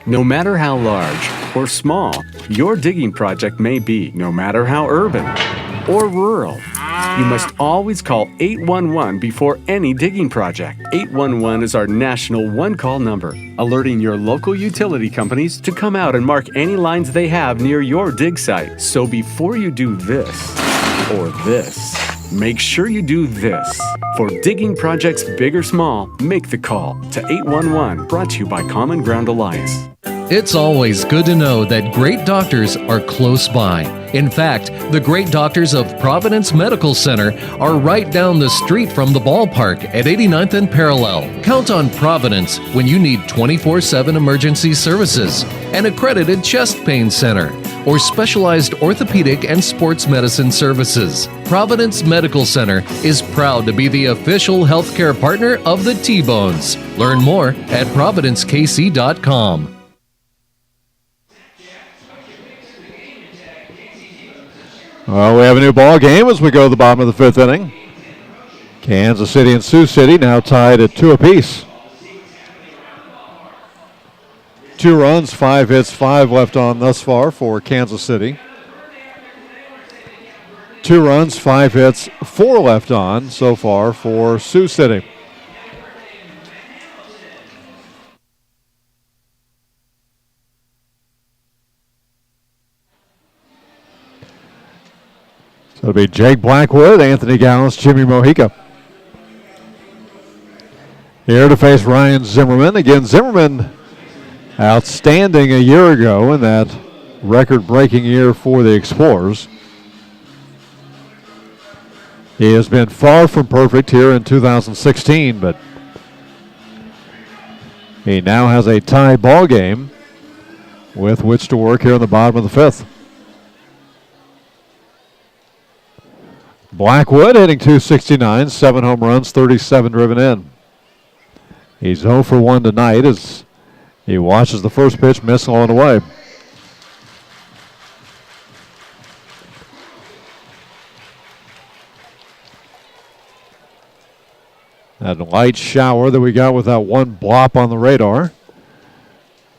No matter how large or small your digging project may be, no matter how urban or rural, you must always call 811 before any digging project. 811 is our national one-call number, alerting your local utility companies to come out and mark any lines they have near your dig site. So before you do this or this, make sure you do this. For digging projects big or small, make the call to 811, brought to you by Common Ground Alliance. It's always good to know that great doctors are close by. In fact, the great doctors of Providence Medical Center are right down the street from the ballpark at 89th and Parallel. Count on Providence when you need 24/7 emergency services, an accredited chest pain center, or specialized orthopedic and sports medicine services. Providence Medical Center is proud to be the official healthcare partner of the T-Bones. Learn more at providencekc.com. Well, we have a new ball game as we go to the bottom of the 5th inning. Kansas City and Sioux City now tied at 2 apiece. 2 runs, 5 hits, 5 left on thus far for Kansas City. 2 runs, 5 hits, 4 left on so far for Sioux City. So it'll be Jake Blackwood, Anthony Gallus, Jimmy Mojica. Here to face Ryan Zimmerman. Again, Zimmerman outstanding a year ago in that record-breaking year for the Explorers. He has been far from perfect here in 2016, but He now has a tie ball game with which to work here in the bottom of the fifth. Blackwood hitting .269, 7 home runs, 37 driven in. He's 0 for 1 tonight as he watches the first pitch miss on the way. That light shower that we got with that one blop on the radar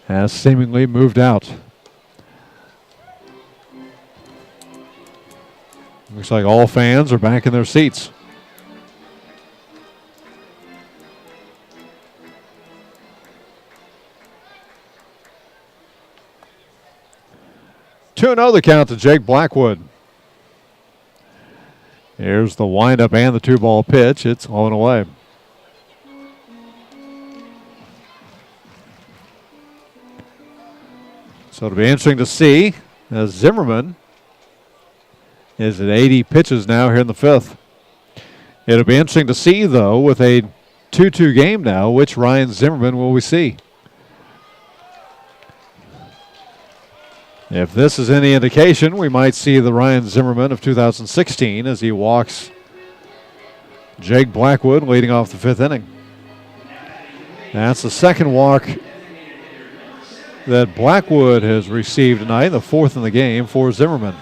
has seemingly moved out. Looks like all fans are back in their seats. Two 0 the count to Jake Blackwood. Here's the windup and the 2-ball pitch. It's on away. So it'll be interesting to see as Zimmerman is at 80 pitches now here in the fifth. It'll be interesting to see, though, with a 2-2 game now, which Ryan Zimmerman will we see. If this is any indication, we might see the Ryan Zimmerman of 2016 as he walks Jake Blackwood leading off the fifth inning. That's the second walk that Blackwood has received tonight, the fourth in the game for Zimmerman.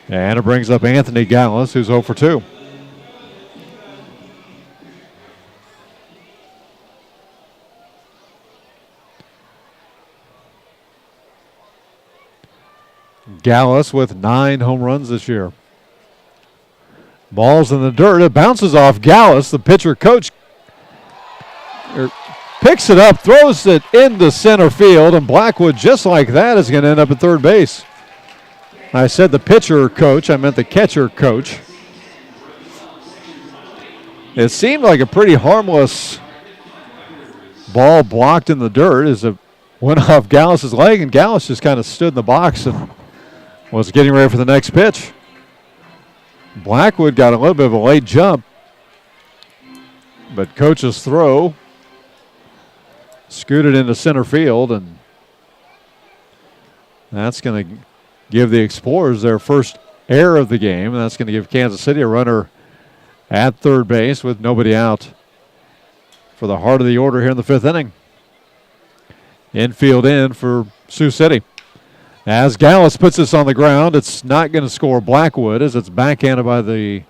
And it brings up Anthony Gallus, who's 0 for 2. Gallus with 9 home runs this year. Ball's in the dirt. It bounces off Gallus. The pitcher coach picks it up, throws it into center field, and Blackwood, just like that, is going to end up at third base. I said the pitcher coach, I meant the catcher coach. It seemed like a pretty harmless ball blocked in the dirt as it went off Gallus's leg, and Gallus just kind of stood in the box and was getting ready for the next pitch. Blackwood got a little bit of a late jump, but coach's throw scooted into center field, and that's going to give the Explorers their first error of the game. That's going to give Kansas City a runner at third base with nobody out for the heart of the order here in the fifth inning. Infield in for Sioux City. As Gallus puts this on the ground, it's not going to score Blackwood as it's backhanded by the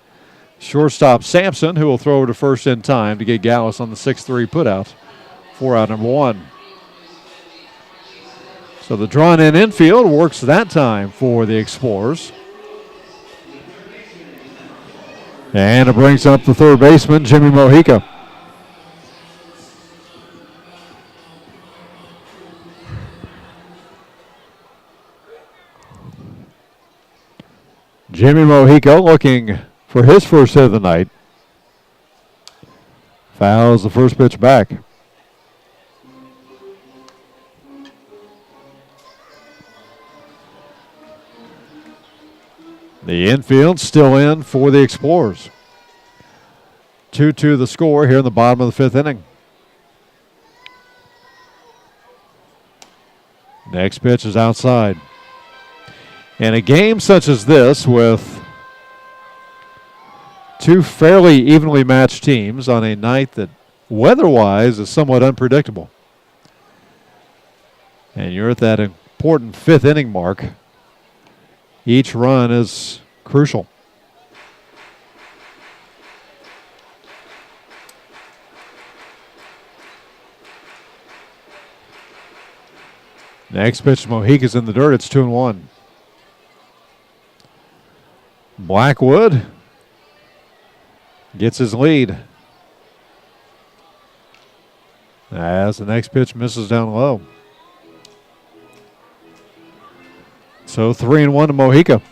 shortstop Sampson, who will throw over to first in time to get Gallus on the 6-3 putout for out number 1. So the drawn-in infield works that time for the Explorers. And it brings up the third baseman, Jimmy Mojica. Jimmy Mojica looking for his first hit of the night. Fouls the first pitch back. The infield still in for the Explorers. 2-2 the score here in the bottom of the fifth inning. Next pitch is outside. In a game such as this, with two fairly evenly matched teams on a night that weather-wise is somewhat unpredictable, and you're at that important fifth inning mark, each run is crucial. Next pitch, Mojica's in the dirt. It's 2-1. Blackwood gets his lead as the next pitch misses down low. So 3-1 to Mojica.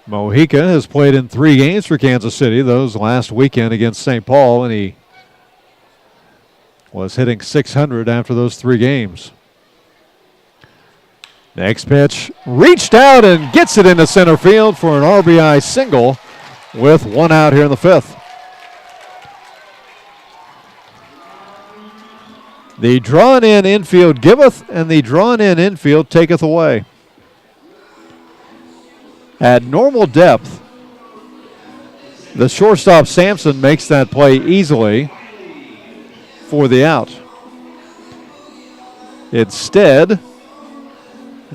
Mojica has played in 3 games for Kansas City, those last weekend against St. Paul, and he was hitting .600 after those 3 games. Next pitch, reached out and gets it into center field for an RBI single with 1 out here in the fifth. The drawn in infield giveth, and the drawn in infield taketh away. At normal depth, the shortstop Sampson makes that play easily for the out. Instead,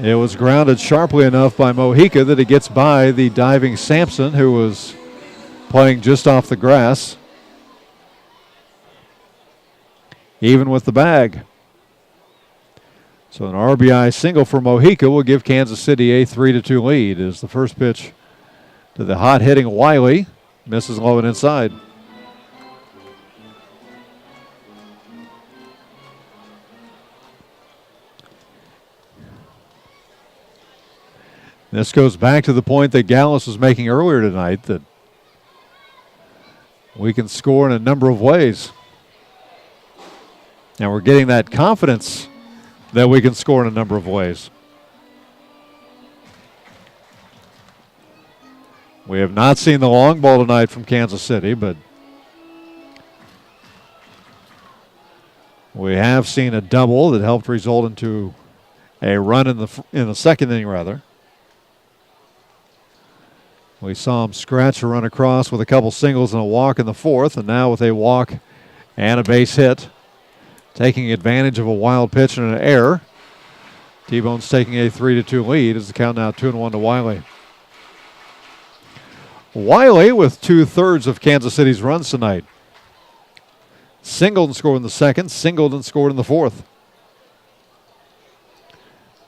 it was grounded sharply enough by Mojica that it gets by the diving Sampson, who was playing just off the grass, even with the bag. So an RBI single for Mojica will give Kansas City a 3-2 lead as the first pitch to the hot-hitting Wiley misses low and inside. This goes back to the point that Gallus was making earlier tonight, that we can score in a number of ways. And we're getting that confidence that we can score in a number of ways. We have not seen the long ball tonight from Kansas City, but we have seen a double that helped result into a run in the second inning, rather. We saw him scratch a run across with a couple singles and a walk in the fourth, and now with a walk and a base hit, taking advantage of a wild pitch and an error. T-Bone's taking a 3-2 lead as the count now 2-1 to Wiley. Wiley with 2/3 of Kansas City's runs tonight. Singled and scored in the second, singled and scored in the fourth.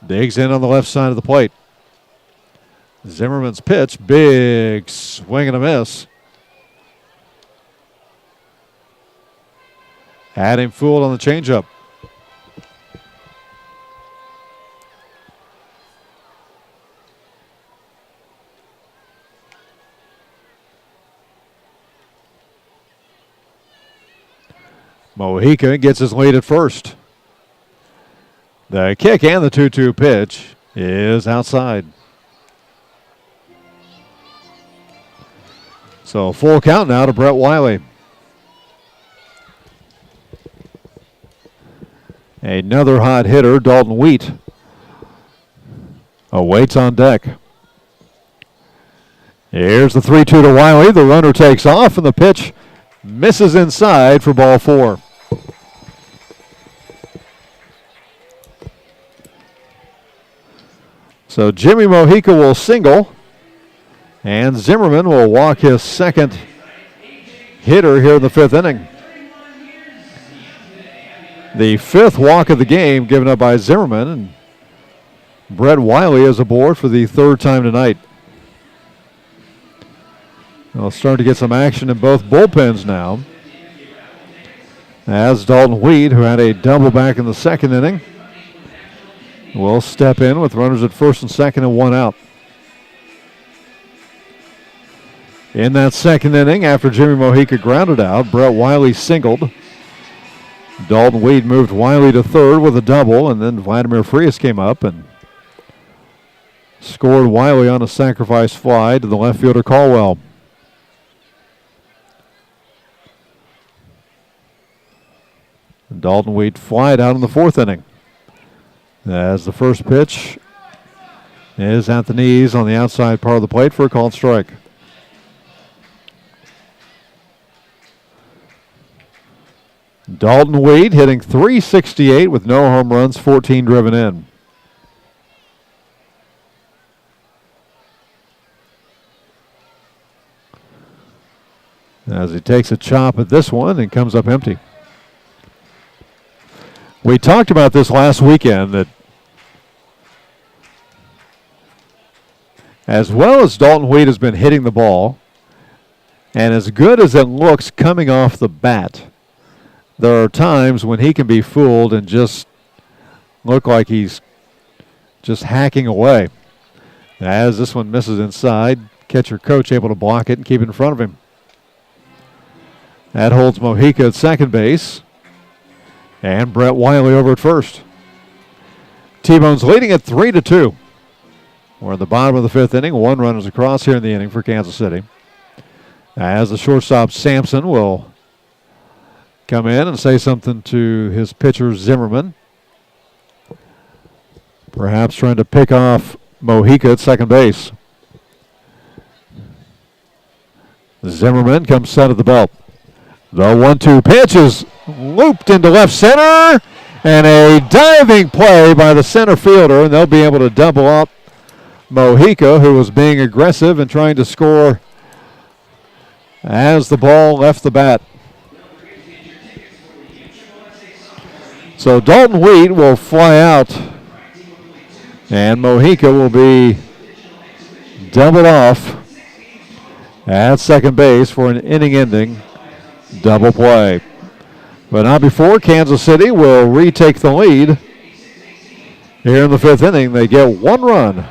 Digs in on the left side of the plate. Zimmerman's pitch, big swing and a miss. Had him fooled on the changeup. Mojica gets his lead at first. The kick and the 2-2 pitch is outside. So full count now to Brett Wiley. Another hot hitter, Dalton Wheat, awaits on deck. Here's the 3-2 to Wiley. The runner takes off, and the pitch misses inside for ball four. So Jimmy Mojica will single, and Zimmerman will walk his second hitter here in the fifth inning. The fifth walk of the game given up by Zimmerman, and Brett Wiley is aboard for the third time tonight. We'll start to get some action in both bullpens now, as Dalton Wheat, who had a double back in the second inning, will step in with runners at first and second and one out. In that second inning, after Jimmy Mojica grounded out, Brett Wiley singled. Dalton Wheat moved Wiley to third with a double, and then Vladimir Frias came up and scored Wiley on a sacrifice fly to the left fielder Caldwell. Dalton Wheat flied out in the fourth inning, as the first pitch is at the knees on the outside part of the plate for a called strike. Dalton Wheat hitting .368 with no home runs, 14 driven in. As he takes a chop at this one and comes up empty. We talked about this last weekend, that as well as Dalton Wheat has been hitting the ball, and as good as it looks coming off the bat, there are times when he can be fooled and just look like he's just hacking away. As this one misses inside, catcher coach able to block it and keep it in front of him. That holds Mojica at second base, and Brett Wiley over at first. T-Bone's leading at 3-2. We're at the bottom of the fifth inning. One run is across here in the inning for Kansas City, as the shortstop Sampson will come in and say something to his pitcher, Zimmerman. Perhaps trying to pick off Mojica at second base. Zimmerman comes set at the belt. The 1-2 pitch is looped into left center, and a diving play by the center fielder, and they'll be able to double up Mojica, who was being aggressive and trying to score as the ball left the bat. So Dalton Wheat will fly out, and Mojica will be doubled off at second base for an inning-ending double play. But not before Kansas City will retake the lead. Here in the fifth inning, they get one run.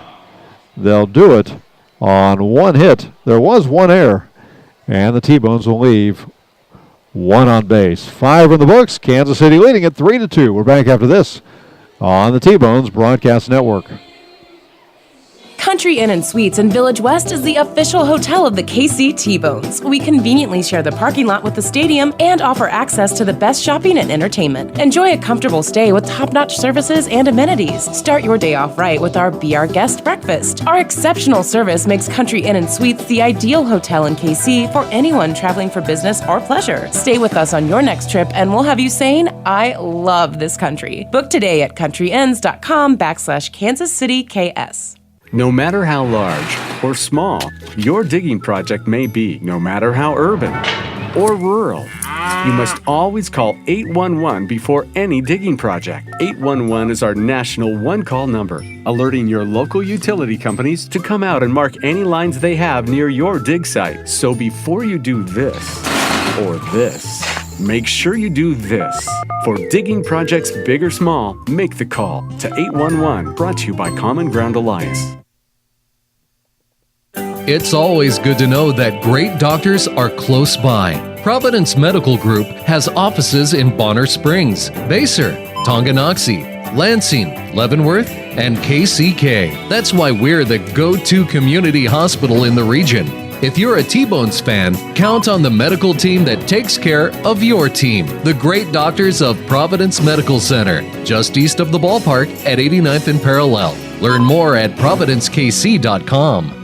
They'll do it on one hit. There was one error, and the T-Bones will leave one on base. 5 in the books. Kansas City leading it 3-2. We're back after this on the T-Bones Broadcast Network. Country Inn & Suites in Village West is the official hotel of the KC T-Bones. We conveniently share the parking lot with the stadium and offer access to the best shopping and entertainment. Enjoy a comfortable stay with top-notch services and amenities. Start your day off right with our Be Our Guest breakfast. Our exceptional service makes Country Inn & Suites the ideal hotel in KC for anyone traveling for business or pleasure. Stay with us on your next trip and we'll have you saying, I love this country. Book today at countryinns.com/Kansas City KS. No matter how large or small your digging project may be, no matter how urban or rural, you must always call 811 before any digging project. 811 is our national one-call number, alerting your local utility companies to come out and mark any lines they have near your dig site. So before you do this or this, make sure you do this. For digging projects big or small, make the call to 811, brought to you by Common Ground Alliance. It's always good to know that great doctors are close by. Providence Medical Group has offices in Bonner Springs, Basehor, Tonganoxie, Lansing, Leavenworth, and KCK. That's why we're the go-to community hospital in the region. If you're a T-Bones fan, count on the medical team that takes care of your team. The great doctors of Providence Medical Center, just east of the ballpark at 89th and Parallel. Learn more at providencekc.com.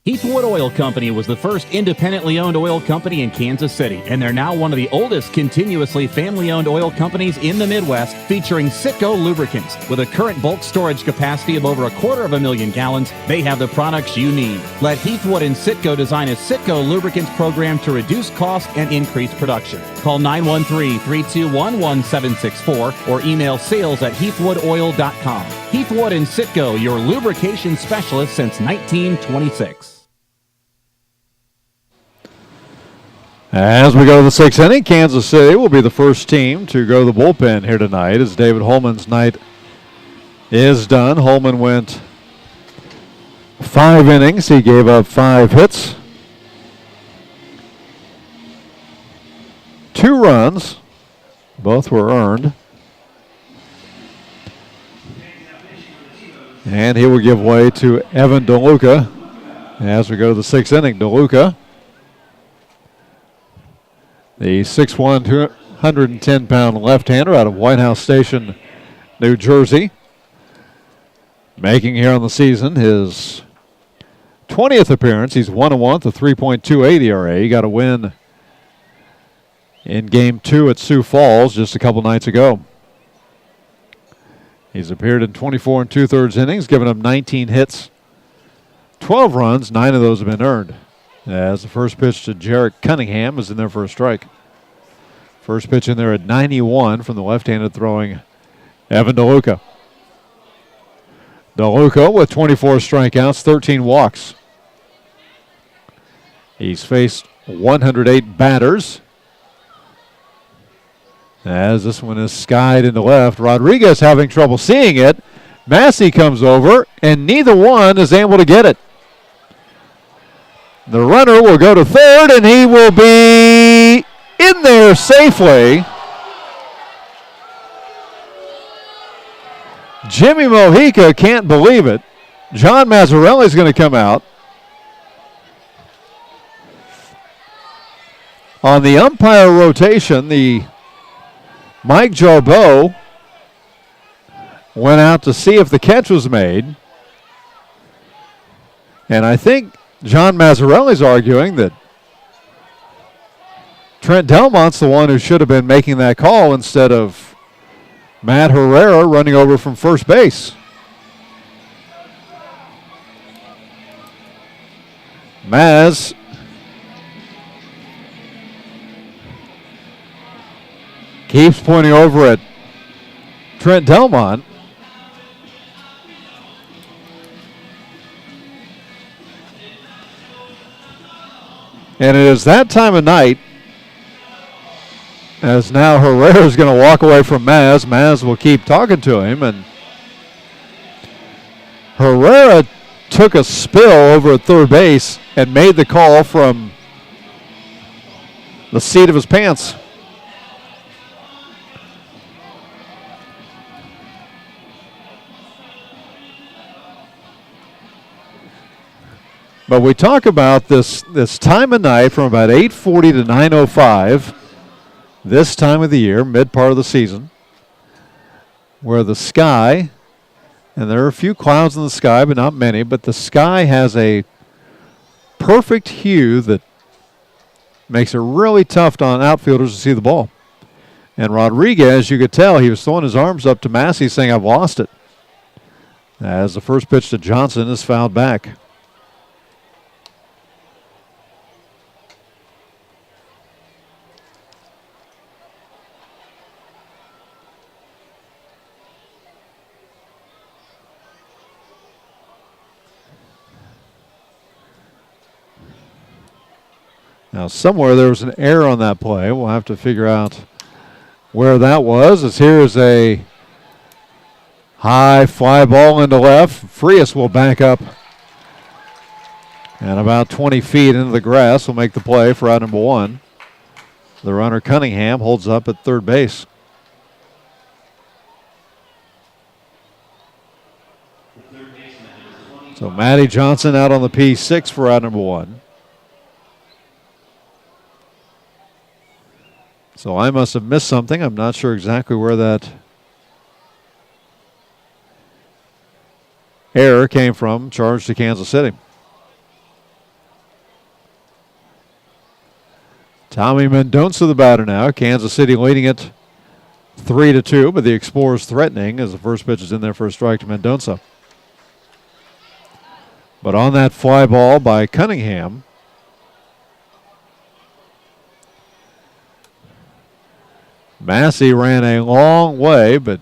Heathwood Oil Company was the first independently owned oil company in Kansas City, and they're now one of the oldest continuously family-owned oil companies in the Midwest, featuring Citgo lubricants. With a current bulk storage capacity of over 250,000 gallons, they have the products you need. Let Heathwood and Citgo design a Citgo lubricants program to reduce cost and increase production. Call 913-321-1764 or email sales@heathwoodoil.com. Heathwood and Citgo, your lubrication specialist since 1926. As we go to the sixth inning, Kansas City will be the first team to go to the bullpen here tonight as David Holman's night is done. Holman went 5 innings. He gave up 5 hits, 2 runs. Both were earned. And he will give way to Evan DeLuca as we go to the sixth inning. DeLuca, the 6'1", 210-pound left-hander out of White House Station, New Jersey, making here on the season his 20th appearance. He's 1-1 with a 3.28 ERA. He got a win in Game 2 at Sioux Falls just a couple nights ago. He's appeared in 24 2/3 innings, given up 19 hits, 12 runs, 9 of those have been earned. As the first pitch to Jarek Cunningham is in there for a strike. First pitch in there at 91 from the left-handed throwing Evan DeLuca. DeLuca with 24 strikeouts, 13 walks. He's faced 108 batters. As this one is skied into left. Rodriguez having trouble seeing it. Massey comes over, and neither one is able to get it. The runner will go to third, and he will be in there safely. Jimmy Mojica can't believe it. John Mazzarelli is going to come out. On the umpire rotation, the Mike Jarbeau went out to see if the catch was made. And I think John Mazzarelli's arguing that Trent Delmont's the one who should have been making that call instead of Matt Herrera running over from first base. Maz keeps pointing over at Trent Delmont. And it is that time of night as now Herrera is going to walk away from Maz. Maz will keep talking to him, and Herrera took a spill over at third base and made the call from the seat of his pants. But we talk about this time of night from about 8:40 to 9:05, this time of the year, mid part of the season, where the sky, and there are a few clouds in the sky, but not many, but the sky has a perfect hue that makes it really tough on outfielders to see the ball. And Rodriguez, you could tell, he was throwing his arms up to Massey saying, "I've lost it," as the first pitch to Johnson is fouled back. Now, somewhere there was an error on that play. We'll have to figure out where that was, as here is a high fly ball into left. Frias will back up, and about 20 feet into the grass will make the play for out number one. The runner, Cunningham, holds up at third base. So Matty Johnson out on the P6 for out number one. So I must have missed something. I'm not sure exactly where that error came from. Charge to Kansas City. Tommy Mendonça the batter now. Kansas City leading it 3-2, but the Explorers threatening as the first pitch is in there for a strike to Mendonça. But on that fly ball by Cunningham, Massey ran a long way, but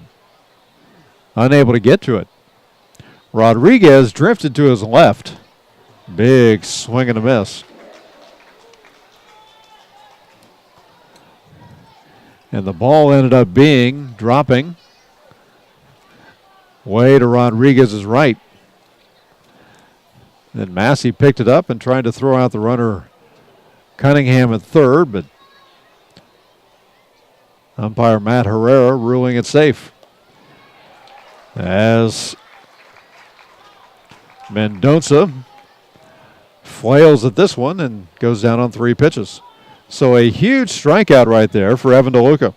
unable to get to it. Rodriguez drifted to his left. Big swing and a miss. And the ball ended up dropping way to Rodriguez's right. Then Massey picked it up and tried to throw out the runner Cunningham at third, but umpire Matt Herrera ruling it safe. As Mendonça flails at this one and goes down on 3 pitches. So a huge strikeout right there for Evan DeLuca.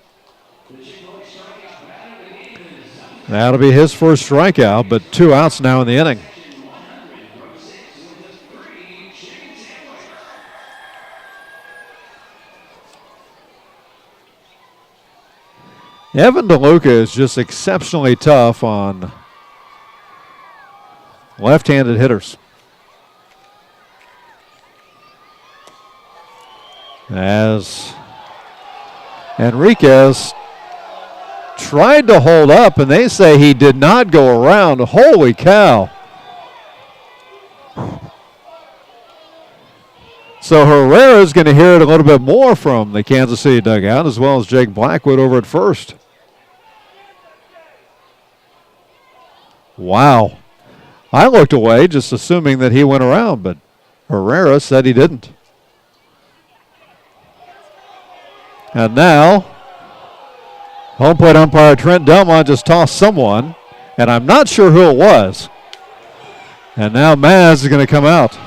That'll be his first strikeout, but 2 outs now in the inning. Evan DeLuca is just exceptionally tough on left-handed hitters. As Enriquez tried to hold up, and they say he did not go around. Holy cow. So Herrera's going to hear it a little bit more from the Kansas City dugout, as well as Jake Blackwood over at first. Wow. I looked away just assuming that he went around, but Herrera said he didn't. And now, home plate umpire Trent Delmont just tossed someone, and I'm not sure who it was. And now Maz is going to come out.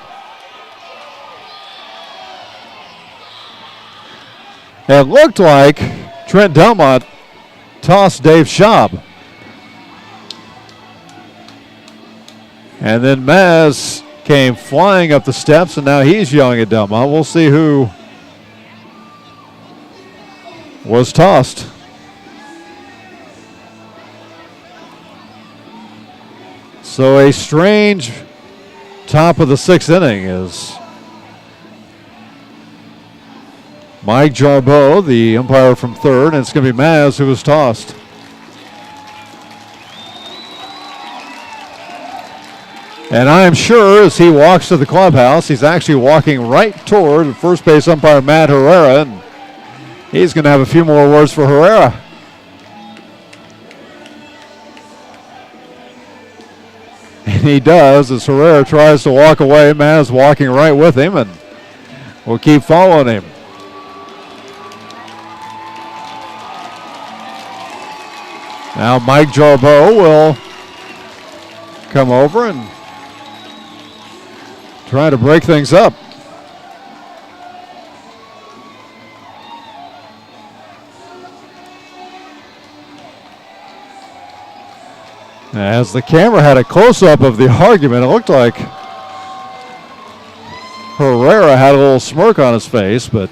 It looked like Trent Delmont tossed Dave Schaub. And then Maz came flying up the steps, and now he's yelling at Delmont. We'll see who was tossed. So a strange top of the 6th inning is Mike Jarbeau, the umpire from 3rd, and it's going to be Maz who was tossed. And I'm sure as he walks to the clubhouse, he's actually walking right toward first base umpire Matt Herrera, and he's going to have a few more words for Herrera. And he does as Herrera tries to walk away. Maz walking right with him, and we'll keep following him. Now Mike Jarbeau will come over and try to break things up. As the camera had a close-up of the argument, it looked like Herrera had a little smirk on his face, but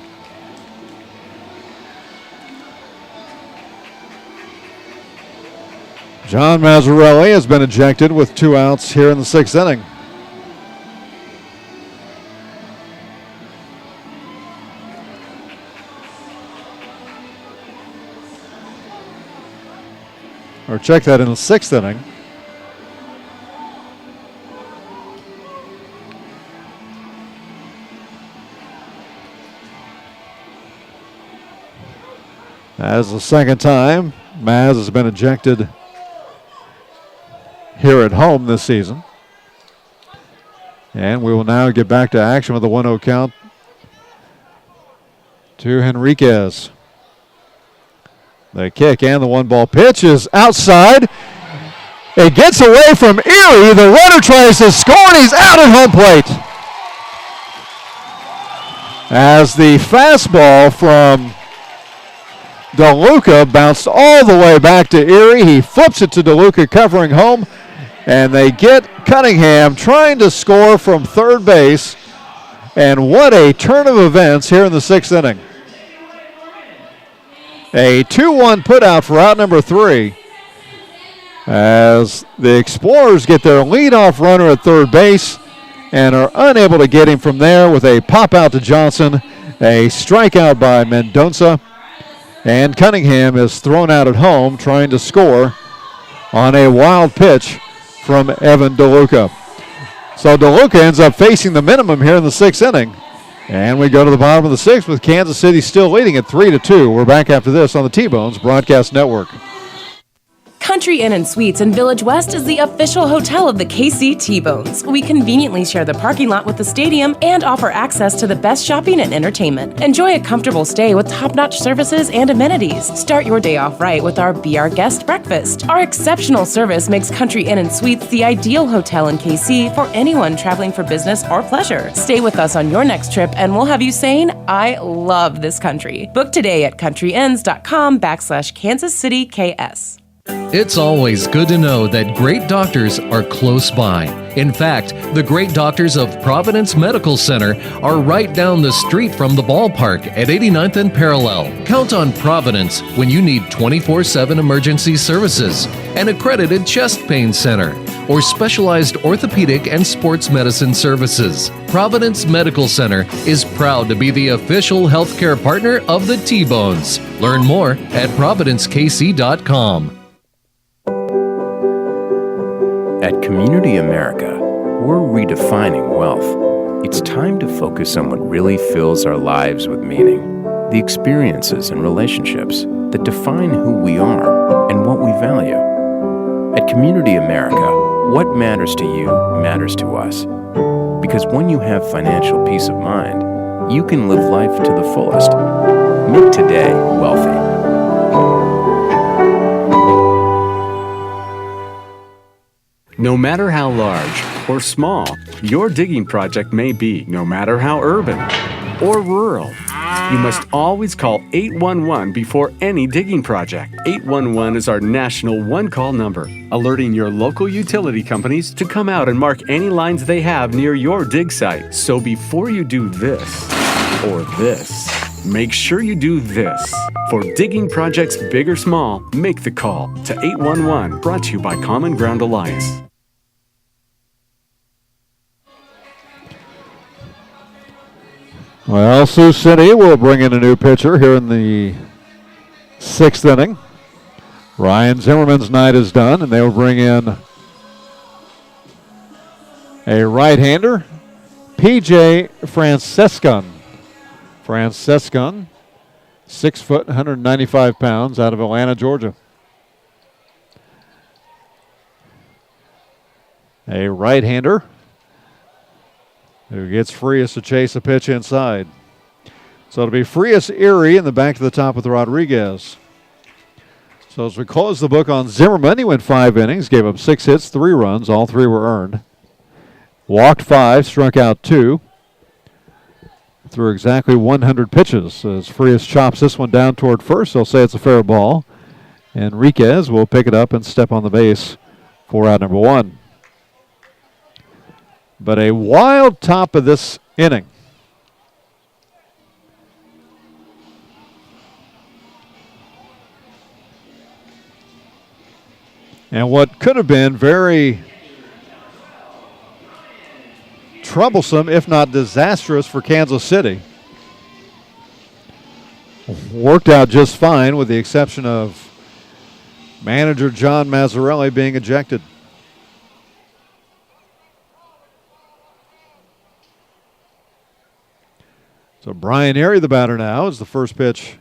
John Mazzarelli has been ejected with 2 outs here in the 6th inning. Or check that in the 6th inning. As the second time, Maz has been ejected here at home this season. And we will now get back to action with a 1-0 count to Henriquez. The kick and the 1-ball pitch is outside. It gets away from Erie. The runner tries to score, and he's out at home plate. As the fastball from DeLuca bounced all the way back to Erie. He flips it to DeLuca covering home, and they get Cunningham trying to score from 3rd base. And what a turn of events here in the 6th inning. A 2-1 put out for out number 3 as the Explorers get their leadoff runner at 3rd base and are unable to get him from there with a pop out to Johnson, a strikeout by Mendoza, and Cunningham is thrown out at home trying to score on a wild pitch from Evan DeLuca. So DeLuca ends up facing the minimum here in the 6th inning. And we go to the bottom of the 6th with Kansas City still leading at 3-2. We're back after this on the T-Bones Broadcast Network. Country Inn & Suites in Village West is the official hotel of the KC T-Bones. We conveniently share the parking lot with the stadium and offer access to the best shopping and entertainment. Enjoy a comfortable stay with top-notch services and amenities. Start your day off right with our Be Our Guest breakfast. Our exceptional service makes Country Inn & Suites the ideal hotel in KC for anyone traveling for business or pleasure. Stay with us on your next trip and we'll have you saying, I love this country. Book today at countryinns.com/Kansas City KS. It's always good to know that great doctors are close by. In fact, the great doctors of Providence Medical Center are right down the street from the ballpark at 89th and Parallel. Count on Providence when you need 24/7 emergency services, an accredited chest pain center, or specialized orthopedic and sports medicine services. Providence Medical Center is proud to be the official healthcare partner of the T-Bones. Learn more at providencekc.com. At Community America, we're redefining wealth. It's time to focus on what really fills our lives with meaning, the experiences and relationships that define who we are and what we value. At Community America, what matters to you matters to us. Because when you have financial peace of mind, you can live life to the fullest. Make today wealthy. No matter how large or small your digging project may be, no matter how urban or rural, You must always call 811 before any digging project. 811 is our national one-call number, alerting your local utility companies to come out and mark any lines they have near your dig site. So before you do this or this, make sure you do this. For digging projects big or small, make the call to 811, brought to you by Common Ground Alliance. Well, Sioux City will bring in a new pitcher here in the 6th inning. Ryan Zimmerman's night is done, and they'll bring in a right-hander, P.J. Francescon. Francescon, 6 foot, 195 pounds, out of Atlanta, Georgia. A right-hander who gets Frias to chase a pitch inside. So it'll be Frias, Erie, in the back to the top with Rodriguez. So as we close the book on Zimmerman, he went 5 innings, gave up 6 hits, 3 runs. All 3 were earned. Walked 5, struck out 2. Threw exactly 100 pitches. As Frias chops this one down toward first, they'll say it's a fair ball. Enriquez will pick it up and step on the base for out number 1. But a wild top of this inning. And what could have been very troublesome, if not disastrous, for Kansas City, worked out just fine with the exception of manager John Mazzarelli being ejected. So Brian Erie, the batter now, as the first pitch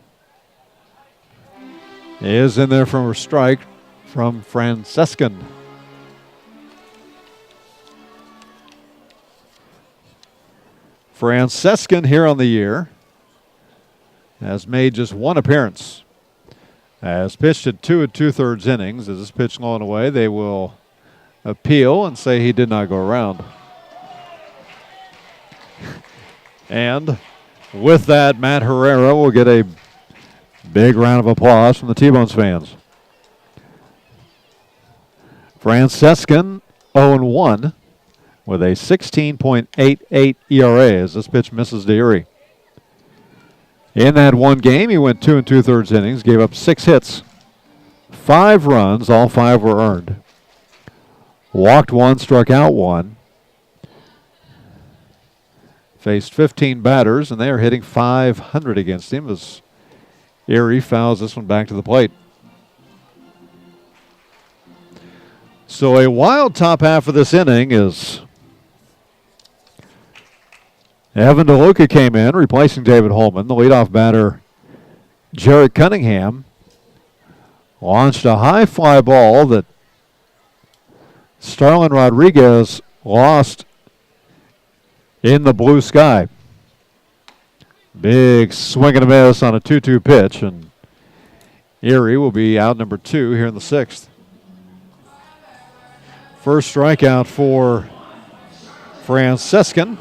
is in there from a strike from Francescon. Francescon here on the year has made just 1 appearance. Has pitched at 2 2/3 innings. As this pitch low and away, they will appeal and say he did not go around. And with that, Matt Herrera will get a big round of applause from the T-Bones fans. Francescon 0-1 with a 16.88 ERA as this pitch misses to Erie. In that one game, he went 2 2/3 innings, gave up 6 hits, 5 runs, all 5 were earned. Walked 1, struck out 1. Faced 15 batters, and they are hitting .500 against him as Erie fouls this one back to the plate. So a wild top half of this inning is Evan DeLuca came in, replacing David Holman. The leadoff batter, Jarrett Cunningham, launched a high fly ball that Starlin Rodriguez lost in the blue sky. Big swing and a miss on a 2-2 pitch, and Erie will be out number 2 here in the 6th. First strikeout for Francescon.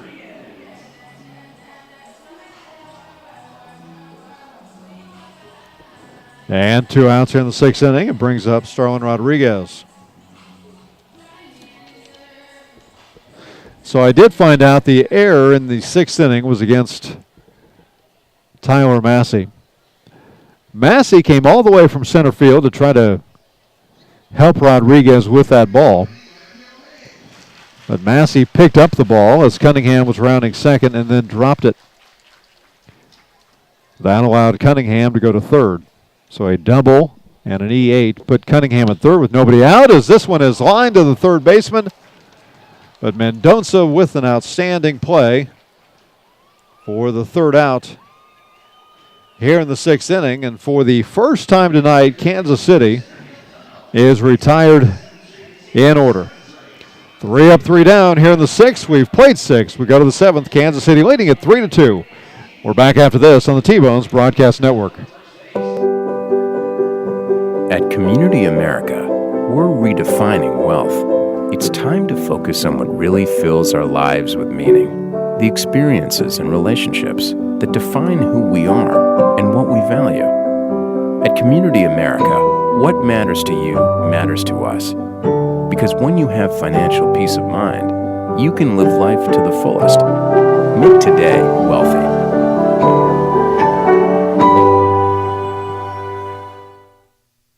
And 2 outs here in the 6th inning. It brings up Starlin Rodriguez. So I did find out the error in the 6th inning was against Tyler Massey. Massey came all the way from center field to try to help Rodriguez with that ball. But Massey picked up the ball as Cunningham was rounding second and then dropped it. That allowed Cunningham to go to third. So a double and an E8 put Cunningham at third with nobody out as this one is lined to the third baseman. But Mendoza with an outstanding play for the third out here in the 6th inning. And for the first time tonight, Kansas City is retired in order. 3 up, 3 down here in the 6th. We've played 6. We go to the 7th. Kansas City leading at 3-2. We're back after this on the T-Bones Broadcast Network. At Community America, we're redefining wealth. It's time to focus on what really fills our lives with meaning, the experiences and relationships that define who we are and what we value. At Community America, what matters to you matters to us. Because when you have financial peace of mind, you can live life to the fullest. Make today wealthy.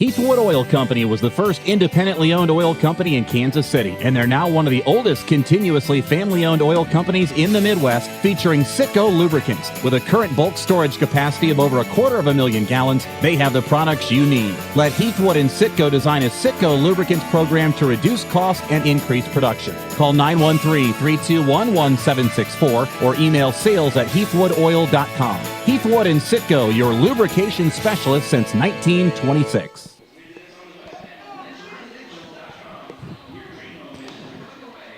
Heathwood Oil Company was the first independently owned oil company in Kansas City, and they're now one of the oldest continuously family-owned oil companies in the Midwest, featuring Citgo lubricants. With a current bulk storage capacity of over 250,000 gallons, they have the products you need. Let Heathwood and Citgo design a Citgo lubricants program to reduce cost and increase production. Call 913-321-1764 or email sales@heathwoodoil.com. Heathwood and Citgo, your lubrication specialist since 1926.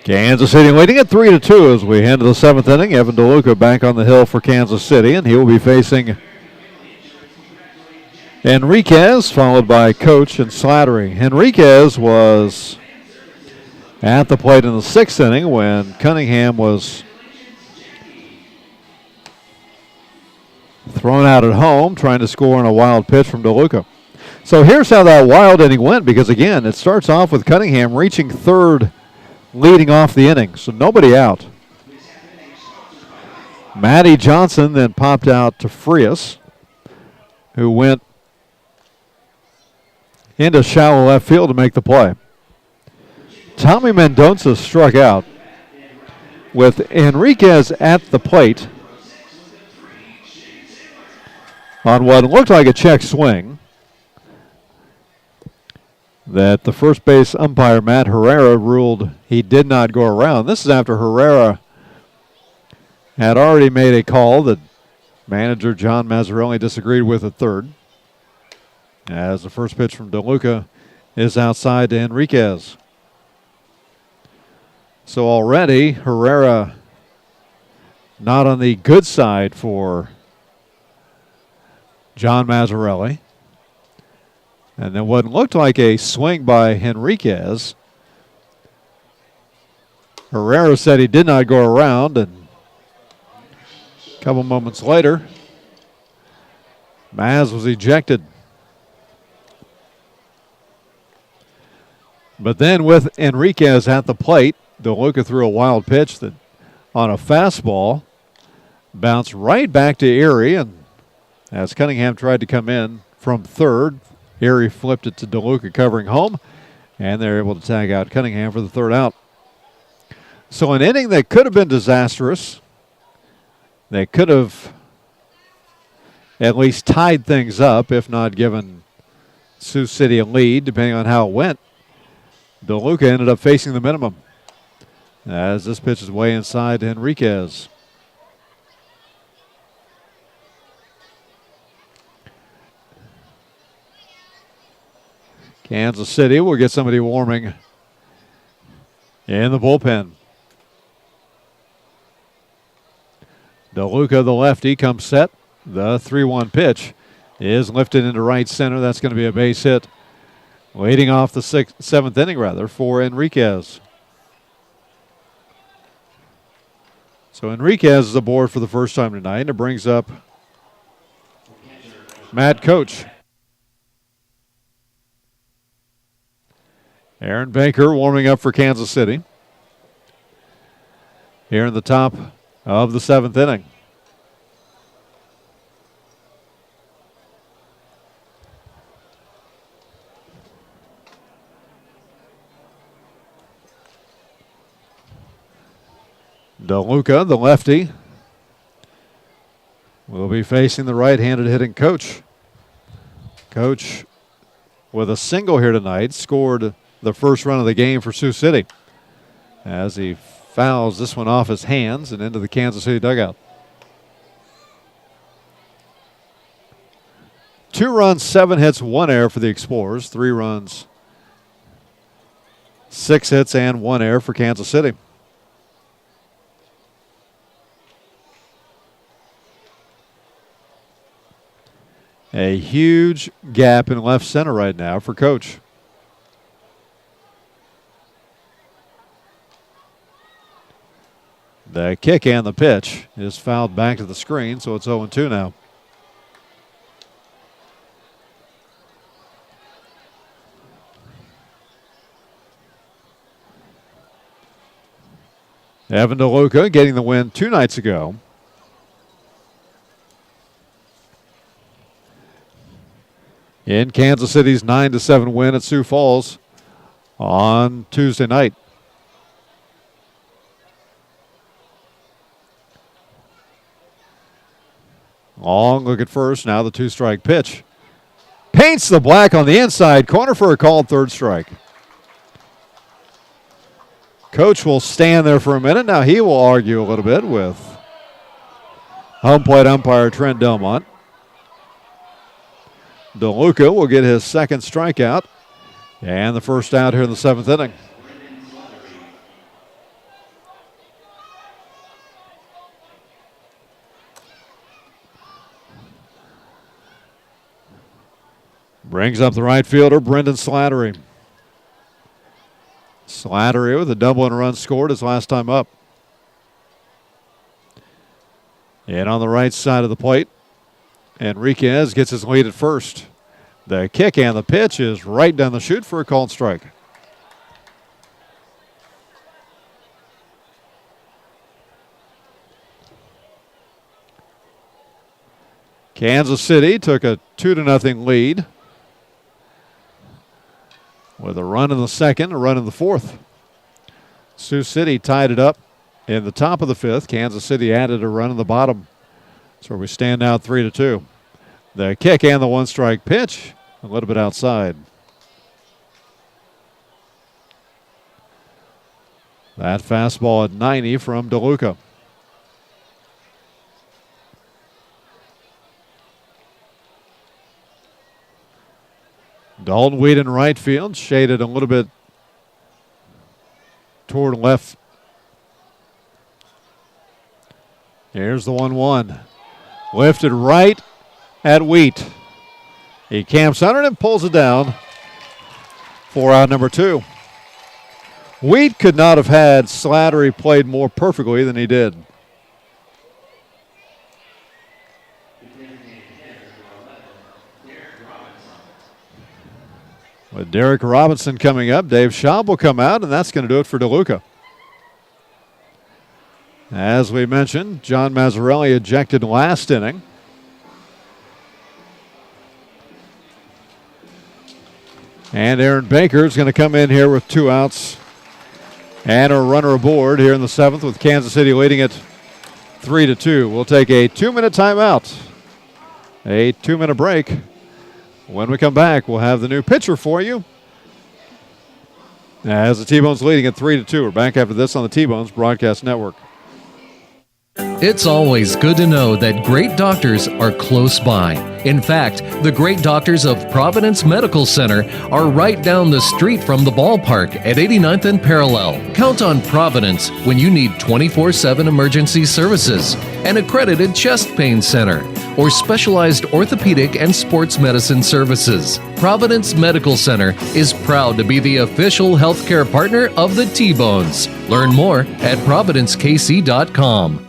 Kansas City leading at 3-2 as we head to the seventh inning. Evan DeLuca back on the hill for Kansas City, and he will be facing Enriquez, followed by Coach and Slattery. Enriquez was at the plate in the sixth inning when Cunningham was thrown out at home, trying to score on a wild pitch from DeLuca. So here's how that wild inning went, because again, it starts off with Cunningham reaching third, leading off the inning, so nobody out. Matty Johnson then popped out to Frias, who went into shallow left field to make the play. Tommy Mendonça struck out with Enriquez at the plate on what looked like a check swing that the first base umpire, Matt Herrera, ruled he did not go around. This is after Herrera had already made a call that manager John Mazzarelli disagreed with at third, as the first pitch from DeLuca is outside to Enriquez. So already Herrera not on the good side for John Mazzarelli. And then what looked like a swing by Enriquez, Herrera said he did not go around, and a couple moments later, Maz was ejected. But then with Enriquez at the plate, DeLuca threw a wild pitch that on a fastball bounced right back to Erie, and as Cunningham tried to come in from third, Erie flipped it to DeLuca covering home, and they're able to tag out Cunningham for the third out. So an inning that could have been disastrous. They could have at least tied things up, if not given Sioux City a lead, depending on how it went. DeLuca ended up facing the minimum as this pitch is way inside to Enriquez. Kansas City will get somebody warming in the bullpen. DeLuca, the lefty, comes set. The 3-1 pitch is lifted into right center. That's going to be a base hit. Leading off the seventh inning, for Enriquez. So Enriquez is aboard for the first time tonight, and it brings up Matt Coach. Aaron Baker warming up for Kansas City here in the top of the seventh inning. DeLuca, the lefty, will be facing the right-handed hitting Coach. Coach, with a single here tonight, scored the first run of the game for Sioux City as he fouls this one off his hands and into the Kansas City dugout. 2 runs, 7 hits, 1 error for the Explorers. 3 runs, 6 hits, and 1 error for Kansas City. A huge gap in left center right now for Coach. The kick and the pitch is fouled back to the screen, so it's 0-2 now. Evan DeLuca getting the win 2 nights ago. In Kansas City's 9-7 win at Sioux Falls on Tuesday night. Long look at first, now the 2-strike pitch. Paints the black on the inside corner for a called 3rd strike. Coach will stand there for a minute. Now he will argue a little bit with home plate umpire Trent Delmont. DeLuca will get his 2nd strikeout and the 1st out here in the 7th inning. Brings up the right fielder, Brendan Slattery. Slattery with a double and a run scored his last time up. And on the right side of the plate, Enriquez gets his lead at first. The kick and the pitch is right down the chute for a called strike. Kansas City took a 2-0 lead with a run in the 2nd, a run in the 4th. Sioux City tied it up in the top of the 5th. Kansas City added a run in the bottom. So we stand now 3-2. The kick and the 1-strike pitch, a little bit outside. That fastball at 90 from DeLuca. Dalton Weed in right field, shaded a little bit toward left. Here's the 1-1. Lifted right at Wheat. He camps under it and pulls it down for out number 2. Wheat could not have had Slattery played more perfectly than he did. With Derek Robinson coming up, Dave Schaub will come out, and that's going to do it for DeLuca. As we mentioned, John Mazzarelli ejected last inning. And Aaron Baker is going to come in here with 2 outs and a runner aboard here in the 7th with Kansas City leading it 3-2. We'll take a 2-minute timeout, a 2-minute break. When we come back, we'll have the new pitcher for you. As the T-Bones leading at 3-2. We're back after this on the T-Bones Broadcast Network. It's always good to know that great doctors are close by. In fact, the great doctors of Providence Medical Center are right down the street from the ballpark at 89th and Parallel. Count on Providence when you need 24/7 emergency services, an accredited chest pain center, or specialized orthopedic and sports medicine services. Providence Medical Center is proud to be the official healthcare partner of the T-Bones. Learn more at providencekc.com.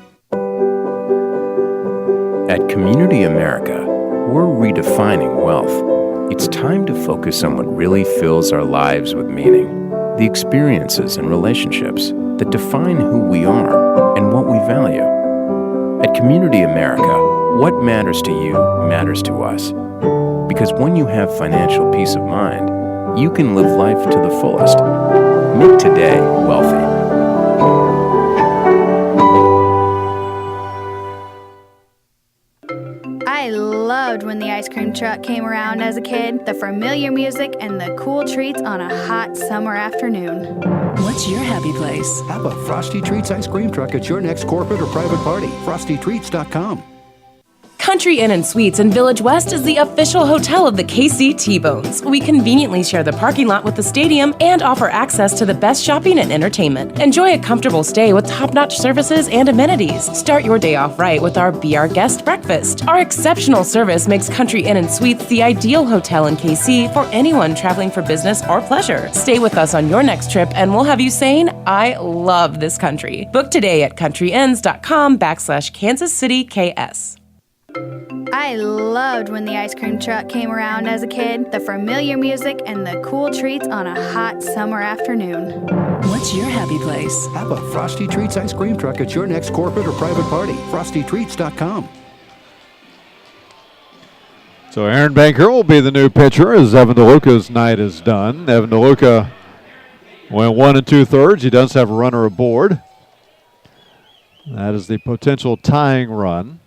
At Community America, we're redefining wealth. It's time to focus on what really fills our lives with meaning. The experiences and relationships that define who we are and what we value. At Community America, what matters to you matters to us. Because when you have financial peace of mind, you can live life to the fullest. Make today wealthy. I loved when the ice cream truck came around as a kid. The familiar music and the cool treats on a hot summer afternoon. What's your happy place? Have a Frosty Treats ice cream truck at your next corporate or private party. FrostyTreats.com. Country Inn and Suites in Village West is the official hotel of the KC T-Bones. We conveniently share the parking lot with the stadium and offer access to the best shopping and entertainment. Enjoy a comfortable stay with top-notch services and amenities. Start your day off right with our Be Our Guest breakfast. Our exceptional service makes Country Inn and Suites the ideal hotel in KC for anyone traveling for business or pleasure. Stay with us on your next trip and we'll have you saying, I love this country. Book today at countryinns.com/Kansas City KS. I loved when the ice cream truck came around as a kid, the familiar music and the cool treats on a hot summer afternoon. What's your happy place? Have a Frosty Treats ice cream truck at your next corporate or private party. FrostyTreats.com. So Aaron Baker will be the new pitcher as Evan DeLuca's night is done. Evan DeLuca went 1 2/3. He does have a runner aboard. That is the potential tying run.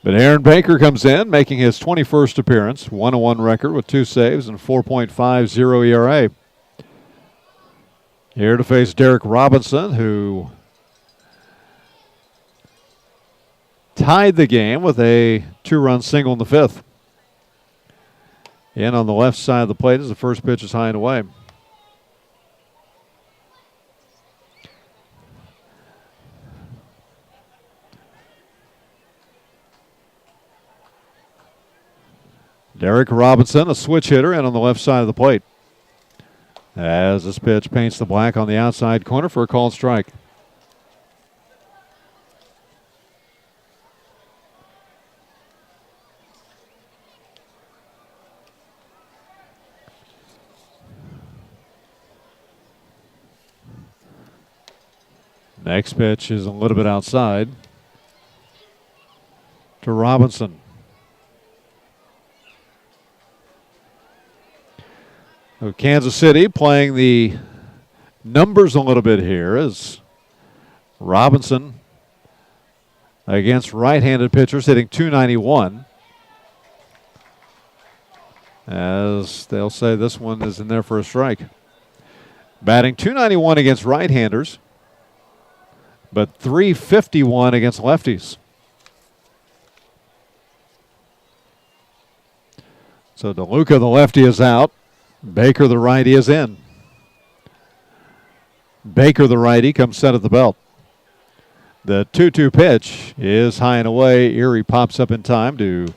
But Aaron Baker comes in, making his 21st appearance, 1-1 record with 2 saves and 4.50 ERA. Here to face Derek Robinson, who tied the game with a 2-run single in the 5th. In on the left side of the plate as the first pitch is high and away. Derek Robinson, a switch hitter, in on the left side of the plate. As this pitch paints the black on the outside corner for a called strike. Next pitch is a little bit outside to Robinson. So Kansas City playing the numbers a little bit here as Robinson against right-handed pitchers hitting .291. As they'll say this one is in there for a strike. Batting .291 against right-handers, but .351 against lefties. So DeLuca, the lefty, is out. Baker, the righty, is in. Baker, the righty, comes set at the belt. The 2-2 pitch is high and away. Erie pops up in time to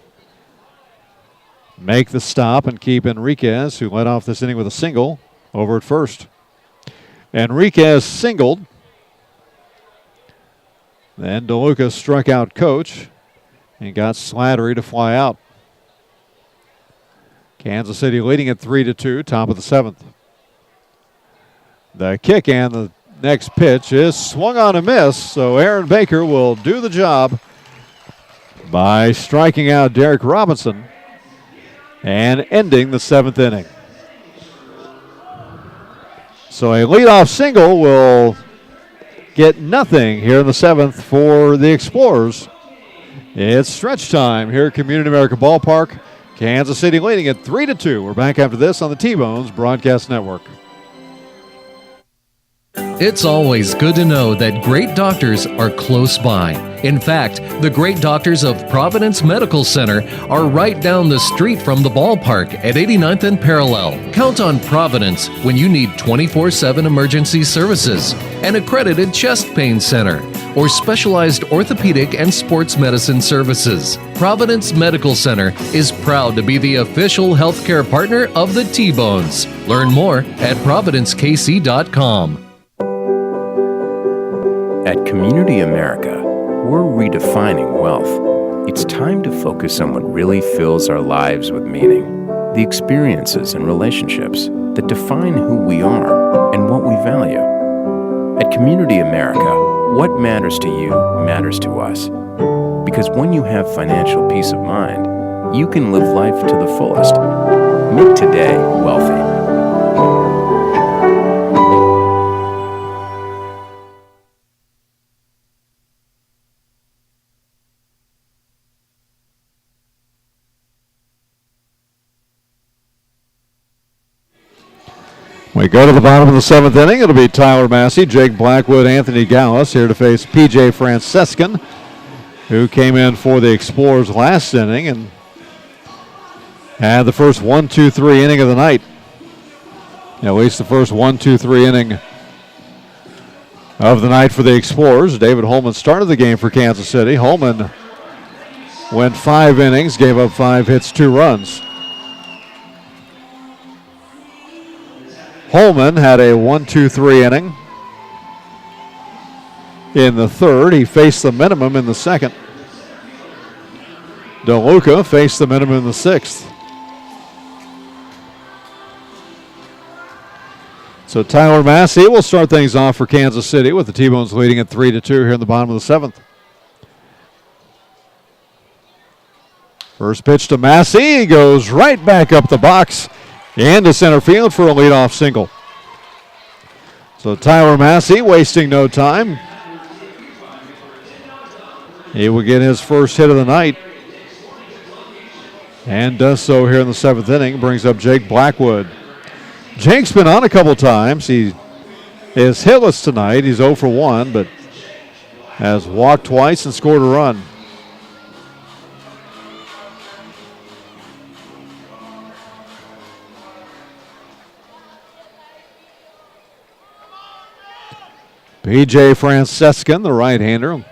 make the stop and keep Enriquez, who led off this inning with a single, over at first. Enriquez singled. Then DeLuca struck out Coach and got Slattery to fly out. Kansas City leading at 3-2, top of the 7th. The kick and the next pitch is swung on a miss, so Aaron Baker will do the job by striking out Derek Robinson and ending the 7th inning. So a leadoff single will get nothing here in the 7th for the Explorers. It's stretch time here at Community America Ballpark. Kansas City leading at 3-2. We're back after this on the T-Bones Broadcast Network. It's always good to know that great doctors are close by. In fact, the great doctors of Providence Medical Center are right down the street from the ballpark at 89th and Parallel. Count on Providence when you need 24/7 emergency services, an accredited chest pain center, or specialized orthopedic and sports medicine services. Providence Medical Center is proud to be the official healthcare partner of the T-Bones. Learn more at providencekc.com. At Community America, we're redefining wealth. It's time to focus on what really fills our lives with meaning. The experiences and relationships that define who we are and what we value. At Community America, what matters to you matters to us. Because when you have financial peace of mind, you can live life to the fullest. Make today wealthy. We go to the bottom of the 7th inning. It'll be Tyler Massey, Jake Blackwood, Anthony Gallus here to face P.J. Francescan who came in for the Explorers last inning and had the first 1-2-3 inning of the night. At least the first 1-2-3 inning of the night for the Explorers. David Holman started the game for Kansas City. Holman went 5 innings, gave up 5 hits, 2 runs. Holman had a 1-2-3 inning in the third. He faced the minimum in the second. DeLuca faced the minimum in the sixth. So Tyler Massey will start things off for Kansas City with the T-Bones leading at 3-2 here in the bottom of the seventh. First pitch to Massey. He goes right back up the box and to center field for a leadoff single. So Tyler Massey wasting no time. He will get his first hit of the night and does so here in the seventh inning. Brings up Jake Blackwood. Jake's been on a couple times. He is hitless tonight. He's 0 for 1, but has walked twice and scored a run. P.J. Francescan, the right-hander,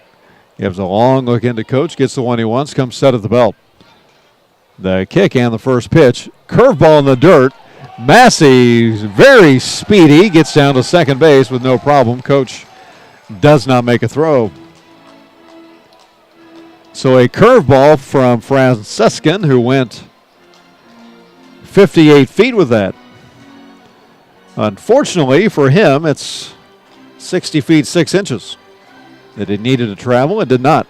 gives a long look into coach, gets the one he wants, comes set at the belt. The kick and the first pitch. Curveball in the dirt. Massey, very speedy, gets down to second base with no problem. Coach does not make a throw. So a curveball from Francescan, who went 58 feet with that. Unfortunately for him, it's 60 feet 6 inches that it needed to travel. It did not.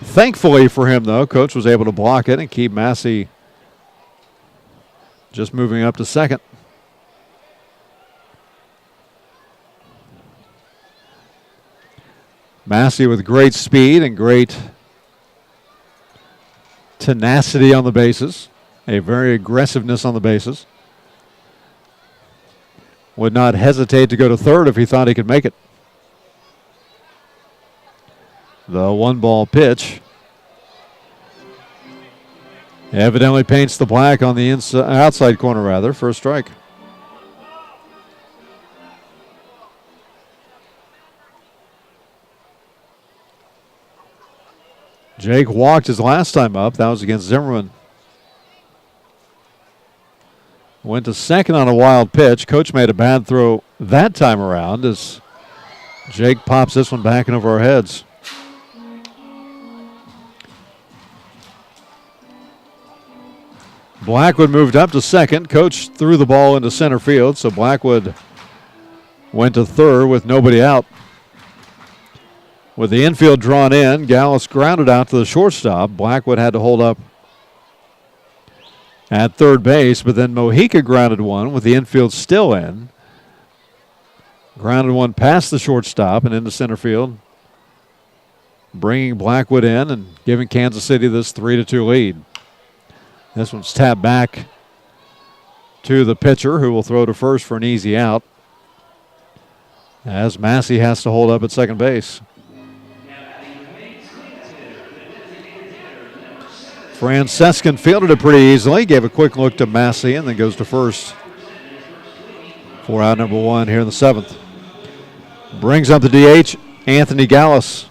Thankfully for him, though, coach was able to block it and keep Massey just moving up to second. Massey with great speed and great tenacity on the bases, a very aggressiveness on the bases. Would not hesitate to go to third if he thought he could make it. The 1-ball pitch evidently paints the black on the outside corner, for a strike. Jake walked his last time up. That was against Zimmerman. Went to second on a wild pitch. Coach made a bad throw that time around as Jake pops this one back and over our heads. Blackwood moved up to second. Coach threw the ball into center field, so Blackwood went to third with nobody out. With the infield drawn in, Gallus grounded out to the shortstop. Blackwood had to hold up at third base, but then Mojica grounded one with the infield still in. Grounded one past the shortstop and into center field, bringing Blackwood in and giving Kansas City this 3-2 lead. This one's tapped back to the pitcher, who will throw to first for an easy out, as Massey has to hold up at second base. Francescan fielded it pretty easily, gave a quick look to Massey, and then goes to first for out number 1 here in the seventh. Brings up the DH, Anthony Gallus.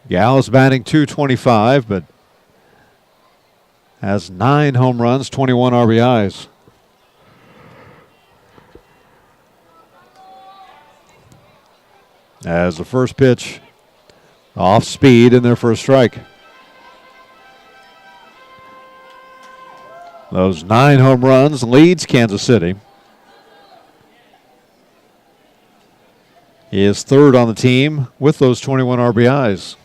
Gallus batting .225, but has 9 home runs, 21 RBIs. As the first pitch off speed in there for a strike. Those 9 home runs leads Kansas City. He is third on the team with those 21 RBIs.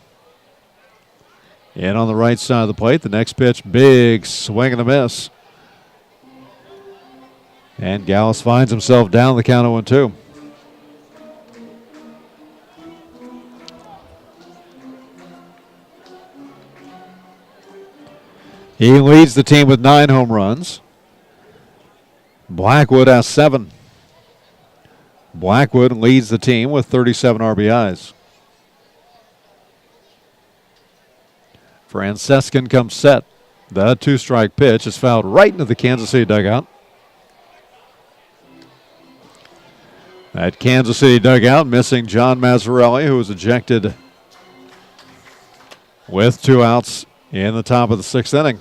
And on the right side of the plate, the next pitch, big swing and a miss. And Gallus finds himself down the count of 1-2. He leads the team with 9 home runs. Blackwood has 7. Blackwood leads the team with 37 RBIs. Francescan comes set. The 2-strike pitch is fouled right into the Kansas City dugout. That Kansas City dugout missing John Mazzarelli, who was ejected with 2 outs in the top of the 6th inning.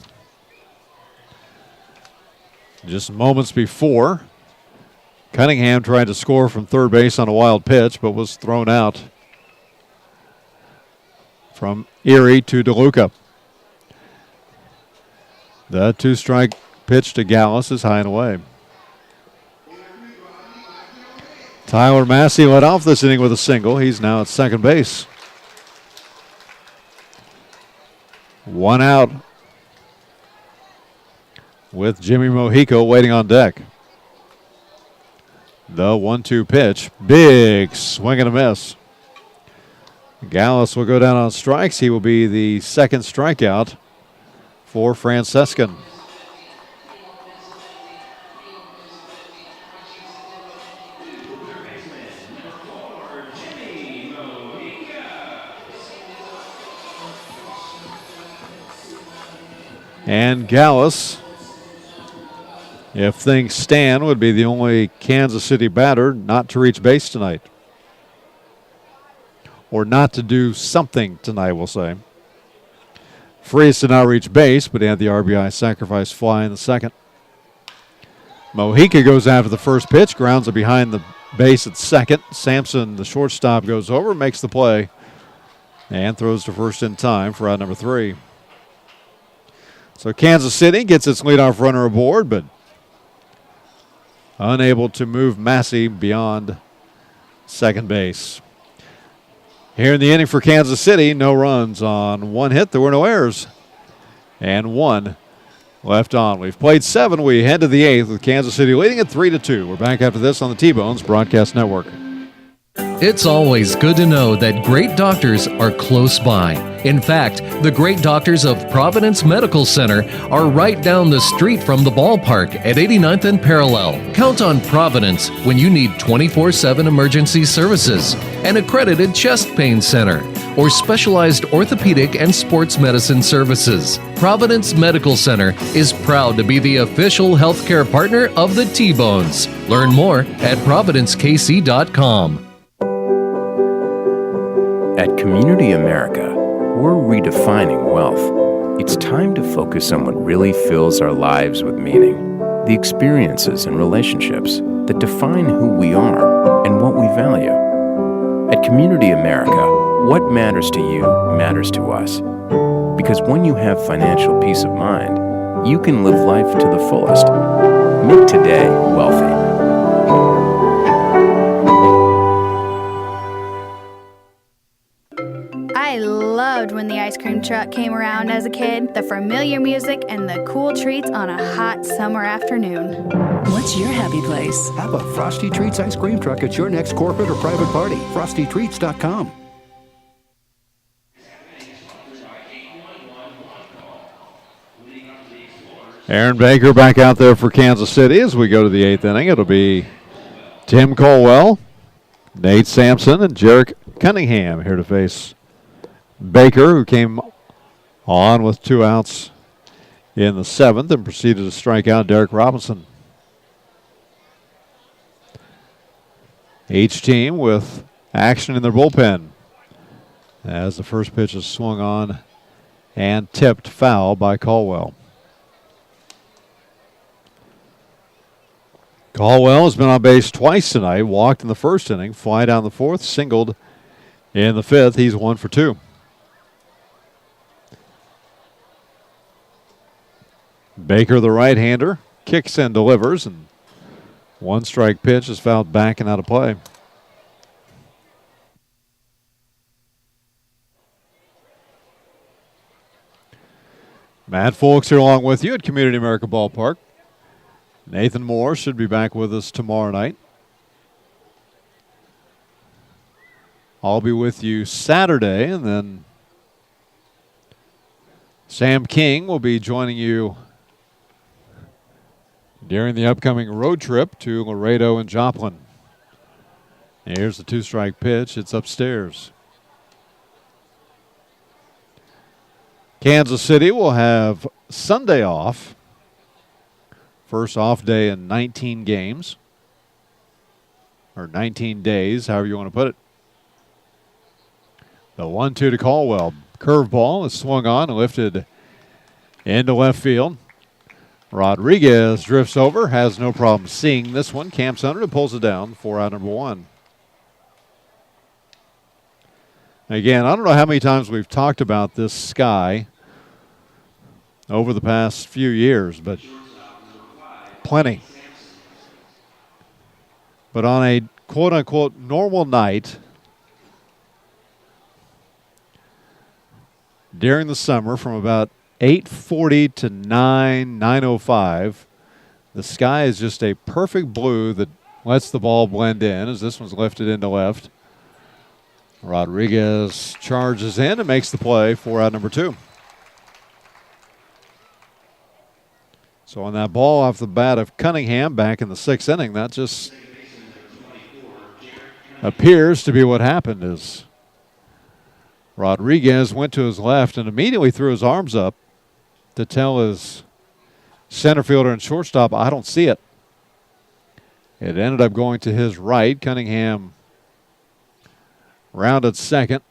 Just moments before, Cunningham tried to score from third base on a wild pitch, but was thrown out from Erie to DeLuca. The 2-strike pitch to Gallus is high and away. Tyler Massey led off this inning with a single. He's now at second base. 1 out with Jimmy Mojica waiting on deck. The 1-2 pitch. Big swing and a miss. Gallus will go down on strikes. He will be the second strikeout for Francescan. And Gallus, if things stand, would be the only Kansas City batter not to reach base tonight. Or not to do something tonight, we'll say. Freese did not reach base, but he had the RBI sacrifice fly in the second. Mojica goes after the first pitch, grounds it behind the base at second. Sampson, the shortstop, goes over, makes the play, and throws to first in time for out number 3. So Kansas City gets its leadoff runner aboard, but unable to move Massey beyond second base. Here in the inning for Kansas City, no runs on 1 hit. There were no errors. And 1 left on. We've played 7. We head to the 8th with Kansas City leading at 3-2. We're back after this on the T-Bones Broadcast Network. It's always good to know that great doctors are close by. In fact, the great doctors of Providence Medical Center are right down the street from the ballpark at 89th and Parallel. Count on Providence when you need 24/7 emergency services, an accredited chest pain center, or specialized orthopedic and sports medicine services. Providence Medical Center is proud to be the official healthcare partner of the T-Bones. Learn more at providencekc.com. At Community America, we're redefining wealth. It's time to focus on what really fills our lives with meaning. The experiences and relationships that define who we are and what we value. At Community America, what matters to you matters to us. Because when you have financial peace of mind, you can live life to the fullest. Make today wealthy. I loved when the ice cream truck came around as a kid. The familiar music and the cool treats on a hot summer afternoon. What's your happy place? Have a Frosty Treats ice cream truck at your next corporate or private party. FrostyTreats.com. Aaron Baker back out there for Kansas City as we go to the 8th inning. It'll be Tim Colwell, Nate Sampson, and Jarek Cunningham here to face Baker, who came on with 2 outs in the 7th and proceeded to strike out Derek Robinson. Each team with action in their bullpen as the first pitch is swung on and tipped foul by Colwell. Colwell has been on base twice tonight, walked in the first inning, fly down the 4th, singled in the 5th. He's 1 for 2. Baker, the right-hander, kicks and delivers, and 1-strike pitch is fouled back and out of play. Matt Fulks here along with you at Community America Ballpark. Nathan Moore should be back with us tomorrow night. I'll be with you Saturday, and then Sam King will be joining you during the upcoming road trip to Laredo and Joplin. Here's the 2-strike pitch. It's upstairs. Kansas City will have Sunday off. First off day in 19 games. Or 19 days, however you want to put it. The 1-2 to Caldwell. Curveball is swung on and lifted into left field. Rodriguez drifts over, has no problem seeing this one. Camps under and pulls it down for out number 1. Again, I don't know how many times we've talked about this sky over the past few years, but plenty. But on a quote-unquote normal night during the summer from about 8:40 to 9:05, the sky is just a perfect blue that lets the ball blend in as this one's lifted into left. Rodriguez charges in and makes the play for out number 2. So on that ball off the bat of Cunningham back in the 6th inning, that just appears to be what happened. Is Rodriguez went to his left and immediately threw his arms up to tell his center fielder and shortstop, I don't see it. It ended up going to his right. Cunningham rounded second.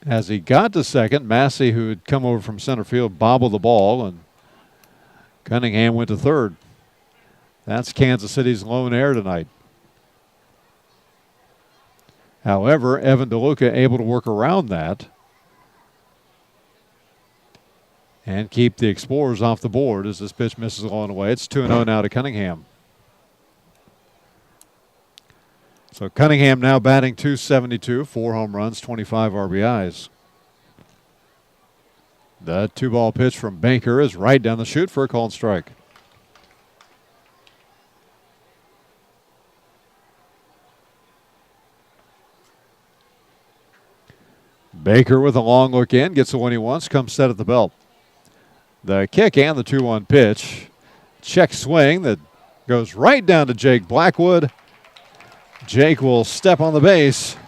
As he got to second, Massey, who had come over from center field, bobbled the ball, and Cunningham went to third. That's Kansas City's lone error tonight. However, Evan DeLuca able to work around that and keep the Explorers off the board as this pitch misses along the way. It's 2-0 now to Cunningham. So Cunningham now batting .272, 4 home runs, 25 RBIs. The 2-ball pitch from Baker is right down the chute for a called strike. Baker with a long look in, gets the one he wants, comes set at the belt. The kick and the 2-1 pitch. Check swing that goes right down to Jake Blackwood. Jake will step on the base,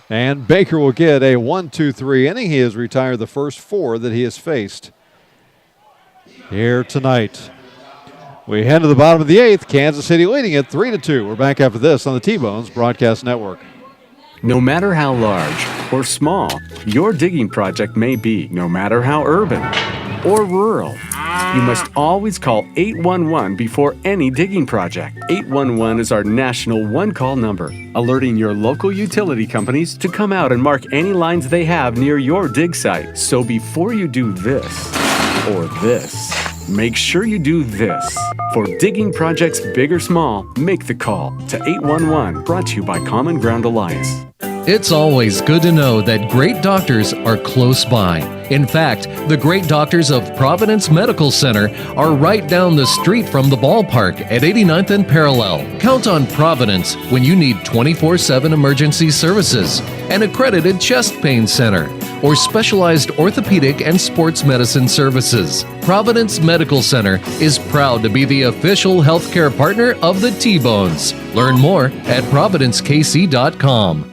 and Baker will get a 1-2-3 inning. He has retired the first 4 that he has faced here tonight. We head to the bottom of the 8th. Kansas City leading it 3-2. We're back after this on the T-Bones Broadcast Network. No matter how large or small your digging project may be, no matter how urban or rural, you must always call 811 before any digging project. 811 is our national one-call number, alerting your local utility companies to come out and mark any lines they have near your dig site. So before you do this or this, make sure you do this. For digging projects big or small, make the call to 811, brought to you by Common Ground Alliance. It's always good to know that great doctors are close by. In fact, the great doctors of Providence Medical Center are right down the street from the ballpark at 89th and Parallel. Count on Providence when you need 24/7 emergency services, an accredited chest pain center, or specialized orthopedic and sports medicine services. Providence Medical Center is proud to be the official healthcare partner of the T-Bones. Learn more at providencekc.com.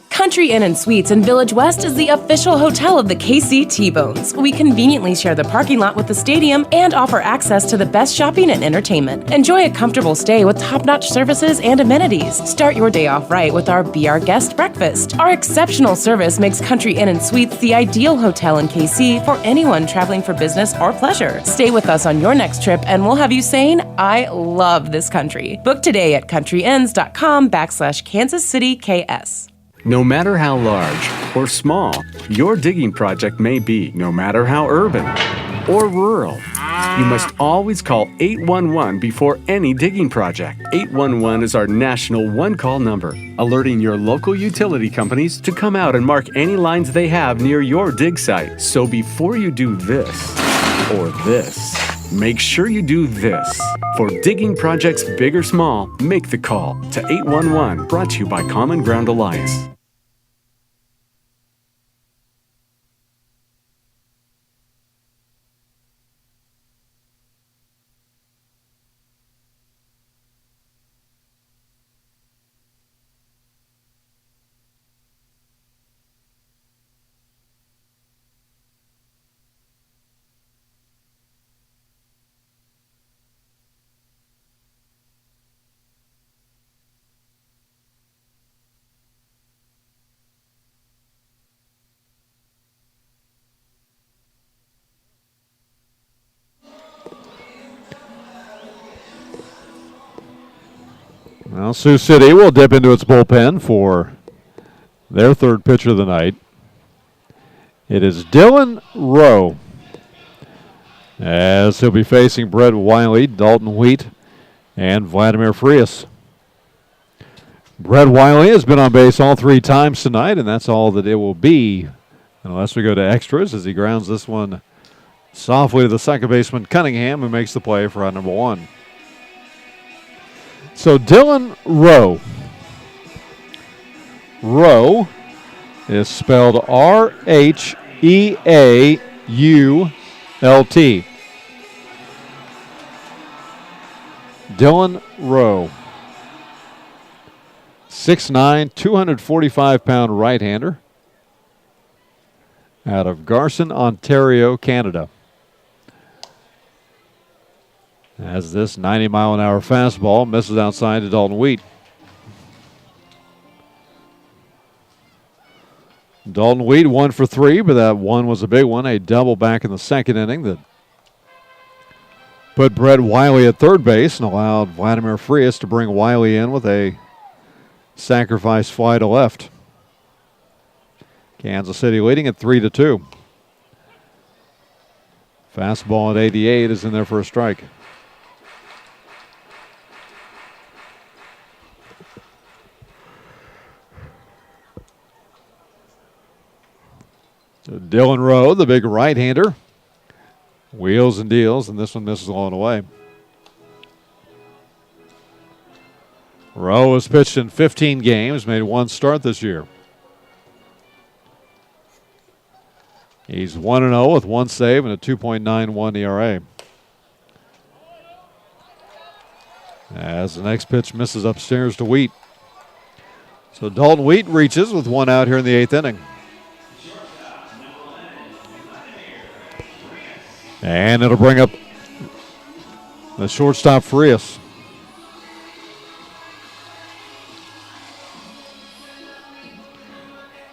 Country Inn & Suites in Village West is the official hotel of the KC T-Bones. We conveniently share the parking lot with the stadium and offer access to the best shopping and entertainment. Enjoy a comfortable stay with top-notch services and amenities. Start your day off right with our Be Our Guest breakfast. Our exceptional service makes Country Inn & Suites the ideal hotel in KC for anyone traveling for business or pleasure. Stay with us on your next trip and we'll have you saying, I love this country. Book today at countryinns.com/Kansas City KS. No matter how large or small your digging project may be, no matter how urban or rural, you must always call 811 before any digging project. 811 is our national one-call number, alerting your local utility companies to come out and mark any lines they have near your dig site. So before you do this or this, make sure you do this. For digging projects big or small, make the call to 811, brought to you by Common Ground Alliance. Well, Sioux City will dip into its bullpen for their third pitcher of the night. It is Dylan Rowe, as he'll be facing Brett Wiley, Dalton Wheat, and Vladimir Frias. Brett Wiley has been on base all 3 times tonight, and that's all that it will be unless we go to extras as he grounds this one softly to the second baseman, Cunningham, who makes the play for out number 1. So Dylan Rowe. Rowe is spelled R-H-E-A-U-L-T. Dylan Rowe. 6'9", 245-pound right-hander out of Garson, Ontario, Canada. As this 90-mile-an-hour fastball misses outside to Dalton Wheat. Dalton Wheat 1 for 3, but that one was a big one. A double back in the second inning that put Brett Wiley at third base and allowed Vladimir Frias to bring Wiley in with a sacrifice fly to left. Kansas City leading at 3-2. Fastball at 88 is in there for a strike. So Dylan Rowe, the big right-hander, wheels and deals, and this one misses along the way. Rowe has pitched in 15 games, made 1 start this year. He's 1-0 with 1 save and a 2.91 ERA. As the next pitch misses upstairs to Wheat. So Dalton Wheat reaches with 1 out here in the 8th inning. And it'll bring up the shortstop Frias.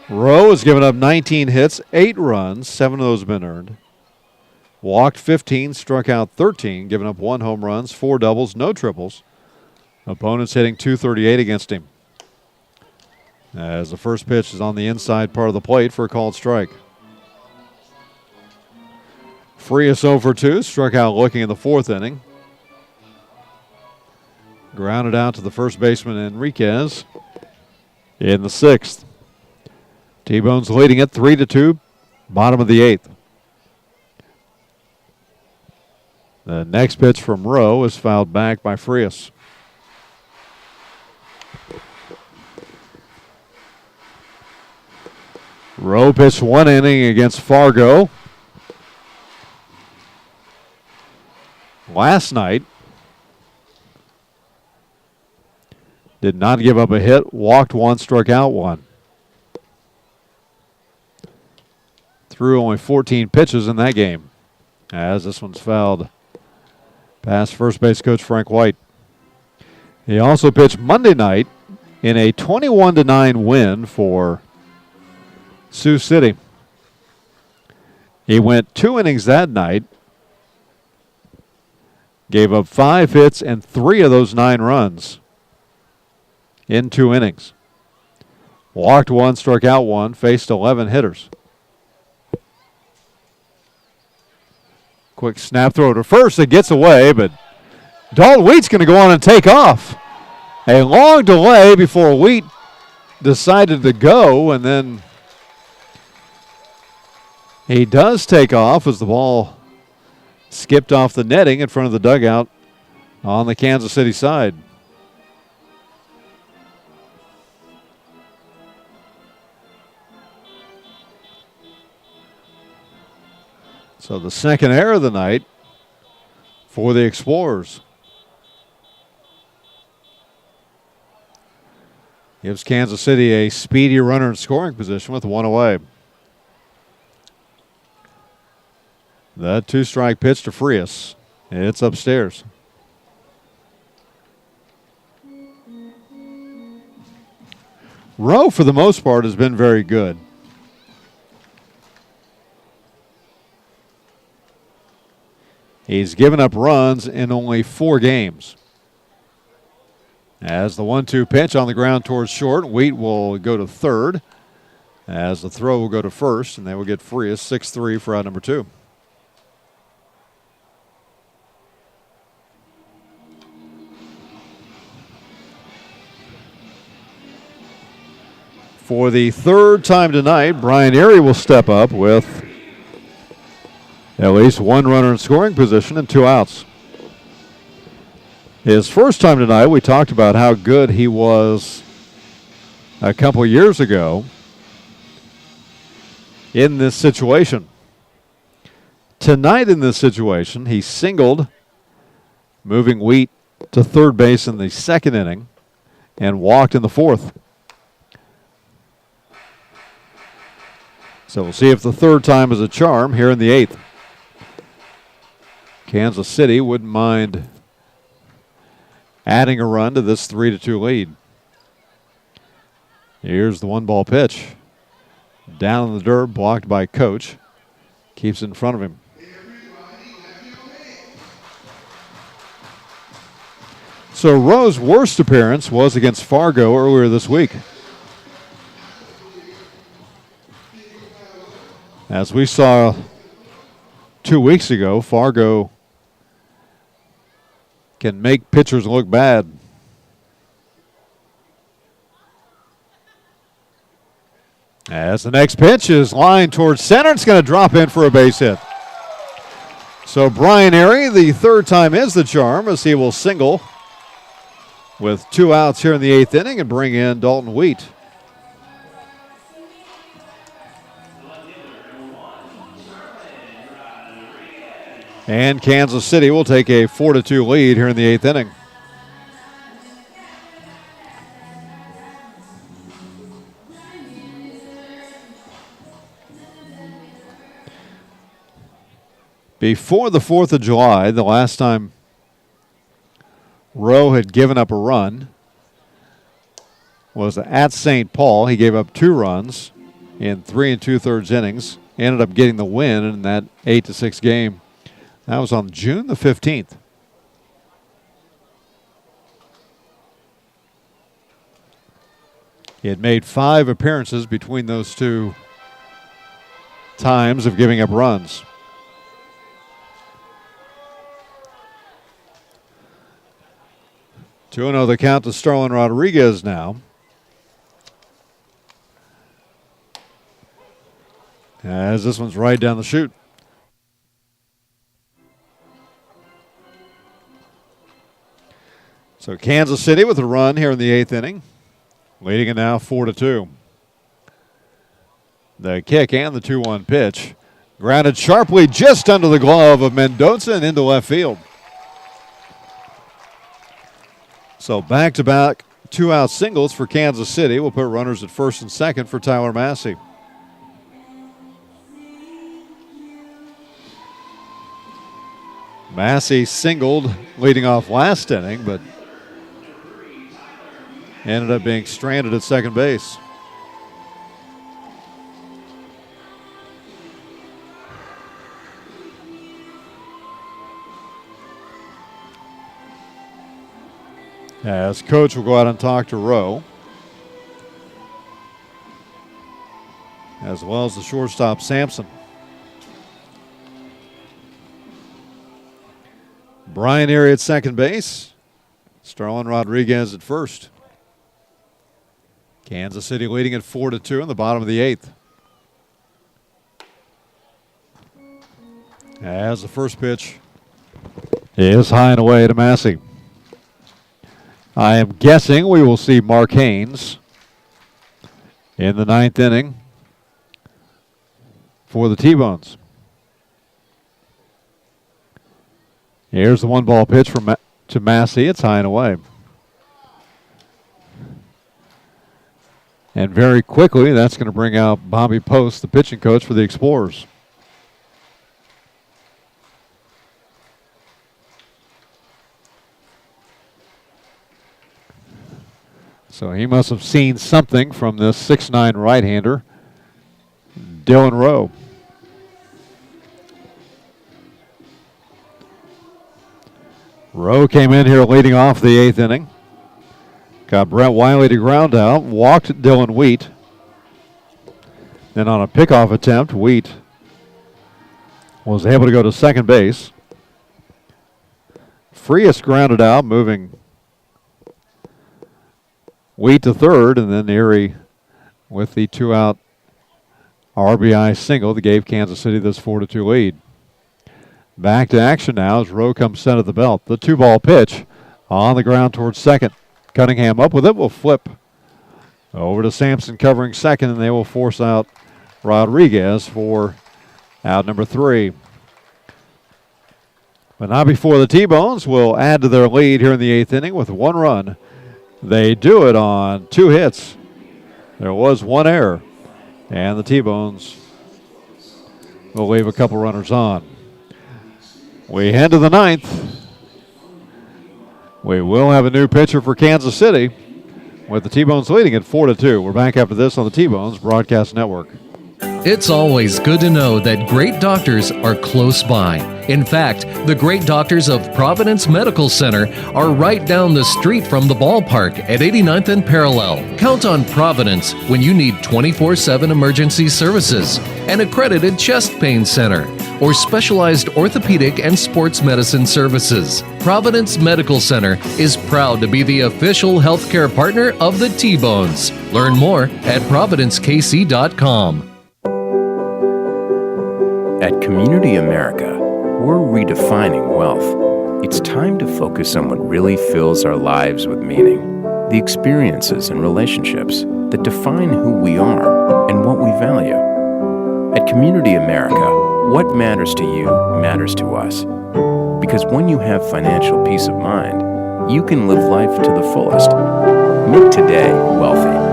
Rowe has given up 19 hits, 8 runs, 7 of those have been earned. Walked 15, struck out 13, given up 1 home runs, 4 doubles, no triples. Opponents hitting .238 against him. As the first pitch is on the inside part of the plate for a called strike. Frias 0 for 2, struck out looking in the 4th inning. Grounded out to the first baseman Enriquez in the 6th. T-Bones leading it 3-2, bottom of the 8th. The next pitch from Rowe is fouled back by Frias. Rowe pitched 1 inning against Fargo last night. Did not give up a hit, walked 1, struck out 1. Threw only 14 pitches in that game, as this one's fouled past first base coach Frank White. He also pitched Monday night in a 21-9 win for Sioux City. He went 2 innings that night, gave up 5 hits and 3 of those 9 runs in 2 innings. Walked 1, struck out 1, faced 11 hitters. Quick snap throw to first. It gets away, but Dalton Wheat's going to go on and take off. A long delay before Wheat decided to go, and then he does take off as the ball skipped off the netting in front of the dugout on the Kansas City side. So the second error of the night for the Explorers. Gives Kansas City a speedy runner in scoring position with 1 away. That 2-strike pitch to Frias. It's upstairs. Rowe, for the most part, has been very good. He's given up runs in only 4 games. As the 1-2 pitch on the ground towards short, Wheat will go to third. As the throw will go to first, and they will get Frias 6-3 for out number 2. For the third time tonight, Brian Erie will step up with at least one runner in scoring position and 2 outs. His first time tonight, we talked about how good he was a couple years ago in this situation. Tonight in this situation, he singled, moving Wheat to third base in the second inning, and walked in the fourth. So we'll see if the third time is a charm here in the 8th. Kansas City wouldn't mind adding a run to this 3-2 lead. Here's the 1-ball pitch. Down in the dirt, blocked by Coach. Keeps it in front of him. So Rowe's worst appearance was against Fargo earlier this week. As we saw 2 weeks ago, Fargo can make pitchers look bad. As the next pitch is lined towards center, it's going to drop in for a base hit. So Brian Erie, the third time is the charm, as he will single with 2 outs here in the 8th inning and bring in Dalton Wheat. And Kansas City will take a 4-2 lead here in the 8th inning. Before the 4th of July, the last time Rowe had given up a run was at St. Paul. He gave up 2 runs in 3 2/3 innings. Ended up getting the win in that 8-6 game. That was on June the 15th. He had made 5 appearances between those 2 times of giving up runs. Two 0 the count to Starlin Rodriguez now. As this one's right down the chute. So Kansas City with a run here in the 8th inning, leading it now 4-2. The kick and the 2-1 pitch grounded sharply just under the glove of Mendoza and into left field. So back-to-back 2-out singles for Kansas City will put runners at first and second for Tyler Massey. Massey singled leading off last inning, but ended up being stranded at second base. As coach will go out and talk to Rowe, as well as the shortstop Sampson. Brian Erie at second base. Starlin Rodriguez at first. Kansas City leading at 4-2 in the bottom of the 8th. As the first pitch is high and away to Massey. I am guessing we will see Mark Haynes in the 9th inning for the T-Bones. Here's the 1-ball pitch to Massey. It's high and away. And very quickly, that's going to bring out Bobby Post, the pitching coach for the Explorers. So he must have seen something from this 6'9" right-hander, Dylan Rowe. Rowe came in here leading off the 8th inning. Got Brent Wiley to ground out, walked Dylan Wheat. Then on a pickoff attempt, Wheat was able to go to second base. Frias grounded out, moving Wheat to third, and then Erie with the 2-out RBI single that gave Kansas City this 4-2 lead. Back to action now as Rowe comes center of the belt. The 2-ball pitch on the ground towards second. Cunningham up with it, will flip over to Sampson covering second, and they will force out Rodriguez for out number 3. But not before the T-Bones will add to their lead here in the 8th inning with 1 run. They do it on 2 hits. There was 1 error, and the T-Bones will leave a couple runners on. We head to the 9th. We will have a new pitcher for Kansas City with the T-Bones leading at 4-2. We're back after this on the T-Bones Broadcast Network. It's always good to know that great doctors are close by. In fact, the great doctors of Providence Medical Center are right down the street from the ballpark at 89th and Parallel. Count on Providence when you need 24/7 emergency services, an accredited chest pain center, or specialized orthopedic and sports medicine services. Providence Medical Center is proud to be the official healthcare partner of the T-Bones. Learn more at providencekc.com. At Community America, we're redefining wealth. It's time to focus on what really fills our lives with meaning. The experiences and relationships that define who we are and what we value. At Community America, what matters to you matters to us. Because when you have financial peace of mind, you can live life to the fullest. Make today wealthy.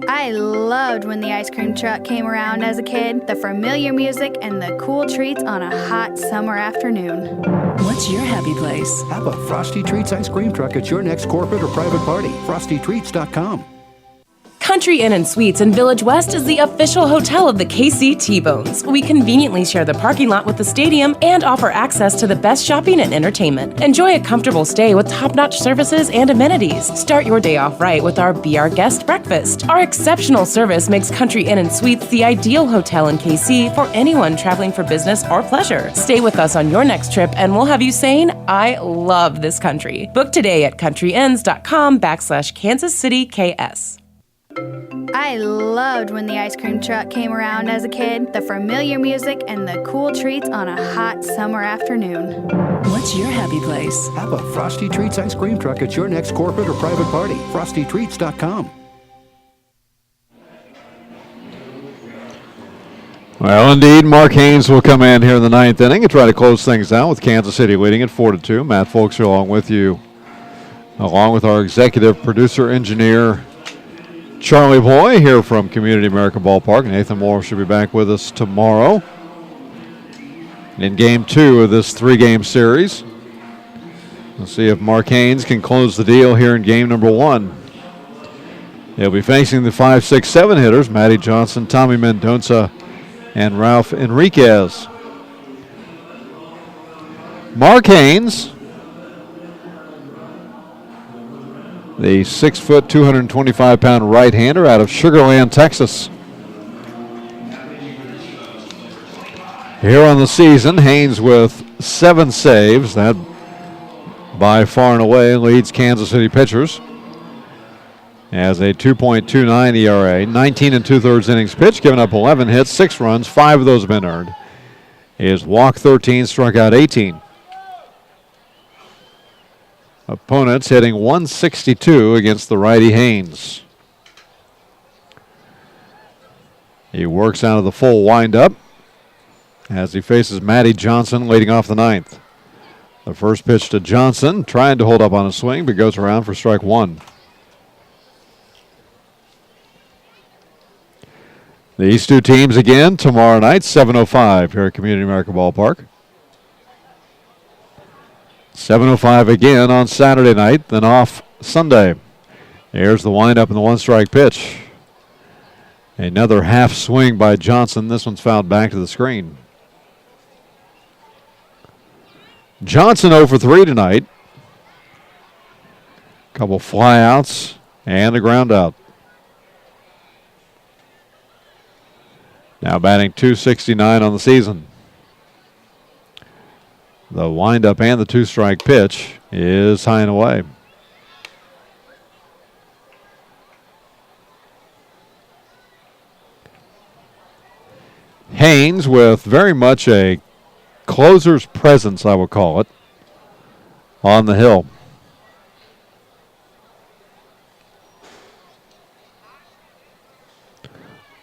I loved when the ice cream truck came around as a kid. The familiar music and the cool treats on a hot summer afternoon. What's your happy place? Have a Frosty Treats ice cream truck at your next corporate or private party. FrostyTreats.com. Country Inn and Suites in Village West is the official hotel of the KC T-Bones. We conveniently share the parking lot with the stadium and offer access to the best shopping and entertainment. Enjoy a comfortable stay with top-notch services and amenities. Start your day off right with our Be Our Guest breakfast. Our exceptional service makes Country Inn and Suites the ideal hotel in KC for anyone traveling for business or pleasure. Stay with us on your next trip and we'll have you saying, I love this country. Book today at countryinns.com/Kansas City KS. I loved when the ice cream truck came around as a kid. The familiar music and the cool treats on a hot summer afternoon. What's your happy place? Have a Frosty Treats ice cream truck at your next corporate or private party. FrostyTreats.com. Well, indeed, Mark Haynes will come in here in the 9th inning and try to close things out with Kansas City leading at 4-2. Matt Folks along with you, along with our executive producer, engineer, Charlie Boy here from Community America Ballpark. Nathan Moore should be back with us tomorrow in Game 2 of this 3-game series. We'll see if Mark Haynes can close the deal here in Game number 1. He'll be facing the 5, 6, 7 hitters, Matty Johnson, Tommy Mendonça, and Ralph Enriquez. Mark Haynes, the 6-foot, 225-pound right-hander out of Sugar Land, Texas. Here on the season, Haynes with 7 saves. That by far and away leads Kansas City pitchers. Has a 2.29 ERA, 19 2/3 innings pitched, given up 11 hits, 6 runs, 5 of those have been earned. He has walked 13, struck out 18. Opponents hitting 162 against the righty Haynes. He works out of the full windup as he faces Matty Johnson leading off the 9th. The first pitch to Johnson, trying to hold up on a swing, but goes around for strike 1. These two teams again tomorrow night, 7:05 here at Community America Ballpark. 7:05 again on Saturday night, then off Sunday. Here's the windup and the 1-strike pitch. Another half swing by Johnson. This one's fouled back to the screen. Johnson 0 for 3 tonight. Couple flyouts and a ground out. Now batting .269 on the season. The windup and the two-strike pitch is high and away. Haynes with very much a closer's presence, I would call it, on the hill.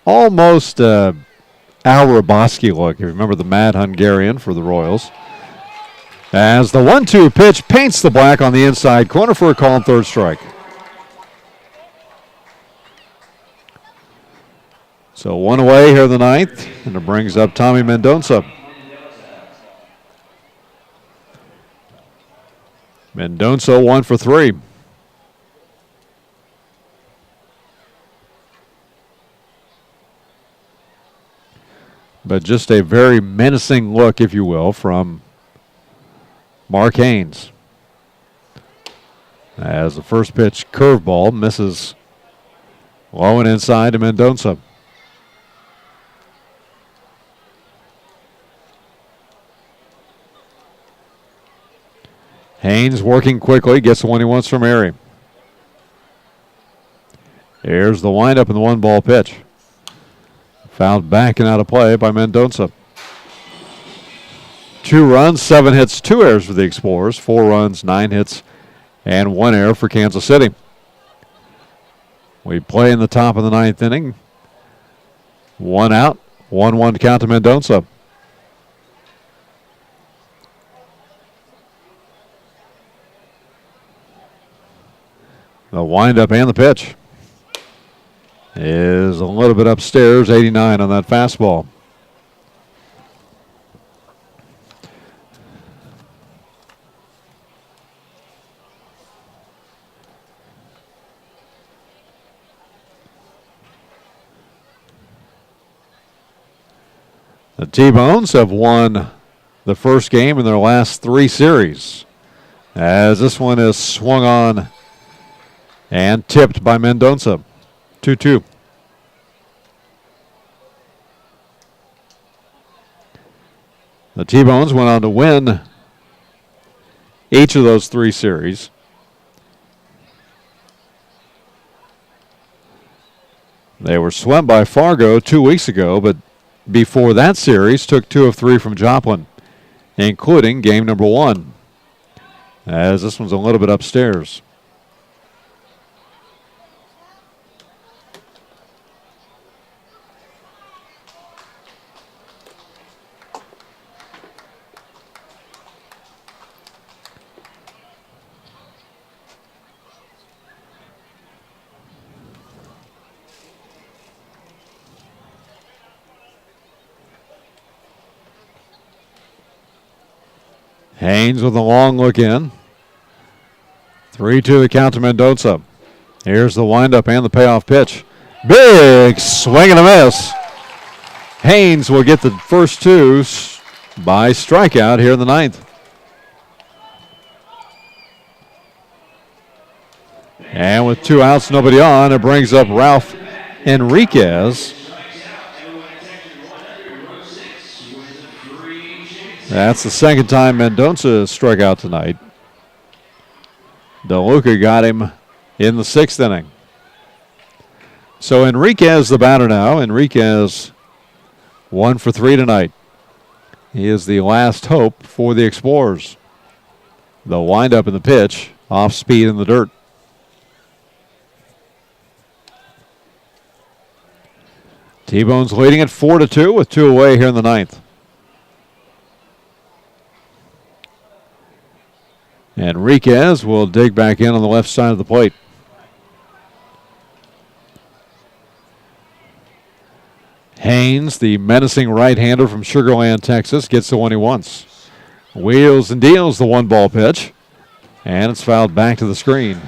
Almost Al Raboski look, if you remember the Mad Hungarian for the Royals. As the 1-2 pitch paints the black on the inside corner for a call and third strike. So one away here in the ninth, and it brings up Tommy Mendonça. Mendonça 1 for 3. But just a very menacing look, if you will, from Mark Haynes. As the first pitch curveball misses low and inside to Mendonça. Haynes working quickly, gets the one he wants from Airy. Here's the windup and the 1-ball pitch. Fouled back and out of play by Mendonça. 2 runs, 7 hits, 2 errors for the Explorers. 4 runs, 9 hits, and 1 error for Kansas City. We play in the top of the ninth inning. 1 out, 1-1 count to Mendonça. The windup and the pitch is a little bit upstairs, 89 on that fastball. The T-Bones have won the first game in their last 3 series, as this one is swung on and tipped by Mendonça. 2-2. The T-Bones went on to win each of those 3 series. They were swept by Fargo 2 weeks ago, but before that series took 2 of 3 from Joplin, including game number 1, as this one's a little bit upstairs. Haynes with a long look in. 3-2 the count to Mendonça. Here's the windup and the payoff pitch. Big swing and a miss. Haynes will get the first 2 by strikeout here in the ninth. And with 2 outs, nobody on, it brings up Ralph Enriquez. That's the second time Mendonça struck out tonight. DeLuca got him in the 6th inning. So Enriquez the batter now. Enriquez 1 for 3 tonight. He is the last hope for the Explorers. The windup in the pitch, off speed in the dirt. T-Bones leading at 4-2 with 2 away here in the ninth. Enriquez will dig back in on the left side of the plate. Haynes, the menacing right-hander from Sugar Land, Texas, gets the one he wants. Wheels and deals the 1-ball pitch, and it's fouled back to the screen.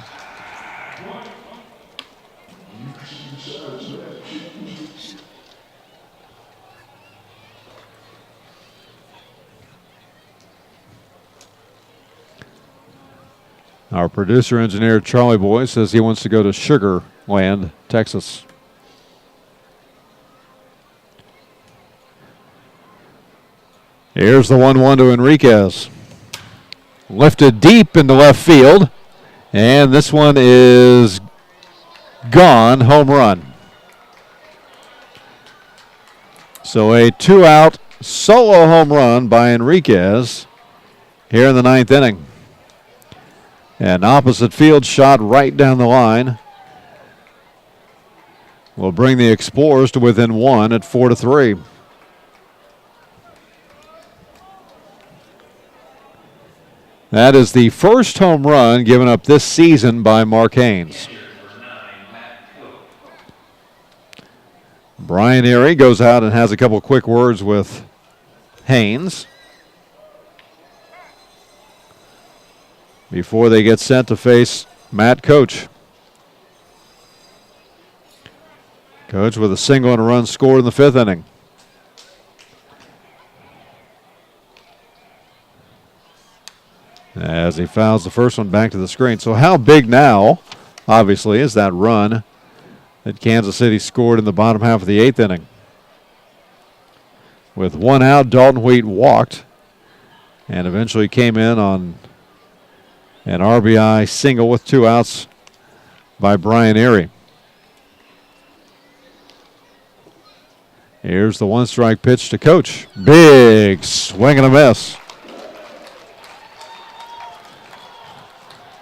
Our producer engineer Charlie Boy says he wants to go to Sugar Land, Texas. Here's the 1-1 to Enriquez. Lifted deep into left field. And this one is gone, home run. So a 2-out solo home run by Enriquez here in the 9th inning. An opposite field shot right down the line will bring the Explorers to within 1 at 4-3. That is the first home run given up this season by Mark Haynes. Brian Erie goes out and has a couple quick words with Haynes before they get set to face Matt Coach. Coach with a single and a run scored in the 5th inning. As he fouls the first one back to the screen. So how big now, obviously, is that run that Kansas City scored in the bottom half of the 8th inning? With 1 out, Dalton Wheat walked and eventually came in on an RBI single with 2 outs by Brian Erie. Here's the 1-strike pitch to Coach. Big swing and a miss.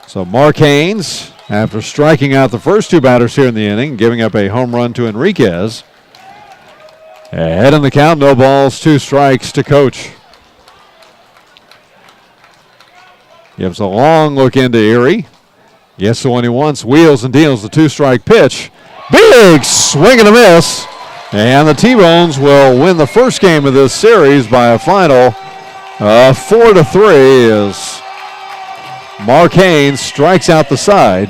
So Mark Haynes, after striking out the first 2 batters here in the inning, giving up a home run to Enriquez. Ahead in the count, no balls, 2 strikes to Coach. Gives a long look into Erie. Gets the one he wants, wheels and deals the 2-strike pitch. Big swing and a miss. And the T-Bones will win the first game of this series by a final 4-3 as Mark Haynes strikes out the side.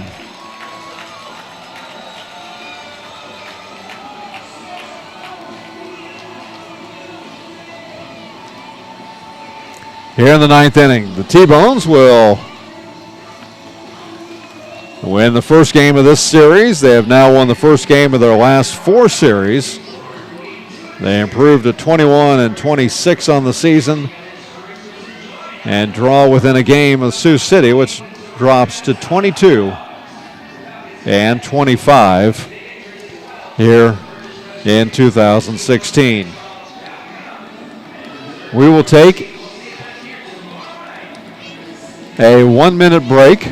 Here in the 9th inning, the T-Bones will win the first game of this series. They have now won the first game of their last 4 series. They improved to 21-26 on the season and draw within a game of Sioux City, which drops to 22-25 here in 2016. We will take a 1-minute break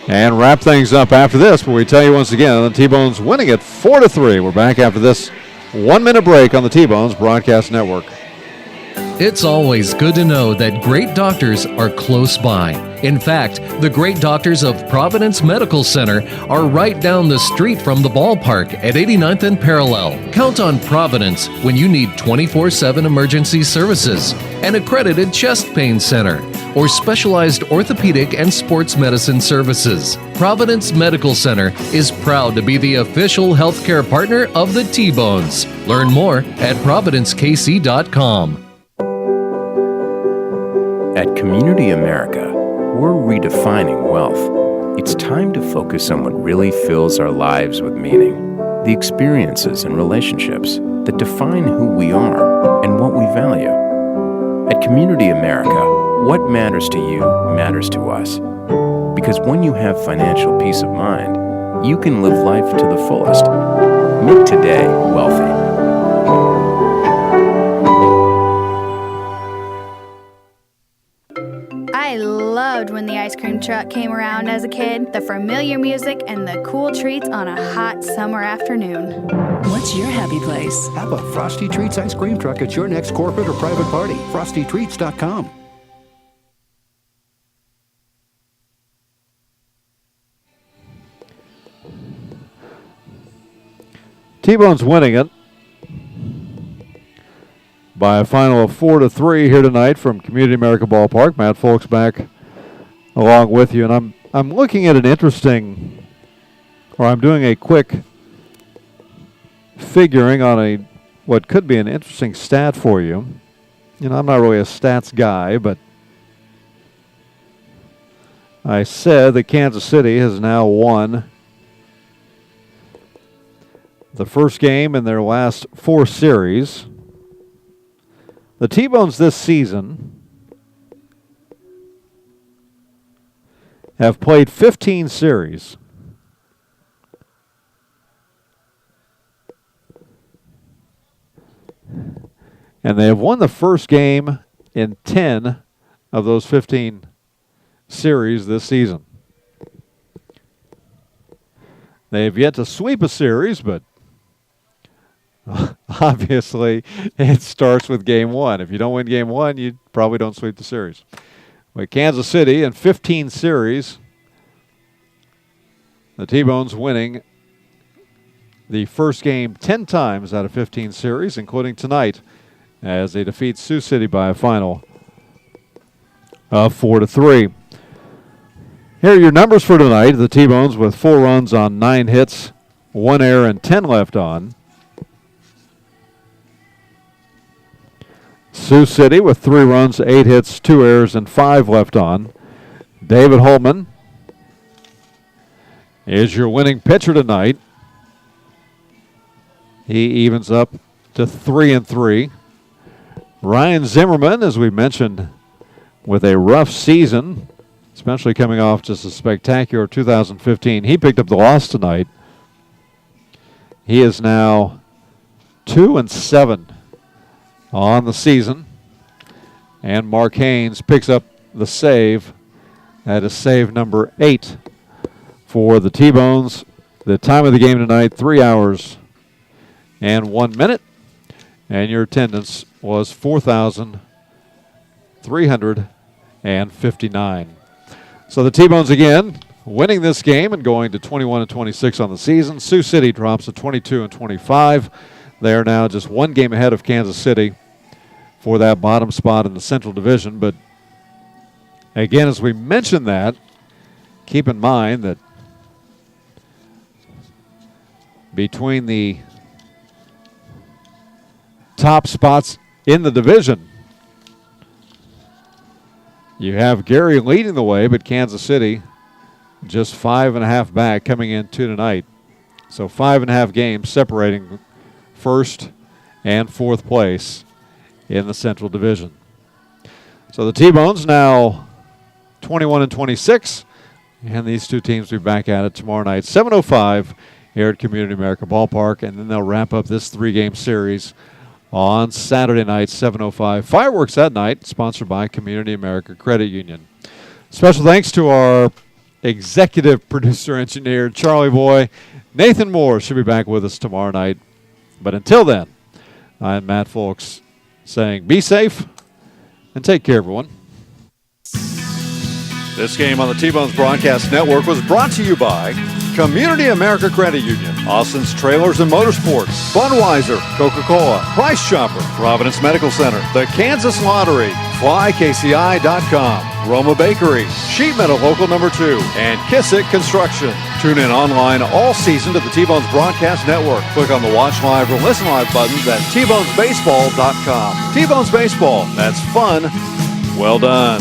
and wrap things up after this, but we tell you once again, the T-Bones winning it 4-3. We're back after this 1-minute break on the T-Bones Broadcast Network. It's always good to know that great doctors are close by. In fact, the great doctors of Providence Medical Center are right down the street from the ballpark at 89th and Parallel. Count on Providence when you need 24/7 emergency services, an accredited chest pain center, or specialized orthopedic and sports medicine services. Providence Medical Center is proud to be the official healthcare partner of the T-Bones. Learn more at providencekc.com. At Community America, we're redefining wealth. It's time to focus on what really fills our lives with meaning. The experiences and relationships that define who we are and what we value. At Community America, what matters to you matters to us. Because when you have financial peace of mind, you can live life to the fullest. Make today wealthy. I loved when the ice cream truck came around as a kid, the familiar music and the cool treats on a hot summer afternoon. What's your happy place? Have a Frosty Treats ice cream truck at your next corporate or private party. FrostyTreats.com. T-Bones winning it by a final of 4-3 here tonight from Community America Ballpark. Matt Folks back along with you, and I'm looking at an interesting, or I'm doing a quick figuring on what could be an interesting stat for you. You know, I'm not really a stats guy, but I said that Kansas City has now won the first game in their last 4 series. The T-Bones this season have played 15 series. And they have won the first game in 10 of those 15 series this season. They have yet to sweep a series, but obviously it starts with game 1. If you don't win game 1, you probably don't sweep the series. But Kansas City in 15 series, the T-Bones winning the first game 10 times out of 15 series, including tonight, as they defeat Sioux City by a final of 4-3. Here are your numbers for tonight. The T-Bones with 4 runs on 9 hits, 1 error, and 10 left on. Sioux City with 3 runs, 8 hits, 2 errors, and 5 left on. David Holman is your winning pitcher tonight. He evens up to 3-3. Ryan Zimmerman, as we mentioned, with a rough season, especially coming off just a spectacular 2015. He picked up the loss tonight. He is now 2-7 on the season. And Mark Haynes picks up the save. That is save number 8 for the T-Bones. The time of the game tonight, 3 hours and 1 minute. And your attendance was 4,359. So the T-Bones again winning this game and going to 21-26 on the season. Sioux City drops to 22-25. They are now just 1 game ahead of Kansas City for that bottom spot in the Central Division. But again, as we mentioned that, keep in mind that between the top spots in the division, you have Gary leading the way, but Kansas City just 5.5 back coming into tonight. So 5.5 games separating first and fourth place in the Central Division. So the T-Bones now 21-26, and these two teams will be back at it tomorrow night, 7:05 here at Community America Ballpark, and then they'll wrap up this 3-game series on Saturday night, 7:05. Fireworks that night, sponsored by Community America Credit Union. Special thanks to our executive producer engineer, Charlie Boy. Nathan Moore should be back with us tomorrow night. But until then, I'm Matt Folks saying be safe and take care, everyone. This game on the T-Bones Broadcast Network was brought to you by Community America Credit Union, Austin's Trailers and Motorsports, Budweiser, Coca-Cola, Price Chopper, Providence Medical Center, the Kansas Lottery, FlyKCI.com, Roma Bakery, Sheet Metal Local Number 2, and Kissick Construction. Tune in online all season to the T-Bones Broadcast Network. Click on the Watch Live or Listen Live buttons at TBonesBaseball.com. T-Bones Baseball, that's fun. Well done.